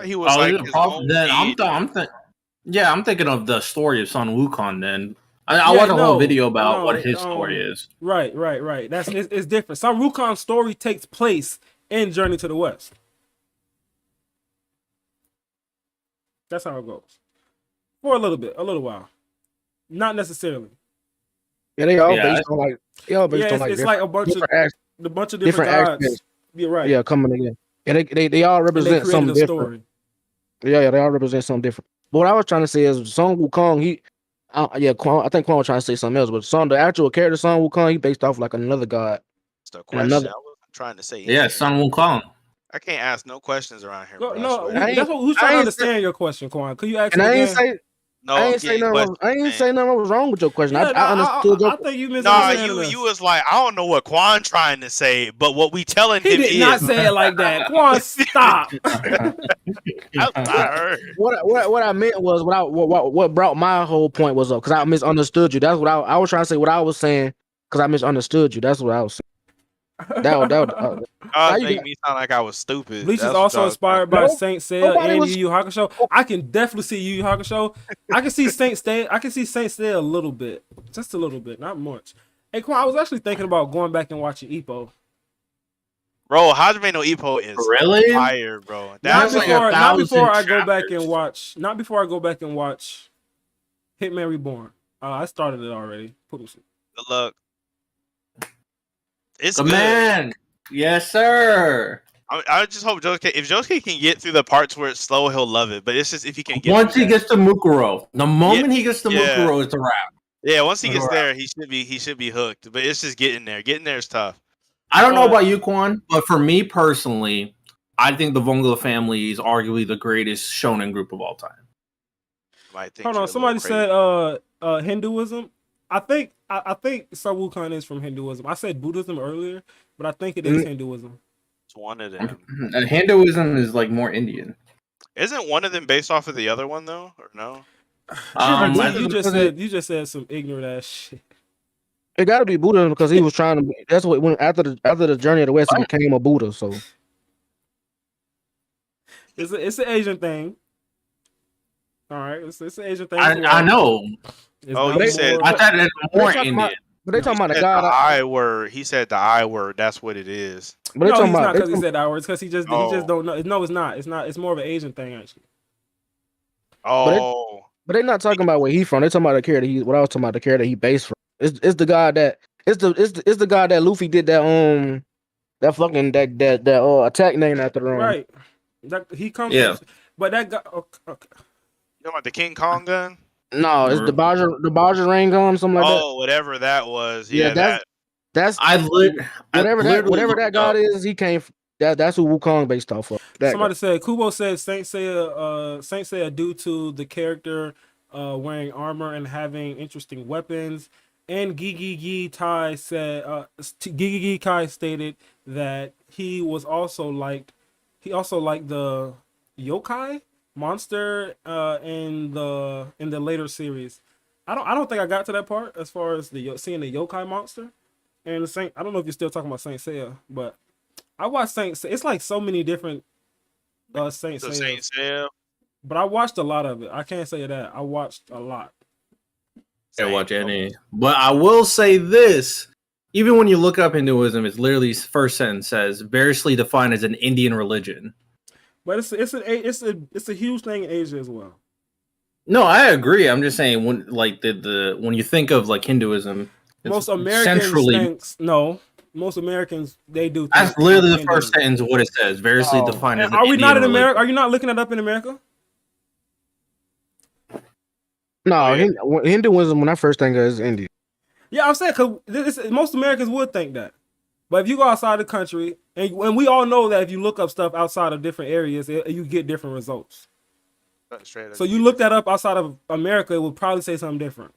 He was like his own I'm thinking of the story of Son Wukong. Then I watched a whole video about what his story is. Right. It's different. Son Wukong's story takes place in Journey to the West. That's how it goes. For a little while. Not necessarily. Yeah, they all based on like it's like a bunch of different gods. Aspects. You're right. Yeah, coming again. And they all represent something different. Story. Yeah, they all represent something different. But what I was trying to say is Son Wukong, I think Quan was trying to say something else, but the actual character Son Wukong, he based off like another god. It's the question. I wasn't trying to say anything. Yeah, Son Wukong. I can't ask no questions around here. Who's trying to understand your question, Quan? Could you ask me again? I ain't say nothing was wrong with your question. I understood your question. I think you misunderstood. You was like, I don't know what Quan trying to say, but what we telling him is. He did not say it like that. Quan, stop. What I meant was what brought my whole point was up because I misunderstood you. That's what I was trying to say. What I was saying because I misunderstood you. That's what I was saying. Make me sound like I was stupid. Bleach is also inspired by Saint Seiya and Yu Yu Hakusho. I can definitely see Yu Yu Hakusho. I can see Saint Seiya a little bit, just a little bit, not much. Hey, Quan, I was actually thinking about going back and watching Ippo. Bro, Hajime no Ippo is really fire, bro. Not before I go back and watch Hitman Reborn. I started it already. Good luck. It's the good. Man. Yes, sir. I just hope if Josuke can get through the parts where it's slow, he'll love it. But it's just if he can get once he gets to Mukuro. The moment he gets to Mukuro, it's a wrap. Yeah, once he gets there, he should be hooked. But it's just getting there. Getting there is tough. I don't know about you, Quan, but for me personally, I think the Vongla family is arguably the greatest shonen group of all time. Hold on, somebody said Hinduism. I think Son Wukong is from Hinduism. I said Buddhism earlier, but I think it is Hinduism. It's one of them. And Hinduism is like more Indian. Isn't one of them based off of the other one though, or no? You just said some ignorant ass shit. It got to be Buddhism because he was trying to. That's what when after the journey of the West, he became a Buddha. So it's an Asian thing. All right, it's an Asian thing. I know. You said I thought it was more Indian. But they talking about the God. The I word. He said the I word. That's what it is. But no, he's not because he said I word. It's because he just don't know. No, it's not. It's more of an Asian thing actually. Oh. But they're not talking about where he's from. They're talking about the character. What I was talking about, the character he based from. It's the God that it's the God that Luffy did that fucking that attack name after the right. That he comes. Yeah. But that guy. Okay. You know about the King Kong gun? No, it's the Bajra gun, something like that. Oh, whatever that was. Yeah, that's whatever that God is. He came. That's who Wukong based off of. Somebody said Kubo said Saint Seiya due to the character wearing armor and having interesting weapons. And Gigi Tai said Gigi Kai stated that he also liked the yokai monster in the later series. I don't think I got to that part as far as seeing the yokai monster. And I don't know if you're still talking about Saint Seiya, but I watched Saint Seiya. It's like so many different Saint Seiya. But I watched a lot of it. I can't say that. I watched a lot. I watch any. But I will say this. Even when you look up Hinduism, it's literally first sentence says variously defined as an Indian religion. But it's a huge thing in Asia as well. No, I agree. I'm just saying when when you think of like Hinduism, most Americans most Americans they do. That's literally the first sentence of what it says. Variously defined as an Are we Indian not in religion. America? Are you not looking it up in America? No, Hinduism. When I first think of it, is India. Yeah, I'm saying because most Americans would think that, but if you go outside the country, and we all know that if you look up stuff outside of different areas, you get different results. So you look that up outside of America, it will probably say something different.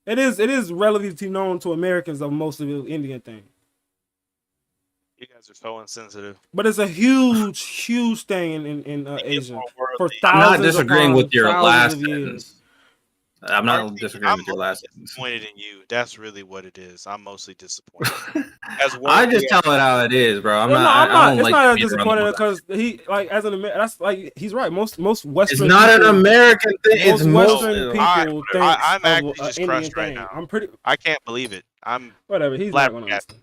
It is relatively known to Americans of most of the Indian thing. You guys are so insensitive. But it's a huge thing in Asia for thousands. I'm not disagreeing with your last sentence. I'm not disagreeing with your last sentence. Disappointed in you. That's really what it is. I'm mostly disappointed. I just tell it how it is, bro. I'm not. It's like not disappointed because he as an American. That's like he's right. Most Western. It's not an American thing. It's Western people think I'm actually just crushed right now. I can't believe it. I'm whatever. He's not going to understand.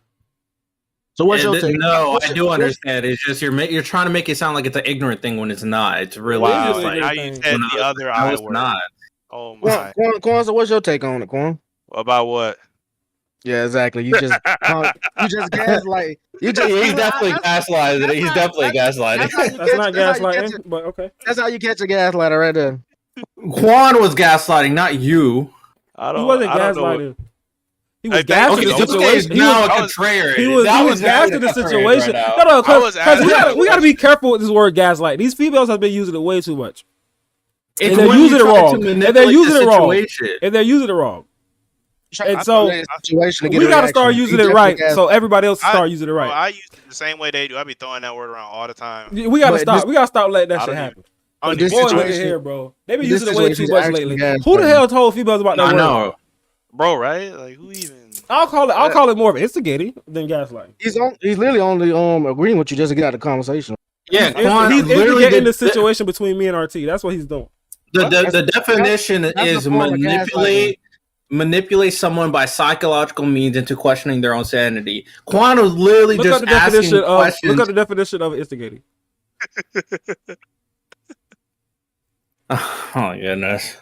So what's your take? No, I do understand. It's just you're trying to make it sound like it's an ignorant thing when it's not. It's really just like now you said the other I word. Not. Oh my. Quan, so what's your take on it, Quan? About what? Yeah, exactly. You just gaslight. He's definitely gaslighting. He's definitely gaslighting. That's not gaslighting, but okay. That's how you catch a gaslighter right there. Quan was gaslighting, not you. He wasn't gaslighting. He was gassing the situation. Now a contrarian. He was gassing the situation. No, because we got to be careful with this word gaslight. These females have been using it way too much. If they're using it wrong. If they're using it wrong. If they're using it wrong. And so we got to start using it right. So everybody else start using it right. I use it the same way they do. I be throwing that word around all the time. We got to stop. We got to stop letting that shit happen. Boy, look at here, bro. They been using it way too much lately. Who the hell told females about that word? I know. Bro, right? Like who even? I'll call it more of instigating than gaslighting. He's literally only agreeing with you just to get out of the conversation. Yeah, he's instigating the situation between me and RT. That's what he's doing. The definition is manipulate someone by psychological means into questioning their own sanity. Quan was literally just asking questions. Look up the definition of instigating. Oh my goodness.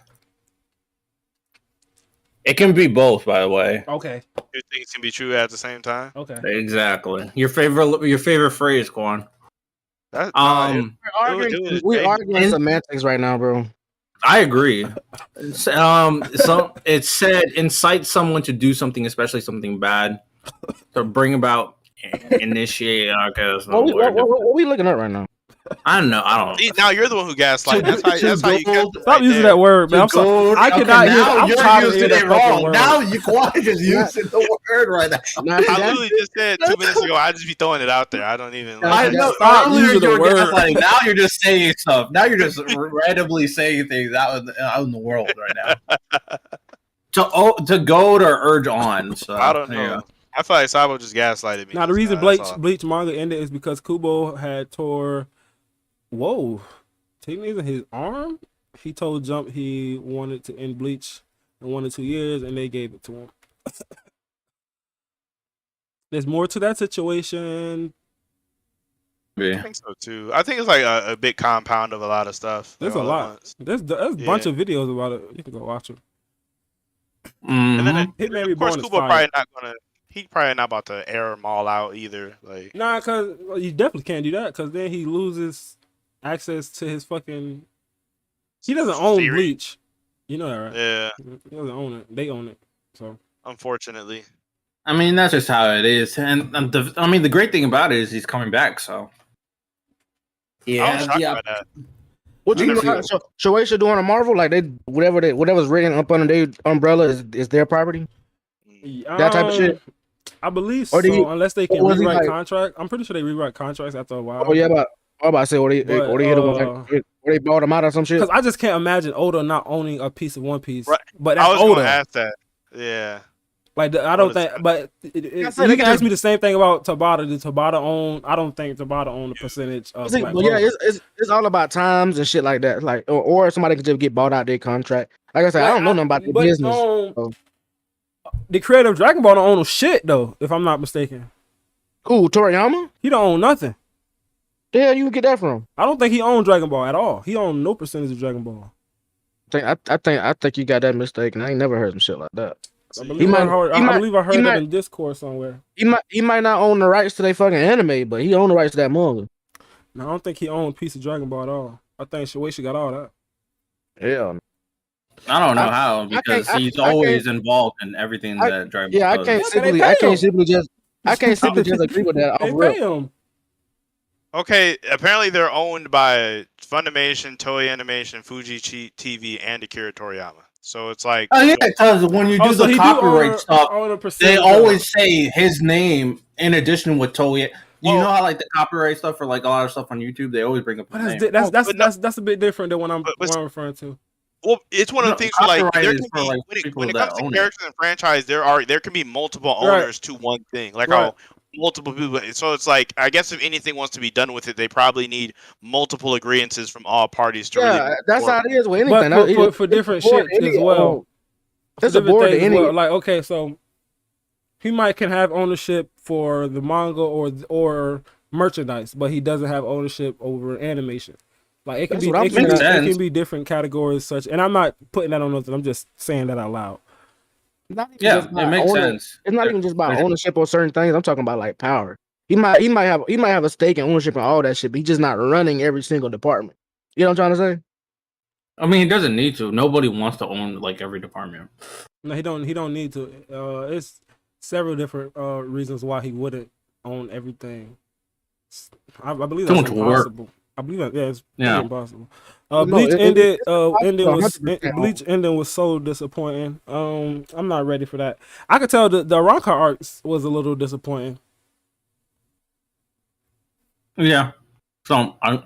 It can be both, by the way. Okay. Two things can be true at the same time. Okay. Exactly. Your favorite phrase, Quan. We're arguing semantics right now, bro. I agree. So it said incite someone to do something, especially something bad, to bring about, initiate. I guess. What are we looking at right now? I don't know. Now you're the one who gaslight. That's how you get. Stop using that word, man. I'm sorry. I cannot hear. I'm tired of hearing that fucking word. Now you just using the word right now. I literally just said 2 minutes ago. I just be throwing it out there. I don't even. I know. Stop using the word. Now you're just saying stuff. Now you're just randomly saying things out in the world right now. To goad or urge on. So, I don't know. Yeah. I feel like Sabo just gaslighted me. Now the reason Bleach manga ended is because Kubo had tore. Whoa, technically in his arm. He told Jump he wanted to end Bleach in 1 or 2 years, and they gave it to him. There's more to that situation. I think so too. I think it's like a big compound of a lot of stuff. There's a lot. There's a bunch of videos about it. You can go watch them. And then of course, Kubo probably not gonna. He probably not about to air them all out either. Like, nah, cause you definitely can't do that. Cause then he loses access to his fucking. He doesn't own Bleach. You know that, right? Yeah. He doesn't own it. They own it. So. Unfortunately. I mean, that's just how it is. And the great thing about it is he's coming back. So. I was shocked by that. What you know? Shueisha doing a Marvel like whatever's written up under their umbrella is their property. That type of shit. I believe so, unless they can rewrite contract. I'm pretty sure they rewrite contracts after a while. Oh yeah, I'm about to say, or they hit them or they bought them out or some shit. Because I just can't imagine Oda not owning a piece of One Piece. Right. But that's I was Oda. gonna ask that. Yeah. Like I don't think, but you can ask me the same thing about Tabata. Did Tabata own? I don't think Tabata owned a percentage of. It's all about times and shit like that. Like or somebody could just get bought out their contract. Like I said, I don't know nothing about the business. The creator of Dragon Ball don't own no shit though, if I'm not mistaken. Who, Toriyama? He don't own nothing. The hell you get that from? I don't think he owned Dragon Ball at all. He owned no percentage of Dragon Ball. I think you got that mistaken. I ain't never heard some shit like that. I believe I heard that in Discord somewhere. He might not own the rights to their fucking anime, but he own the rights to that manga. No, I don't think he owned a piece of Dragon Ball at all. I think Shueisha got all that. Hell no. I don't know how because he's always involved in everything that Dragon Ball. Yeah, I can't simply just agree with that. They pay him. Okay, apparently they're owned by Funimation, Toei Animation, Fuji TV, and Akira Toriyama. So it's like, oh yeah, because when you do the copyright stuff, they always say his name in addition with Toei. You know how like the copyright stuff for like a lot of stuff on YouTube, they always bring up his name. That's a bit different than what I'm referring to. Well, it's one of the things where like there can be when it comes to characters and franchise, there can be multiple owners to one thing, like how multiple people. So it's like, I guess if anything wants to be done with it, they probably need multiple agreements from all parties to. Yeah, that's how it is with anything. But for different shit as well. There's a board to any. Like okay, so he can have ownership for the manga or merchandise, but he doesn't have ownership over animation. Like it can be different categories, such. And I'm not putting that on nothing. I'm just saying that out loud. It makes sense. It's not even just about ownership or certain things. I'm talking about like power. He might have a stake in ownership and all that shit, but he's just not running every single department. You know what I'm trying to say? I mean, he doesn't need to. Nobody wants to own like every department. No, he don't need to. It's several different reasons why he wouldn't own everything. I believe that's impossible. I believe that it's impossible. Bleach ending was so disappointing. I'm not ready for that. I could tell the Ranka arcs was a little disappointing. Yeah, so I'm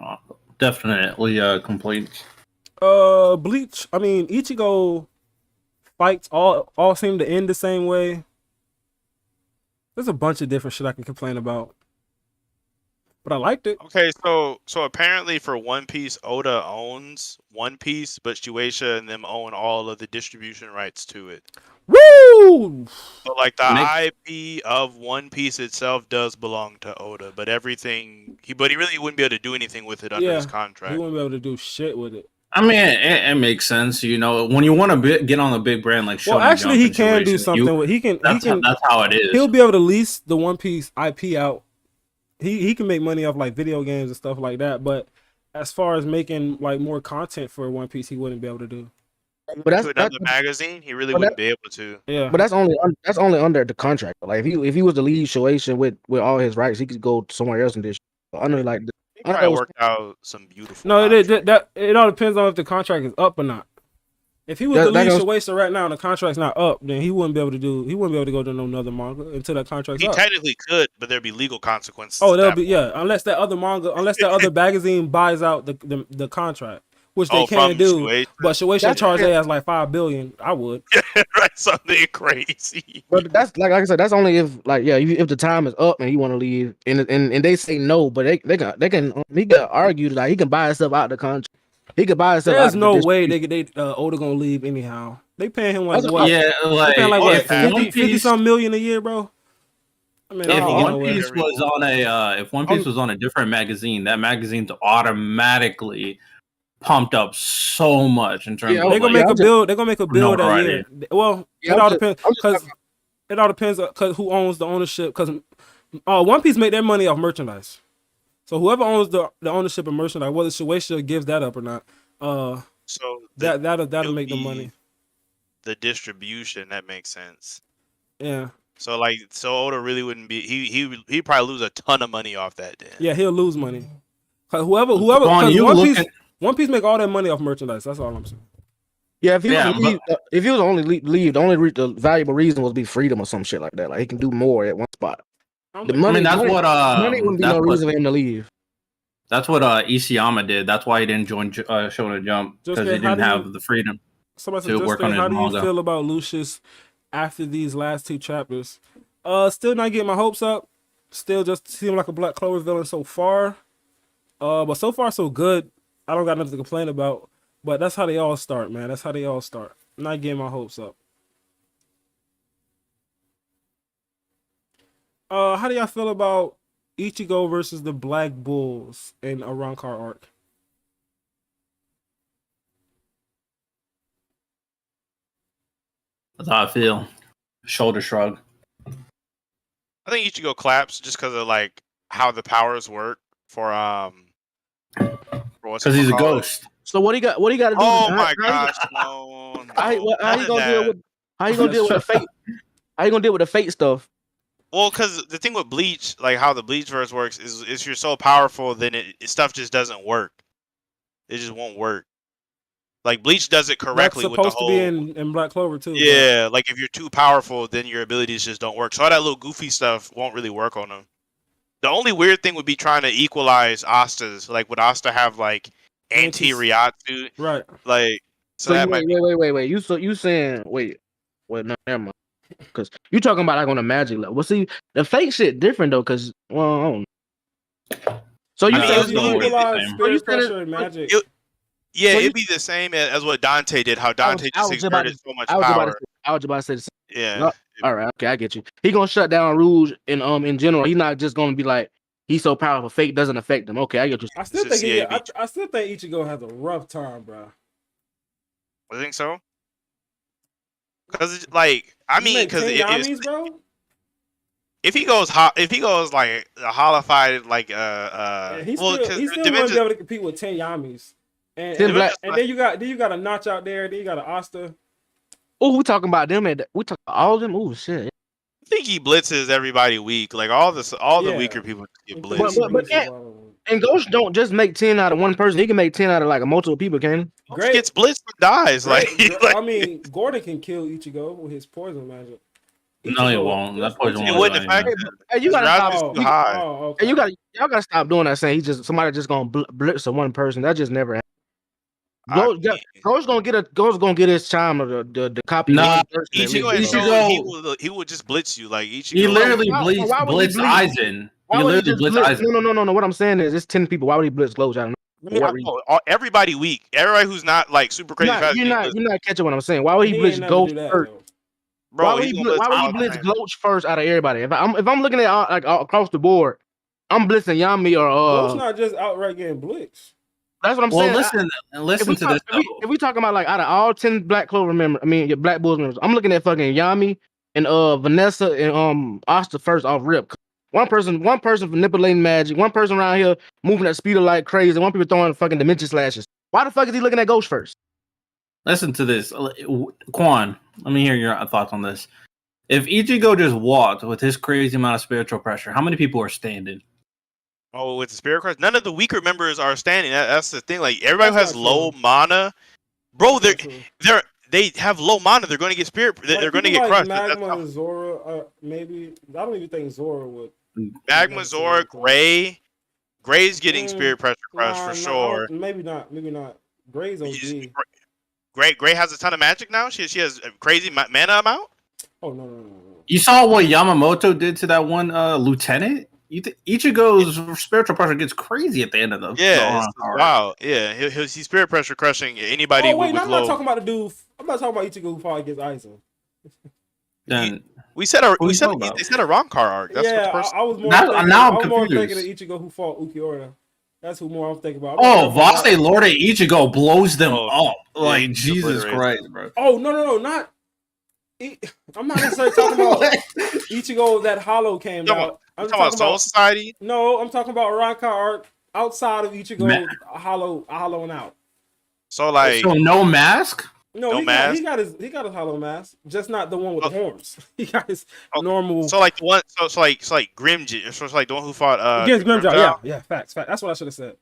definitely complaints. Bleach. I mean, Ichigo fights all seem to end the same way. There's a bunch of different shit I can complain about. But I liked it. Okay, so apparently for One Piece, Oda owns One Piece, but Shueisha and them own all of the distribution rights to it. Woo! So like the IP of One Piece itself does belong to Oda, but everything he really wouldn't be able to do anything with it under his contract. He wouldn't be able to do shit with it. I mean, it makes sense, you know, when you want to get on a big brand like Shonen actually, he can do something with. That's how it is. He'll be able to lease the One Piece IP out. He can make money off like video games and stuff like that, but as far as making like more content for One Piece, he wouldn't be able to do. But that's another magazine. He really wouldn't be able to. Yeah, but that's only under the contract. Like if he was to leave Shueisha with all his rights, he could go somewhere else and this. Under like he probably worked out some beautiful. No, it all depends on if the contract is up or not. If he was to leave Shueisha right now and the contract's not up, then he wouldn't be able to go to another manga until that contract's up. He technically could, but there'd be legal consequences. Oh, there'll be unless that other magazine buys out the contract, which they can't do. Shueisha. But Shueisha charged their ass like $5 billion. I would. Right, something crazy. But that's like I said, that's only if if the time is up and he want to leave and they say no, but he can argue that he can buy himself out the contract. He could buy himself. There's no way Oda gonna leave anyhow. They paying him like what? Yeah, like, they paying like what, 50 something million a year, bro. I mean, if One Piece was on a different magazine, that magazine's automatically pumped up so much in terms of they're gonna make a bill. They're gonna make a bill that year. Well, it all depends because who owns the ownership. Because One Piece make their money off merchandise. So whoever owns the ownership of merchandise, whether Shueisha gives that up or not, that'll make the money. The distribution, that makes sense. Yeah. So Oda really wouldn't be. He probably lose a ton of money off that. Then. Yeah, he'll lose money. Whoever, because One Piece make all that money off merchandise. That's all I'm saying. Yeah, if he was leave, if he was only leave, the valuable reason was be freedom or some shit like that. Like he can do more at one spot. The money, money wouldn't be no reason for him to leave. That's what Isayama did. That's why he didn't join Shonen Jump, because he didn't have the freedom to work on his manga. How do you feel about Lucius after these last 2 chapters? Still not getting my hopes up. Still just seem like a Black Clover villain so far. But so far so good. I don't got nothing to complain about. But that's how they all start, man. That's how they all start. I'm not getting my hopes up. How do y'all feel about Ichigo versus the Black Bulls in a Rancor arc? That's how I feel. Shoulder shrug. I think Ichigo claps just because of like how the powers work for because he's a ghost. So what he got? What he got to do? Oh my gosh! No. How you gonna deal with? How you gonna deal with the fate? How you gonna deal with the fate stuff? Well, because the thing with Bleach, like how the Bleach verse works, is if you're so powerful, then stuff just doesn't work. It just won't work. Like Bleach does it correctly. That's supposed with the whole, to be in Black Clover too. Yeah, like if you're too powerful, then your abilities just don't work. So all that little goofy stuff won't really work on them. The only weird thing would be trying to equalize Asta's. Like would Asta have like anti-Ryatsu? Right. Like so that wait. You saying no, never mind. Because you talking about like on a magic level. Well, see, the fake shit different though. Because I don't know. So you equalize spirit pressure and magic. Yeah, it'd be the same as what Dante did. How Dante just exerted so much power. I was about to say the same. Yeah. No, all right. Okay, I get you. He gonna shut down Rouge in general. He's not just gonna be like he's so powerful. Fate doesn't affect him. Okay, I get you. I still think Ichigo has a rough time, bro. I think so. Because like because if he goes like a holified like he's still gonna be able to compete with 10 Yamis. And then you got a Notch out there. Then you got an Asta. Oh, we talking about them. We talking about all of them. Oh shit! I think he blitzes everybody weak. Like all the weaker people get blitzed. And Ghost don't just make 10 out of one person. He can make 10 out of like multiple people. Can he? Ghost gets blitzed and dies. I mean, Gordon can kill Ichigo with his poison magic. No, he won't. That poison it wouldn't affect him. Hey, you gotta stop. Too high. Okay. Hey, y'all gotta stop doing that. Saying somebody just gonna blitz a one person. That just never happened. Ghost gonna get his time of the copy. Nah, Ichigo, he would just blitz you like Ichigo. He literally blitz Aizen. He literally blitz Aizen. No. What I'm saying is, it's 10 people. Why would he blitz Ghost? I don't know. Everybody weak. Everybody who's not like super crazy fast. You're not catching what I'm saying. Why would he blitz Ghost first? Bro, why would he blitz Ghost first out of everybody? If I'm looking at like across the board, I'm blitzing Yami or Ghost not just outright getting blitzed. That's what I'm saying. Listen to this. If we talking about like out of all 10 Black Clover members, your Black Bulls members, I'm looking at fucking Yami and Vanessa and Asta first off rip. One person manipulating magic, one person around here moving at speed of light crazy, one people throwing fucking dimension slashes. Why the fuck is he looking at Ghost first? Listen to this, Quan. Let me hear your thoughts on this. If Ichigo just walked with his crazy amount of spiritual pressure, how many people are standing? Oh, with the spirit crush, none of the weaker members are standing. That's the thing. Like everybody who has low mana, bro. They have low mana. They're going to get spirit. They're going to get crushed. Magma and Zora, maybe. I don't even think Zora would. Magma, Zora, Gray's getting spirit pressure crushed for sure. Maybe not. Gray's OG. Gray has a ton of magic now. She has a crazy mana amount. Oh no. You saw what Yamamoto did to that one lieutenant? Ichigo's spiritual pressure gets crazy at the end of the wow. Yeah, he's spirit pressure crushing anybody. Oh wait, I'm not talking about the dude. I'm not talking about Ichigo who fought against Aizen. Then they said a Rancor arc. That's what the person. I was more thinking of Ichigo who fought Ukiura. That's who more I'm thinking about. Vaste Lorde Ichigo blows them up. Like, Jesus Christ, bro. Oh, no, not... I'm not necessarily talking about Ichigo that Hollow came out. I'm talking about Soul Society? No, I'm talking about Rancor arc outside of Ichigo hollowing out. So no mask? No, he got his hollow mask, just not the one with the horns. He got his normal. So like the one, so like Grimjit, so it's like the one who fought against Grimjaw. Yeah, facts. That's what I should have said.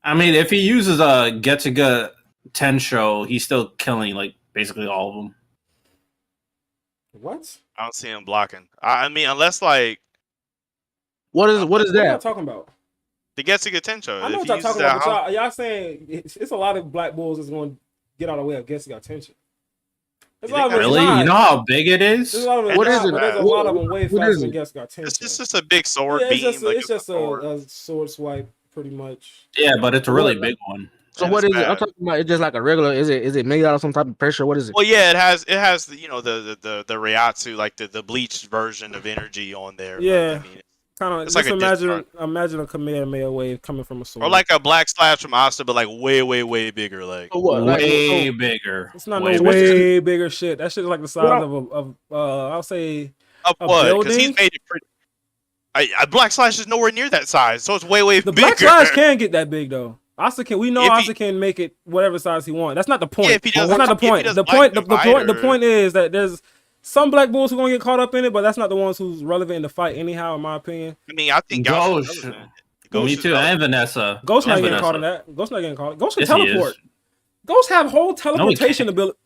I mean, if he uses a Getsuga Tensho, he's still killing like basically all of them. What? I don't see him blocking. I mean, unless like What is What that? y'all talking about? the Getsuga Tensho. I know what y'all talking about, but y'all saying it's a lot of black bulls that's going to get out of the way of Getsuga Tensho. Really? You know how big it is? What is it? There's a lot of them way faster than Getsuga Tensho. It's just a big sword Yeah, beam. it's just a sword swipe, pretty much. Yeah, but it's a really big one. So what is it? I'm talking about. It's just like a regular. Is it made out of some type of pressure? What is it? Well, yeah, it has the the Ryatsu, like the bleached version of energy on there. Yeah, I mean, kind of. it's Just like imagine a Kamehameha wave coming from a sword, or like a black slash from Asta, but like way bigger. Like way bigger. It's not way bigger shit. That shit is like the size of I'll say a what? Because he's made it pretty. A black slash is nowhere near that size, so it's way bigger. The black slash can get that big though. Asa can. We know Asa can make it whatever size he wants. That's not the point. Yeah, if he does, that's not the point. The point is that there's some black bulls who are gonna get caught up in it, but that's not the ones who's relevant in the fight anyhow, in my opinion. I mean, I think Ghost. Me too, and Vanessa. Ghost not getting caught in that. Ghost not getting caught. Ghost can teleport. Ghost have whole teleportation ability.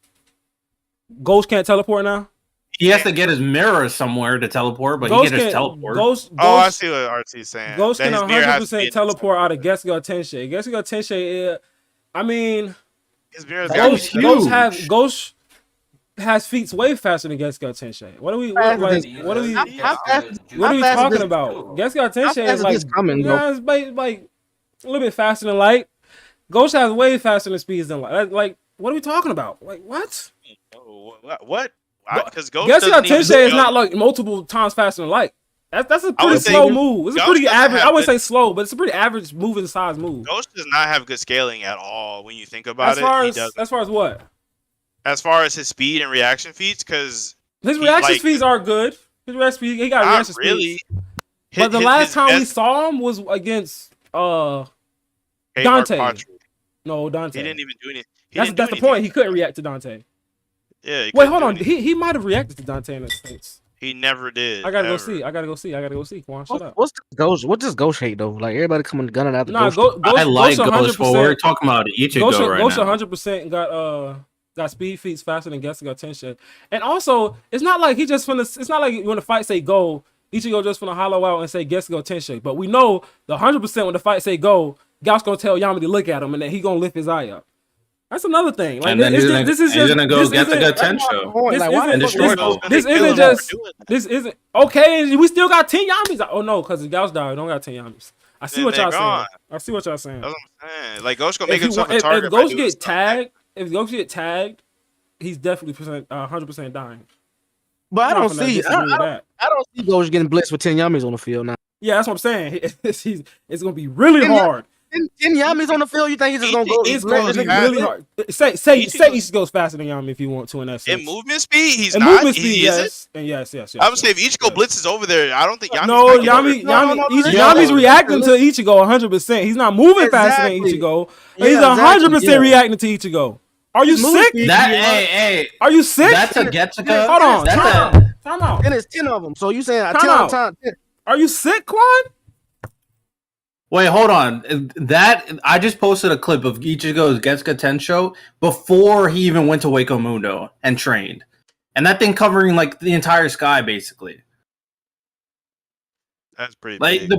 Ghost can't teleport now. He has to get his mirror somewhere to teleport, but he can just teleport. I see what RT's saying. Ghost can 100% teleport out of Getsuga Tensei. Getsuga Tensei, I mean, Ghost has feats way faster than Getsuga Tensei. What are we talking about? Getsuga Tensei is like a little bit faster than light. Ghost has way faster than speeds than light. Like, what are we talking about? Like, what? What? Because Getsuga Tensei is not like multiple times faster than light. That's a pretty slow move. It's a pretty average. I wouldn't say slow, but it's a pretty average moving size move. Ghost does not have good scaling at all when you think about it. As far as what? As far as his speed and reaction feats, because his reaction speeds are good. His reaction speed, he got reaction speeds. But the last time we saw him was against Dante. No, Dante. He didn't even do anything. That's the point. He couldn't react to Dante. Yeah. Wait, hold on. He might have reacted to Dante in a sense. He never did. I gotta go see. Come on, shut up. What's Ghost? What does Ghost hate though? Like everybody coming gunning out the Ghost. I like Ghost, but we're talking about Ichigo right Ghost now. 100% got speed feats faster than Getsuga Tensei. And also, it's not like it's not like when the fight say go, Ichigo just finna hollow out and say Getsuga Tensei. But we know the 100% when the fight say go, Gau's gonna tell Yami to look at him and then he gonna lift his eye up. That's another thing. Like, and then he's gonna go get the Tensho. This isn't okay. We still got 10 Yamis. Oh no, because the Gau's died. We don't got 10 Yamis. I see what y'all saying. That's what I'm saying. Like Ghost gonna make himself a target. If Ghost get tagged, he's definitely 100% dying. But I don't see Ghost getting blitzed with 10 Yamis on the field now. Yeah, that's what I'm saying. It's gonna be really hard. 10 Yamis on the field, you think he's just gonna go? It's gonna be really hard. Say Ichigo goes faster than Yami if you want to in that sense. In movement speed, he's in not. Movement speed, yes. And yes. I would say if Ichigo blitzes over there, I don't think Yami's No, Yami's reacting to Ichigo 100%. He's not moving faster than Ichigo. He's 100% reacting to Ichigo. Are you sick? Are you sick? That's a Getsuga. Hold on. Time out. And it's 10 of them. So you saying 10 times 10? Are you sick, Quan? Wait, hold on. I just posted a clip of Ichigo's Getsuga Tensho before he even went to Wako Mundo and trained, and that thing covering like the entire sky basically. That's pretty like big. the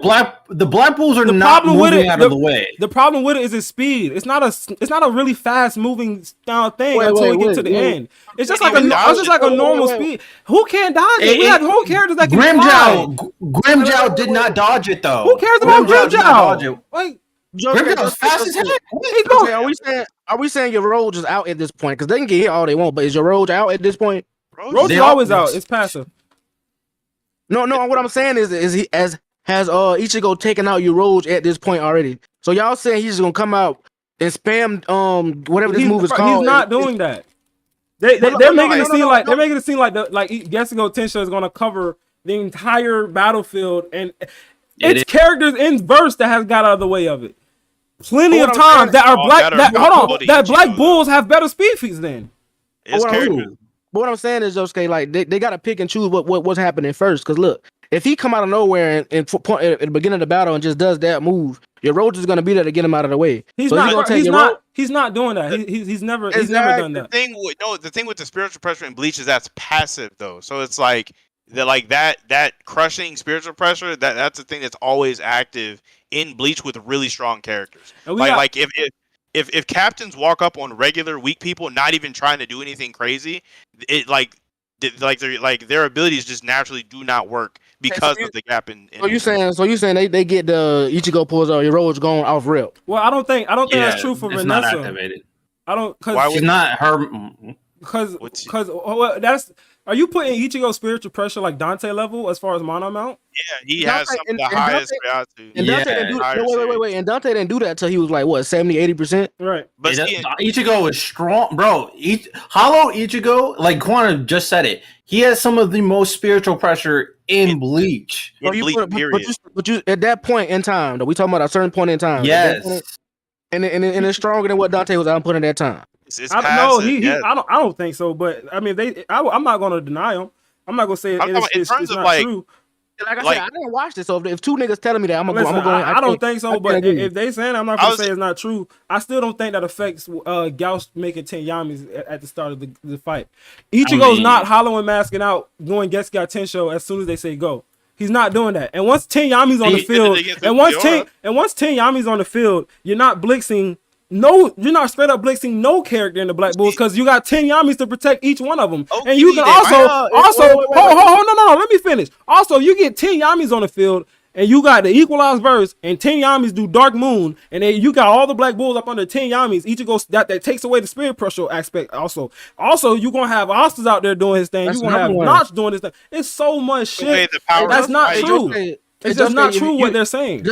black bulls are not moving out of the way. The problem with it is its speed. It's not a really fast moving thing until we get to the end. It's just like a normal speed. Who can't dodge it? We have whole characters that can Grimmjow did not dodge it though. Who cares about Grimmjow? Like Grimmjow's fast as heck. Are we saying your Roach is out at this point? Because they can get hit all they want, but is your Roach out at this point? Roach is always out. It's passive. No. What I'm saying is has Ichigo taken out your Roach at this point already? So y'all saying he's just gonna come out and spam whatever this move is called? He's not doing that. They're making it seem like Getsuga Tensho is gonna cover the entire battlefield, and it's characters in verse that has got out of the way of it. Plenty of times that are that black bulls have better speed feats than. But what I'm saying is, okay, like they gotta pick and choose what's happening first. Because look, if he come out of nowhere and at the beginning of the battle and just does that move, Your Roach is gonna be there to get him out of the way. He's so not. He's not doing that. He's never done that. The thing with the spiritual pressure in Bleach is that's passive though. So it's like that crushing spiritual pressure. That's the thing that's always active in Bleach with really strong characters. Like if captains walk up on regular weak people, not even trying to do anything crazy, it their abilities just naturally do not work because of the gap in. So you saying they get the Ichigo pulls out, your Roach going off rip. Well, I don't think that's true for Vanessa. Not activated. I don't. Why would not her? Because that's. Are you putting Ichigo spiritual pressure like Dante level as far as mana amount? Yeah, he has some of the highest Reatu. And Dante didn't do wait. And Dante didn't do that until he was like what 70-80%. Right. But Ichigo is strong, bro. Hollow Ichigo, like Quan just said it. He has some of the most spiritual pressure in Bleach. But you at that point in time, though, we talking about a certain point in time. Yes. And it's stronger than what Dante was outputting at that time. I don't think so, but I mean, I'm not gonna deny him. I'm not gonna say it's not true. Like I said, I didn't watch this, so if two niggas telling me that, I'm gonna go. I don't think so, but if they saying I'm not gonna say it's not true. I still don't think that affects Gauss making 10 Yamis at the start of the fight. Ichigo's not hollowing, masking out, going Getsuga Tensho as soon as they say go. He's not doing that. And once 10 Yamis on the field, once 10 Yamis on the field, you're not blitzing. No, you're not straight up blitzing no character in the Black Bulls because you got 10 Yamis to protect each one of them. Okay, and you can no, let me finish. Also, you get 10 Yamis on the field and you got the equalized verse and 10 Yamis do Dark Moon and then you got all the Black Bulls up under 10 Yamis. Each goes that takes away the spirit pressure aspect also. Also, you're going to have Ostas out there doing his thing. You're going to have Notch doing his thing. It's so much shit. That's not true. It's just not true what they're saying.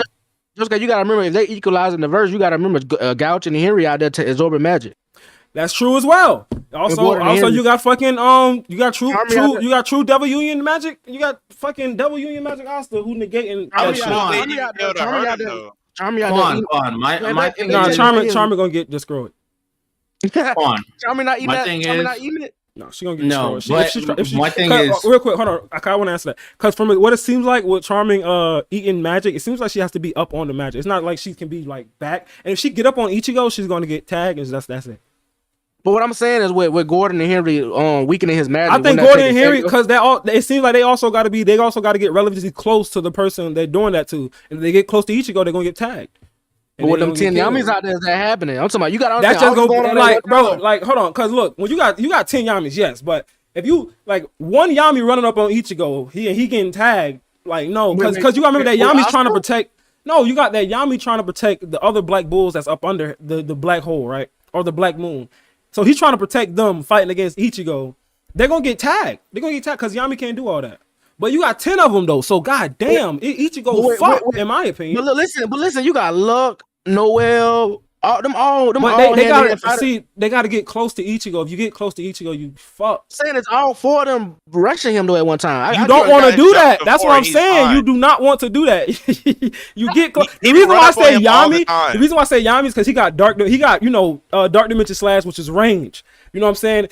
Just because you gotta remember, if they equalize in the verse, you gotta remember Gouch and Henry out there to absorb magic. That's true as well. Also, you got fucking you got true Devil Union magic. You got fucking Devil Union magic Asta who negating that shit. Charmy gonna get destroyed. Charmy not eating it. No, she gonna get destroyed. But my thing is real quick. Hold on, I want to answer that because from what it seems like with Charming eating magic, it seems like she has to be up on the magic. It's not like she can be like back. And if she get up on Ichigo, she's gonna get tagged, and that's it. But what I'm saying is with Gordon and Henry weakening his magic. I think Gordon and Henry because it seems like they also got to get relatively close to the person they're doing that to, and if they get close to Ichigo, they're gonna get tagged. But with them 10 Yamis out there, is that happening? I'm talking about you got. That's just going like, bro. Like, hold on, because look, when you got 10 Yamis, yes, but if you like one Yami running up on Ichigo, he getting tagged. Like, no, because you gotta remember that Yami's trying to protect. No, you got that Yami trying to protect the other Black Bulls that's up under the Black Hole, right, or the Black Moon. So he's trying to protect them fighting against Ichigo. They're gonna get tagged. They're gonna get tagged because Yami can't do all that. But you got 10 of them though, so goddamn, Ichigo fucked in my opinion. But listen, you got Luck, Noel, all them. But they gotta get close to Ichigo. If you get close to Ichigo, you fuck. Saying it's all four of them rushing him though at one time. You don't want to do that. That's what I'm saying. Fine. You do not want to do that. You get close. The reason why I say Yami is because he got dark dimension slash, which is range. You know what I'm saying?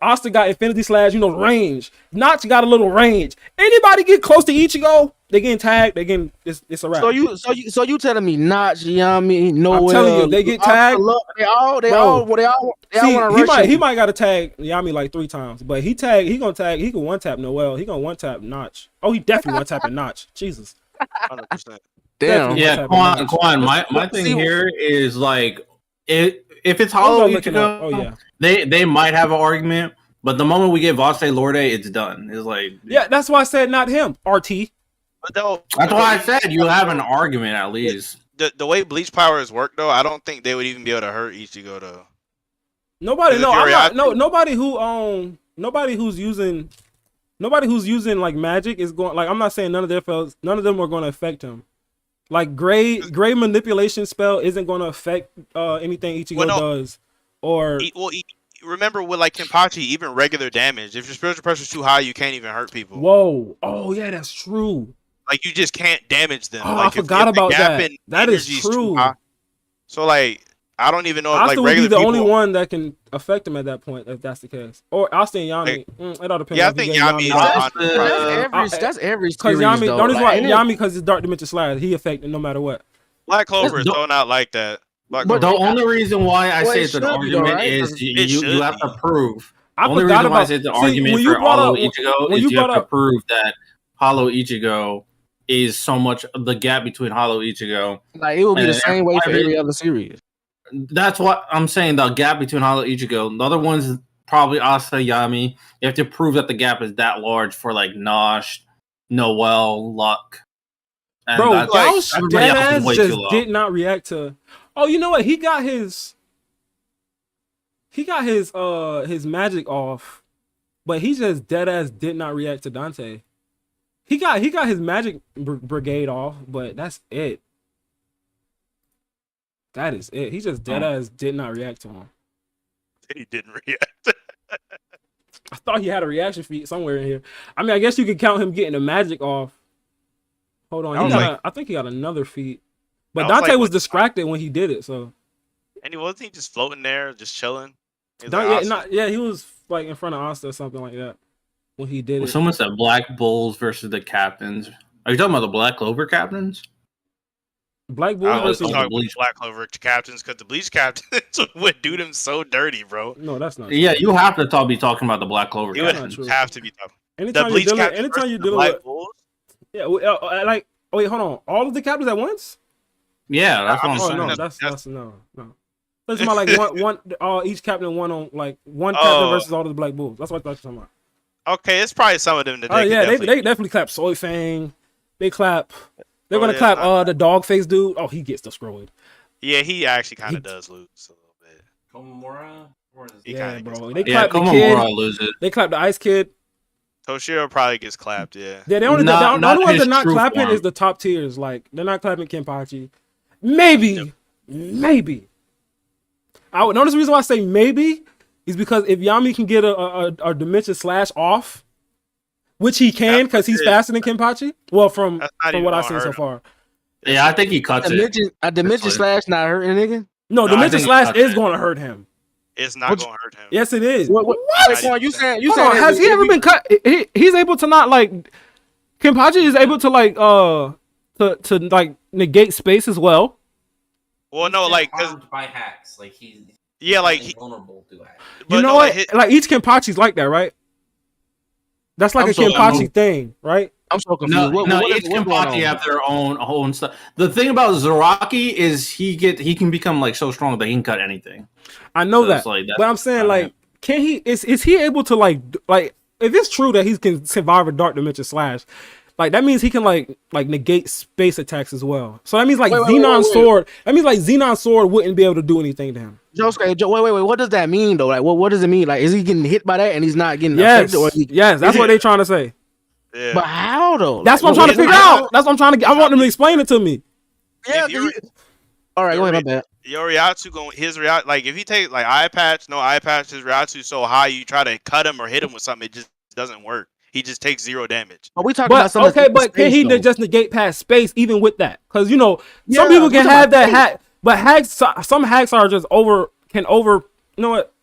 Asta got infinity slash, range. Notch got a little range. Anybody get close to Ichigo, they getting tagged. It's a wrap. So you telling me Notch, Yami, Noel? I'm telling you, they get tagged. They all want to rush. He might got to tag Yami like 3 times, but he can one tap Noel. He gonna one tap Notch. Oh, he definitely one tapping Notch. Jesus. 100%. Damn. Yeah, Quan. My thing here is like if it's Hollow Ichigo, they might have an argument, but the moment we get Vaste Lorde, it's done. It's like that's why I said not him. RT. But that's why I said you have an argument at least. The way Bleach powers work though, I don't think they would even be able to hurt Ichigo though. Nobody who's using like magic is going like I'm not saying none of them are going to affect him. Like gray manipulation spell isn't going to affect anything Ichigo does. Or remember with like Kenpachi, even regular damage, if your spiritual pressure is too high, you can't even hurt people. Whoa! Oh yeah, that's true. Like you just can't damage them. Oh, like, I forgot about that. That is true. High, so like I don't even know. Asta like would regular be the people, only one that can affect him at that point if that's the case. Or Asta and Yami. It all depends. Yeah, I think Yami. That's every because series, Yami. Don't just watch Yami because it's dark dimension slide. He affected no matter what. Black Clover is so not like that. But the only reason why I say it's an argument is you have to prove. The only reason why I say it's an argument for Hollow Ichigo is you have to prove that Hollow Ichigo is so much the gap between Hollow Ichigo. Like it will be the same way for every other series. That's what I'm saying. The gap between Hollow Ichigo, the other ones probably Asa Yami. You have to prove that the gap is that large for like Nosh, Noel, Luck. And bro, Gauss deadass just did not react to. Oh, you know what? He got his magic off, but he just deadass did not react to Dante. He got his magic brigade off, but that's it. That is it. He just deadass did not react to him. He didn't react. I thought he had a reaction feat somewhere in here. I mean, I guess you could count him getting the magic off. Hold on, I think he got another feat. But Dante was distracted when he did it, so. And wasn't he just floating there, just chilling? He was like in front of Asta or something like that when he did it. Someone said Black Bulls versus the captains. Are you talking about the Black Clover captains? Black Bulls versus the Black Clover captains, because the Bleach captains would do them so dirty, bro. No, that's not. Yeah, you have to be talking about the Black Clover captains. You would have to be talking. Anytime you're dealing with Bulls? Yeah, like wait, hold on. All of the captains at once? Yeah, that's what I'm saying. No, that's no. It's about like each captain one captain versus all of the Black Bulls. That's what I thought you were talking about. Okay, it's probably some of them that they definitely clap Soy Fang. They're gonna clap the dog face dude. Oh, he gets destroyed. Yeah, he actually kind of does lose a little bit. Komamura? Yeah, bro. They clap the kid. Loses. They clap the Ice Kid. Toshiro probably gets clapped, yeah. Yeah, the only ones that are not clapping is the top tiers. Like, they're not clapping Kenpachi. Maybe. I would notice the reason why I say maybe is because if Yami can get a Dimension Slash off, which he can because he's faster than Kenpachi. Well, from what I've seen so far. Yeah, I think he cuts it. A Dimension Slash not hurting a nigga? No, Dimension Slash is going to hurt him. It's not going to hurt him. Yes, it is. What? You saying has he ever been cut? He's able to not like Kenpachi is able to like to like negate space as well. Well, no, like because by hacks, like he's vulnerable to hacks. You know what? Like each Kenpachi's like that, right? That's like a Kenpachi thing, right? I'm so confused. Each Kenpachi have their own stuff. The thing about Zaraki is he can become like so strong that he can cut anything. I know that, but I'm saying like, can he? Is he able to like if it's true that he can survive a Dark Dimension Slash? Like that means he can like negate space attacks as well. So that means like Xenon's sword. That means like Xenon's sword wouldn't be able to do anything to him. Wait. What does that mean though? Like what does it mean? Like is he getting hit by that and he's not getting affected? Or yes, that's what they're trying to say. Yeah. But how though? That's what I'm trying to figure out. That's what I'm trying to. I want them to explain it to me. Yeah. All right, go ahead, my bad. Your Ryatsu like if he take like eye patch, his Ryatsu so high you try to cut him or hit him with something, it just doesn't work. He just takes 0 damage. But we talking about something. Okay, but can he just negate past space even with that? Because some people can have that hack, but some hacks are just can over. You know what?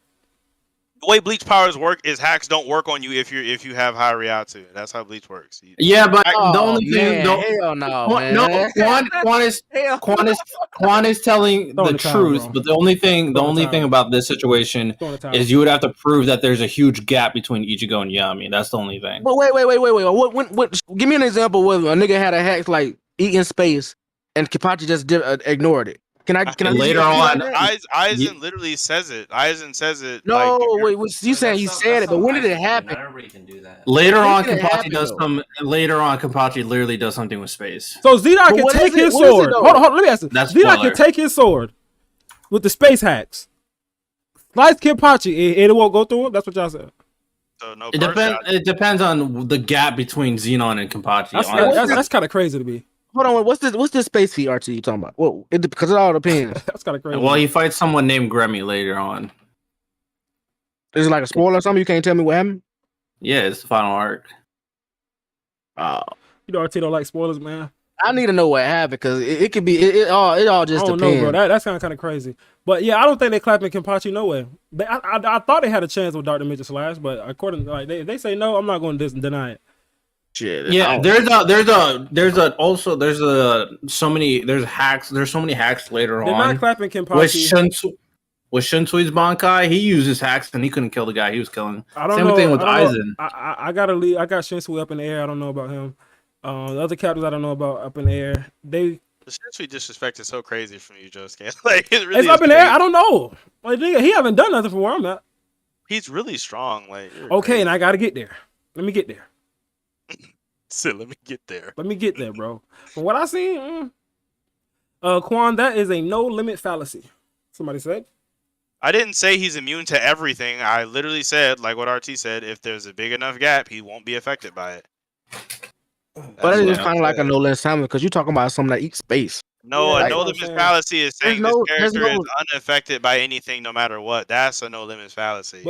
The way Bleach powers work is hacks don't work on you if you have high Ryatsu. That's how Bleach works. Yeah, but the only thing, hell no, man. Quan is telling the truth, but the only thing about this situation is you would have to prove that there's a huge gap between Ichigo and Yami. That's the only thing. But wait. What? Give me an example where a nigga had a hack like eating space and Kenpachi just ignored it. Can I later on? Aizen literally says it. Aizen says it. No, wait. You saying he said it? But when did it happen? Not everybody can do that. Later on, Kenpachi does some. Later on, Kenpachi literally does something with space. So Xenon can take his sword. Hold on. Let me ask you. Xenon can take his sword with the space hacks. Slice Kenpachi, it won't go through him. That's what y'all said. So no. It depends on the gap between Xenon and Kenpachi. That's kind of crazy to me. Hold on, what's this space feat RT you talking about? Well, because it all depends. That's kind of crazy. Well, he fights someone named Grammy later on. Is it like a spoiler or something? You can't tell me what happened? Yeah, it's the final arc. RT don't like spoilers, man. I need to know what happened because it could be it all just depends. No, bro, that's kind of crazy. But yeah, I don't think they clapping Kenpachi no way. I thought they had a chance with Dark Dimension Slash, but according to they say no, I'm not going to deny it. Shit. Yeah, there's so many hacks. There's so many hacks later They're on. not clapping Kenpachi. With Shinsui's Bankai, he uses hacks and he couldn't kill the guy he was killing. I don't Same know. thing with I don't Aizen. know. I gotta leave. I got Shinsui up in the air. I don't know about him. The other captains I don't know about up in the air. The Shinsui disrespect is so crazy from you, Josuke. Like it really it's up in the air. I don't know. Like he haven't done nothing for where I'm at. He's really strong. Like okay, crazy. And I gotta get there. Let me get there. So let me get there. Let me get there, bro. From what I seen, Quan, that is a no limit fallacy. Somebody said. I didn't say he's immune to everything. I literally said, like what RT said, if there's a big enough gap, he won't be affected by it. But it's kind of like a no limit fallacy because you're talking about something that eats space. No, a no limit fallacy is saying this character is unaffected by anything, no matter what. That's a no limit fallacy.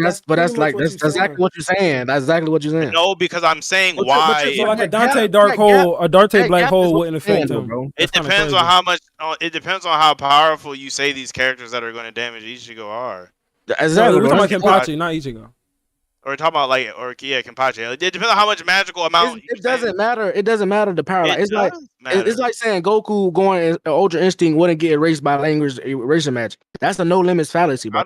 That's exactly what you're saying. That's exactly what you're saying. No, because I'm saying why. So like a Dante dark hole, a Dante black hole wouldn't affect him, bro. It depends on how much. It depends on how powerful you say these characters that are going to damage Ichigo are. Exactly. We're talking about Kenpachi, not Ichigo. Or talking about Kenpachi. It depends on how much magical amount. It doesn't matter. It doesn't matter the power. It's like saying Goku going Ultra Instinct wouldn't get erased by language erasure magic. That's a no limits fallacy, bro.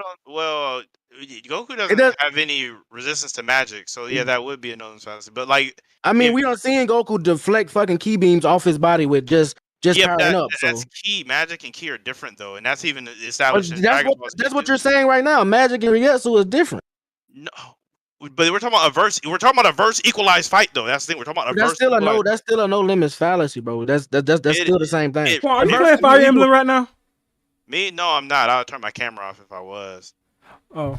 Goku doesn't have any resistance to magic, so yeah, that would be a no limits fallacy. But like, we don't see Goku deflect fucking ki beams off his body with just powering up. That's ki. Magic and ki are different though, and that's even established. That's what you're saying right now. Magic and Ryutsu is different. No. But we're talking about a verse. We're talking about a verse equalized fight, though. That's the thing. We're talking about a verse. That's still a no limits fallacy, bro. That's still the same thing. Are you playing Fire Emblem right now? Me? No, I'm not. I would turn my camera off if I was. Oh.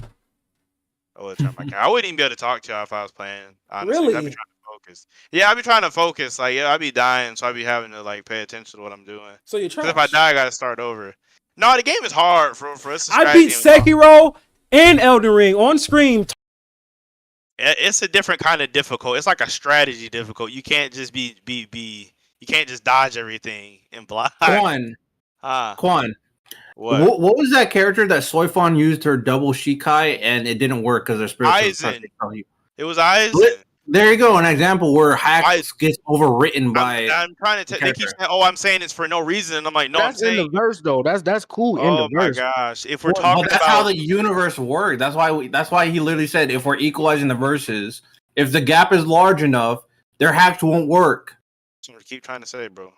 I would turn my camera. I wouldn't even be able to talk to you if I was playing. Honestly, really? I'd be trying to focus. Yeah, I'd be trying to focus. Like, I'd be dying, so I'd be having to like pay attention to what I'm doing. So you're trying. Because if I die, I gotta start over. No, the game is hard for us. I beat Sekiro and Elden Ring on Scream. It's a different kind of difficult. It's like a strategy difficult. You can't just you can't just dodge everything and block. Quan. What was that character that Soifon used her double Shikai and it didn't work because her spirit Aizen. It was Aizen. There you go, an example where hacks gets overwritten by. I'm trying to. They keep saying, "Oh, I'm saying it's for no reason." And I'm like, "No, that's in the verse though. That's cool. Oh in the verse. My gosh! If we're talking that's how the universe works. That's why he literally said if we're equalizing the verses, if the gap is large enough, their hacks won't work. That's what I keep trying to say, bro.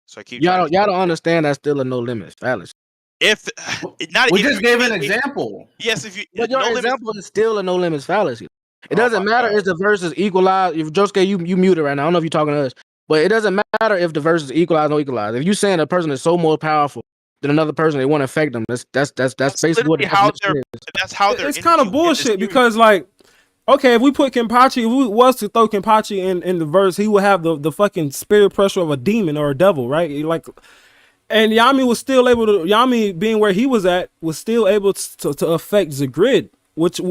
So I keep. Y'all don't understand. That's still a no limits fallacy. We just gave an example. Yes, if you. But your example is still a no limits fallacy. It doesn't matter if the verse is equalized. If Josuke, you muted right now. I don't know if you're talking to us, but it doesn't matter if the verse is equalized or no equalized. If you're saying a person is so more powerful than another person, they want to affect them. That's basically what that's how they're. It's kind of bullshit because like, okay, if we put Kenpachi, if we was to throw Kenpachi in the verse, he would have the fucking spirit pressure of a demon or a devil, right? Like, and Yami was still able to. Yami being where he was at was still able to affect the grid, which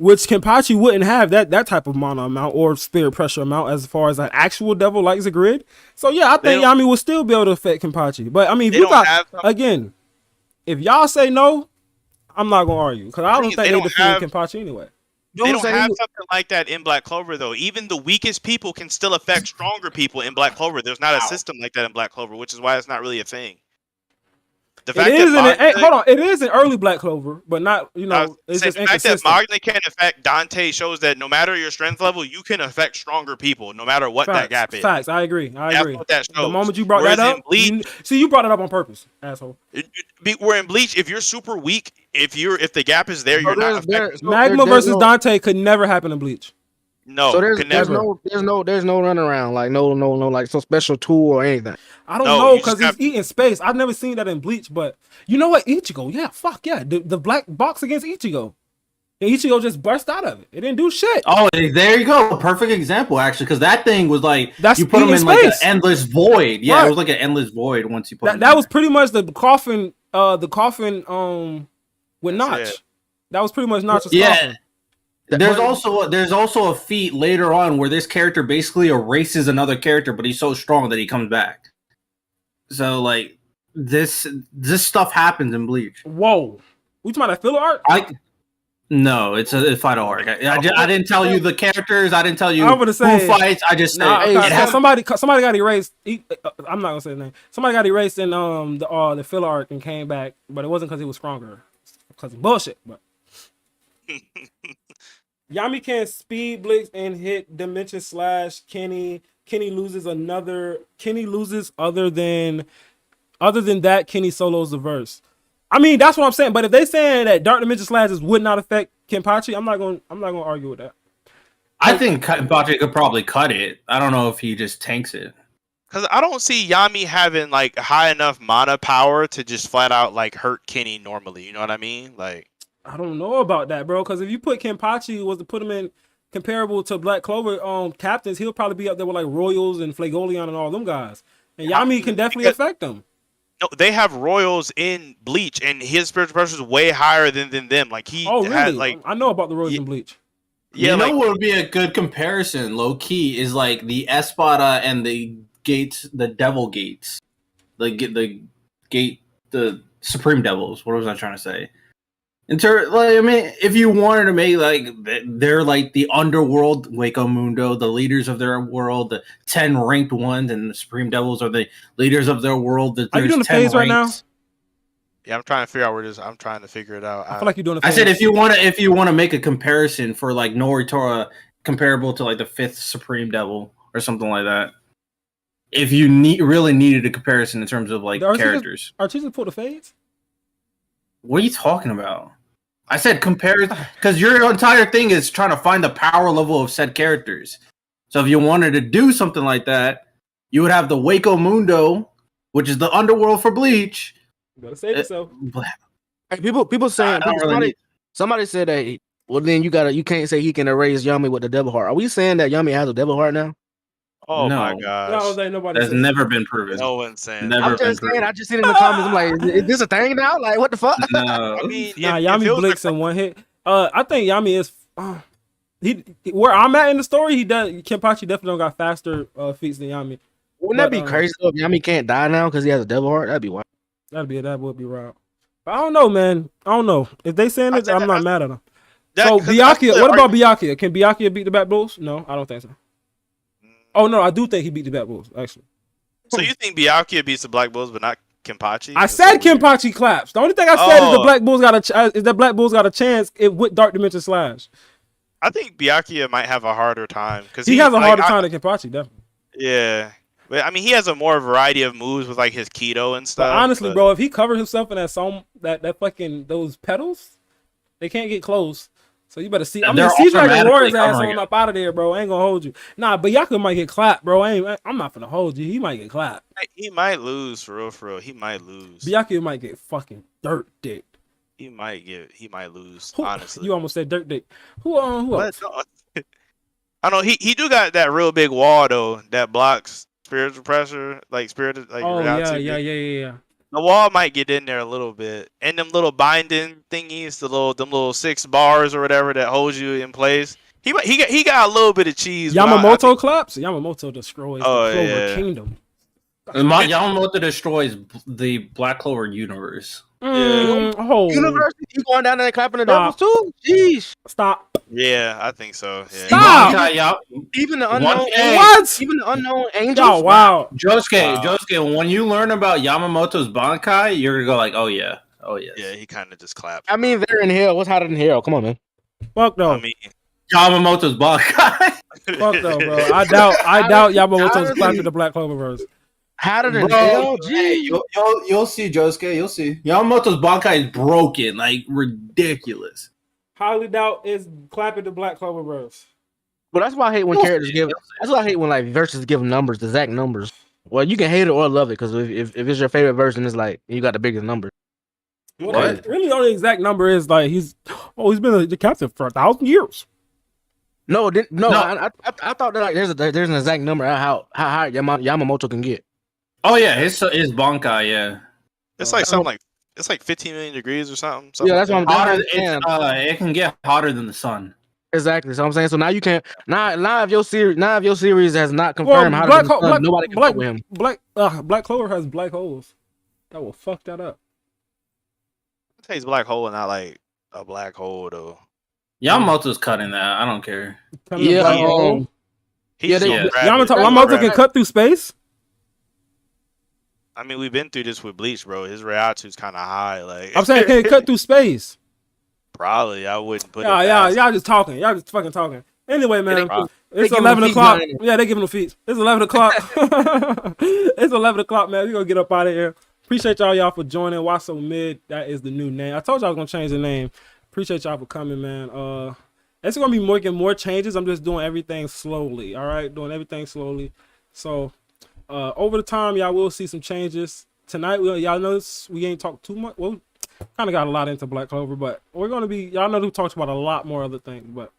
Kenpachi wouldn't have that type of mana amount or spirit pressure amount as far as an actual devil like Zagrid. So yeah, I think Yami will still be able to affect Kenpachi. But I mean, if you got again, if y'all say no, I'm not gonna argue because I don't think they defeated Kenpachi anyway. They don't have something like that in Black Clover though. Even the weakest people can still affect stronger people in Black Clover. There's not a system like that in Black Clover, which is why it's not really a thing. It is in early Black Clover, but not, it's just the fact that Magna can affect Dante shows that no matter your strength level, you can affect stronger people, no matter what that gap is. Facts, I agree. That's what that shows. The moment you brought that up, you brought it up on purpose, asshole. We're in Bleach. If you're super weak, if the gap is there, you're not affected. Magma versus Dante could never happen in Bleach. No, so there's no runaround, like no like some special tool or anything. I don't know because he's eating space. I've never seen that in Bleach, but you know what, Ichigo, the black box against Ichigo, and Ichigo just burst out of it. It didn't do shit. Oh, there you go, perfect example actually, because that thing was like you put him in space. like an endless void. Yeah, right. It was like an endless void once you put that was pretty much the coffin. With Notch. That was pretty much Notch's coffin. There's also a feat later on where this character basically erases another character, but he's so strong that he comes back. So like this stuff happens in Bleach. Whoa, we talking about that filler art? No, it's a final arc. I didn't tell you the characters. I didn't tell you I'm gonna say, who fights. I just said somebody got erased. I'm not gonna say the name. Somebody got erased in the filler arc and came back, but it wasn't because he was stronger. Because of bullshit. But Yami can't speed blitz and hit Dimension Slash. Kenny loses other than that. Kenny solos the verse. I mean, that's what I'm saying. But if they saying that Dark Dimension Slashes would not affect Kenpachi, I'm not gonna argue with that. I think Kenpachi could probably cut it. I don't know if he just tanks it. Because I don't see Yami having like high enough mana power to just flat out like hurt Kenny normally. You know what I mean? Like, I don't know about that, bro. Because if you put Kenpachi was to put him in comparable to Black Clover captains, he'll probably be up there with like Royals and Flagolion and all them guys. And Yami can definitely affect them. No, they have Royals in Bleach, and his spiritual pressure is way higher than them. Like really? had like I know about the Royals in Bleach. Yeah, you know what would be a good comparison, low key, is like the Espada and the gates, the Devil Gates, the Supreme Devils. What was I trying to say? I mean, if you wanted to make like they're like the underworld, Waco Mundo, the leaders of their world, the 10 ranked ones, and the Supreme Devils are the leaders of their world. Are you doing the phase right now? Yeah, I'm trying to figure out where this. I'm trying to figure it out. I feel like you're doing. I said if you want to make a comparison for like Noritora comparable to like the 5th Supreme Devil or something like that. If you really needed a comparison in terms of like characters, Archie pulled the phase. What are you talking about? I said compare, because your entire thing is trying to find the power level of said characters. So if you wanted to do something like that, you would have the Waco Mundo, which is the underworld for Bleach. You gotta save yourself. Hey, people saying somebody said that. Well, then you can't say he can erase Yami with the devil heart. Are we saying that Yami has a devil heart now? Oh no. My gosh! That's never been proven. No one's saying. I'm just saying. I just seen it in the comments. I'm like, is this a thing now? Like, what the fuck? No. I mean, Yami blinks in one hit. I think Yami is. Where I'm at in the story, he does. Kenpachi definitely don't got faster feats than Yami. Wouldn't that be crazy if Yami can't die now because he has a devil heart? That'd be wild. That would be wild. But I don't know, man. I don't know if they saying it. I'm not mad at them. So Byakuya, what about Byakuya? Can Byakuya beat the Bat Bulls? No, I don't think so. Oh no, I do think he beat the Bat Bulls, actually. So you think Byakuya beats the Black Bulls, but not Kenpachi? I said Kenpachi claps. The only thing I said is the Black Bulls got a chance with Dark Dimension Slash. I think Byakuya might have a harder time because he has a harder time than Kenpachi, definitely. Yeah, but I mean, he has a more variety of moves with like his Keto and stuff. But honestly, bro, if he covered himself in that song, that fucking those pedals, they can't get close. So you better see. I mean, see Dragon Roar's ass on up out of there, bro. I ain't gonna hold you. Nah, but Byakuya might get clapped, bro. I'm not gonna hold you. He might get clapped. He might lose for real. He might lose. Byakuya might get fucking dirt dick. He might lose. Honestly, you almost said dirt dick. Who else? I know he do got that real big wall though that blocks spiritual pressure, like spirit. Like yeah. The wall might get in there a little bit, and them little binding thingies, them little 6 bars or whatever that holds you in place. He got a little bit of cheese. Yamamoto claps. Yamamoto destroys the Clover Kingdom. Yamamoto destroys the Black Clover universe. Universe, you going down there clapping the devils too? Jeez. Stop. Yeah, I think so. Yeah. Stop. Even the unknown. What? Even the unknown angels. Oh wow. Josuke, when you learn about Yamamoto's Bankai, you're gonna go like, oh yeah. Yeah, he kind of just clapped. I mean, they're in hell. What's hotter than hell? Come on, man. Fuck no. I mean, Yamamoto's Bankai. Fuck no, bro. I doubt Yamamoto's clapping the Black Cloververse. Hotter than hell? You'll see, Josuke. You'll see. Yamamoto's Bankai is broken, like ridiculous. Highly doubt is clapping the Black Cloververse. But that's why I hate when characters give. That's why I hate when like verses give numbers, the exact numbers. Well, you can hate it or love it because if it's your favorite verse, then it's like you got the biggest number. What? Really, the only exact number is like he's been the captain for 1,000 years. No. I thought that like there's an exact number how high Yamamoto can get. Oh yeah, his Bankai, yeah. It's like something like it's like 15 million degrees or something. Yeah, that's what I'm saying. It can get hotter than the sun. Exactly. So I'm saying. So now you can't. Now if your series has not confirmed how to sun, nobody can fuck with him. Black Clover has black holes. That will fuck that up. It takes black hole and not like a black hole though. Yamamoto's cutting that. I don't care. Yamamoto can cut through space. I mean, we've been through this with Bleach, bro. His Reatsu's kind of high. Like I'm saying, can it cut through space? Probably. I wouldn't put it. Y'all just talking. Y'all just fucking talking. Anyway, man, it's 11 o'clock. Yeah, they giving the feet. It's 11 o'clock. It's 11 o'clock, man. We're gonna get up out of here. Appreciate y'all for joining. Waso Mid, that is the new name. I told y'all I was gonna change the name. Appreciate y'all for coming, man. It's gonna be making more changes. I'm just doing everything slowly. All right, doing everything slowly. So over the time, y'all will see some changes. Tonight, y'all notice we ain't talked too much. Well, kind of got a lot into Black Clover, but we're gonna be. Y'all know who talks about a lot more other things, but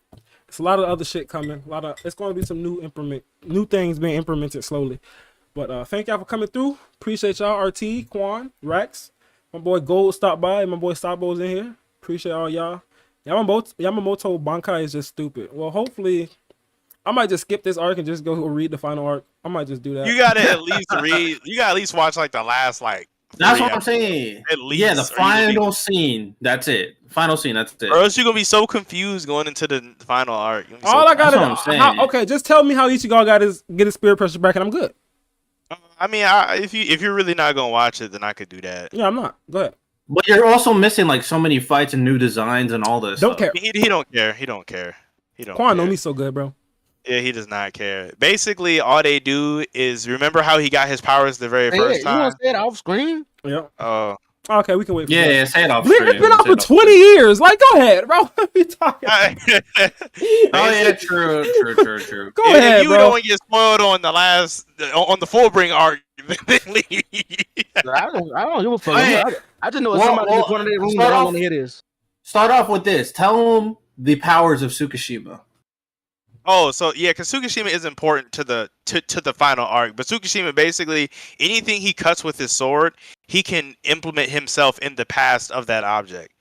it's a lot of other shit coming. It's gonna be some new things being implemented slowly. But thank y'all for coming through. Appreciate y'all. RT, Quan, Rex, my boy Gold stopped by, and my boy Sabo's in here. Appreciate all y'all. Yamamoto Bankai is just stupid. Well, hopefully, I might just skip this arc and just go read the final arc. I might just do that. You gotta at least read. You gotta at least watch like the last like. That's what I'm saying. At least, yeah, the final scene. That's it. Final scene. That's it. Or else you're gonna be so confused going into the final arc. All I gotta okay, just tell me how Ichigo get his spirit pressure back, and I'm good. I mean, if you're really not gonna watch it, then I could do that. Yeah, I'm not. Go ahead. But you're also missing like so many fights and new designs and all this. Don't care. He don't care. He don't care. Quan know me so good, bro. Yeah, he does not care. Basically, all they do is remember how he got his powers the very first time. You want to say it off screen? Yeah. Oh. Okay, we can wait. Yeah, say it off screen. It's been out for 20 years. Like, go ahead, bro. What are you talking about? Oh yeah, true. Go ahead, you bro. don't get spoiled on the Fullbring arc. I don't give a fuck. I just know it's somebody in one of their rooms that I want to hear this. Start off with this. Tell them the powers of Tsukishima. Oh, so yeah, because Tsukishima is important to the final arc. But Tsukishima, basically, anything he cuts with his sword, he can implement himself in the past of that object.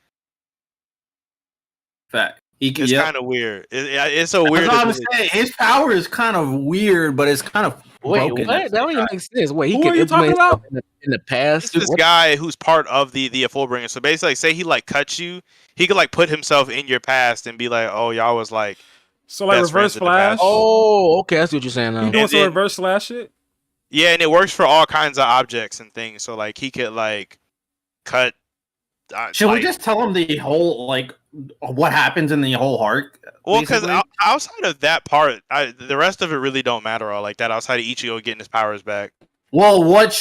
Fact. It's kind of weird. It's so weird. That's what I'm saying. His power is kind of weird, but it's kind of broken. Wait, what? That don't even make sense. Wait, who are you talking about? In the past? It's this guy who's part of the Fullbringer. So basically, like, say he like cuts you, he could like put himself in your past and be like, "Oh, y'all was like." So like reverse flash. Oh, okay, that's what you're saying now. You doing some reverse flash shit? Yeah, and it works for all kinds of objects and things. So like he could like cut. Should we just tell him the whole like what happens in the whole arc? Well, because outside of that part, the rest of it really don't matter all like that. Outside of Ichigo getting his powers back. Well, what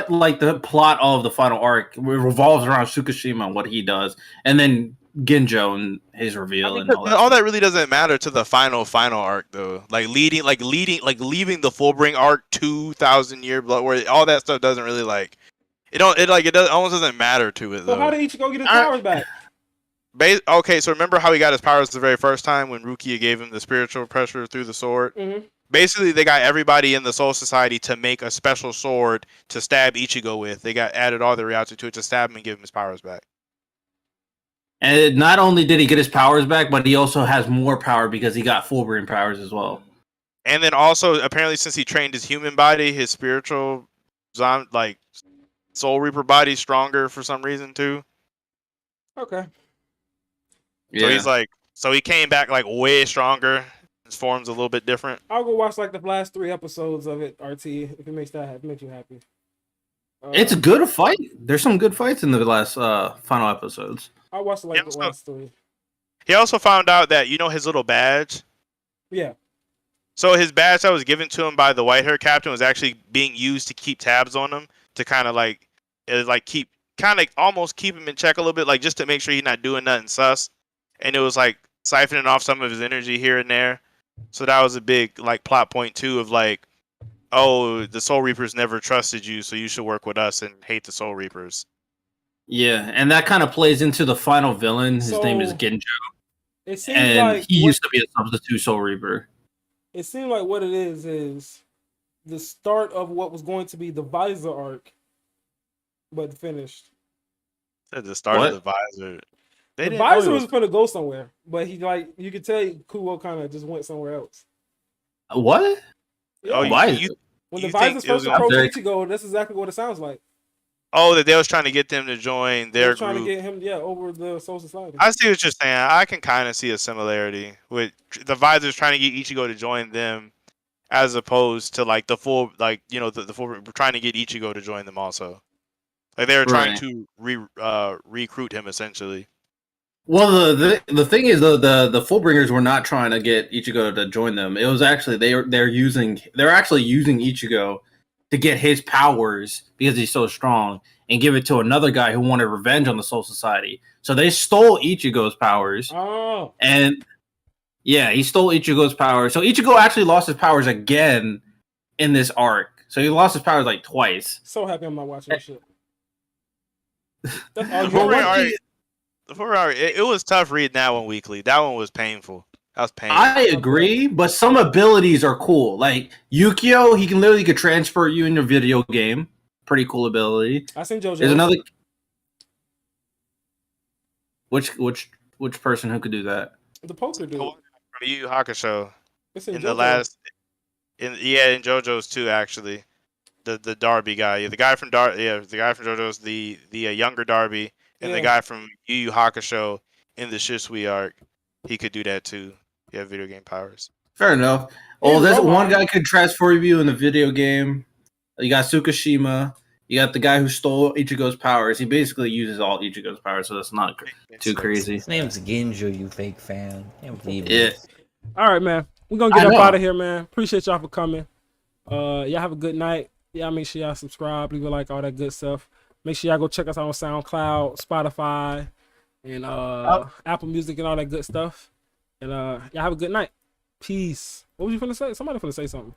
like the plot of the final arc revolves around Tsukishima and what he does, and then Genjo and his reveal and all that really doesn't matter to the final arc though. Like leaving the Fullbring arc 2,000 year blood where all that stuff doesn't really like it almost doesn't matter to it though. So how did Ichigo get his powers back? Okay, so remember how he got his powers the very first time when Rukia gave him the spiritual pressure through the sword? Mm-hmm. Basically, they got everybody in the Soul Society to make a special sword to stab Ichigo with. They added all the Ryatsu to it to stab him and give him his powers back. And not only did he get his powers back, but he also has more power because he got Fullbring powers as well. And then also, apparently, since he trained his human body, his spiritual, like, Soul Reaper body is stronger for some reason too. Okay. So he's like, so he came back like way stronger. His form's a little bit different. I'll go watch like the last 3 episodes of it, RT, if it makes you happy. It's a good fight. There's some good fights in the last final episodes. I watched like the last 3. He also found out that his little badge. Yeah. So his badge that was given to him by the white hair captain was actually being used to keep tabs on him to kind of almost keep him in check a little bit, like just to make sure he's not doing nothing sus. And it was like siphoning off some of his energy here and there. So that was a big like plot point too of like, oh, the Soul Reapers never trusted you, so you should work with us and hate the Soul Reapers. Yeah, and that kind of plays into the final villain. His name is Genjo. It seems like he used to be a substitute Soul Reaper. It seemed like what it is the start of what was going to be the Visor arc, but finished. At the start of the Visor. The Visor was going to go somewhere, but you could tell Kuo kind of just went somewhere else. What? Yeah. Oh, when the Visors first approached Ichigo, that's exactly what it sounds like. Oh, that they was trying to get them to join their trying group. to get him, over the Soul Society. I see what you're saying. I can kind of see a similarity with the Visors trying to get Ichigo to join them, as opposed to like the full, like the full trying to get Ichigo to join them also. Like they were trying to recruit him essentially. Well, the thing is the Fullbringers were not trying to get Ichigo to join them. It was actually they're actually using Ichigo to get his powers because he's so strong and give it to another guy who wanted revenge on the Soul Society. So they stole Ichigo's powers. Oh. And yeah, he stole Ichigo's powers. So Ichigo actually lost his powers again in this arc. So he lost his powers like twice. So happy I'm not watching this shit. That's all it was tough reading that one weekly. That one was painful. That was painful. I agree, but some abilities are cool. Like Yukio, he can literally transfer you in your video game. Pretty cool ability. I seen JoJo. There's another. Which person who could do that? The poker dude. From Yu Yu Hakusho. It's in the last. In JoJo's too actually. The Darby guy. The guy from the guy from JoJo's the younger Darby. And the guy from Yu Yu Hakusho in the Shisui arc, he could do that too. He had video game powers. Fair enough. Oh, there's one guy could transform you in the video game. You got Tsukishima. You got the guy who stole Ichigo's powers. He basically uses all Ichigo's powers, so that's not too crazy. His name's Ginjo, you fake fan. Can't believe it. All right, man. We're going to get up out of here, man. Appreciate y'all for coming. Y'all have a good night. Y'all make sure y'all subscribe, leave a like, all that good stuff. Make sure y'all go check us out on SoundCloud, Spotify, and Apple Music and all that good stuff. And y'all have a good night. Peace. What was you finna say? Somebody finna say something.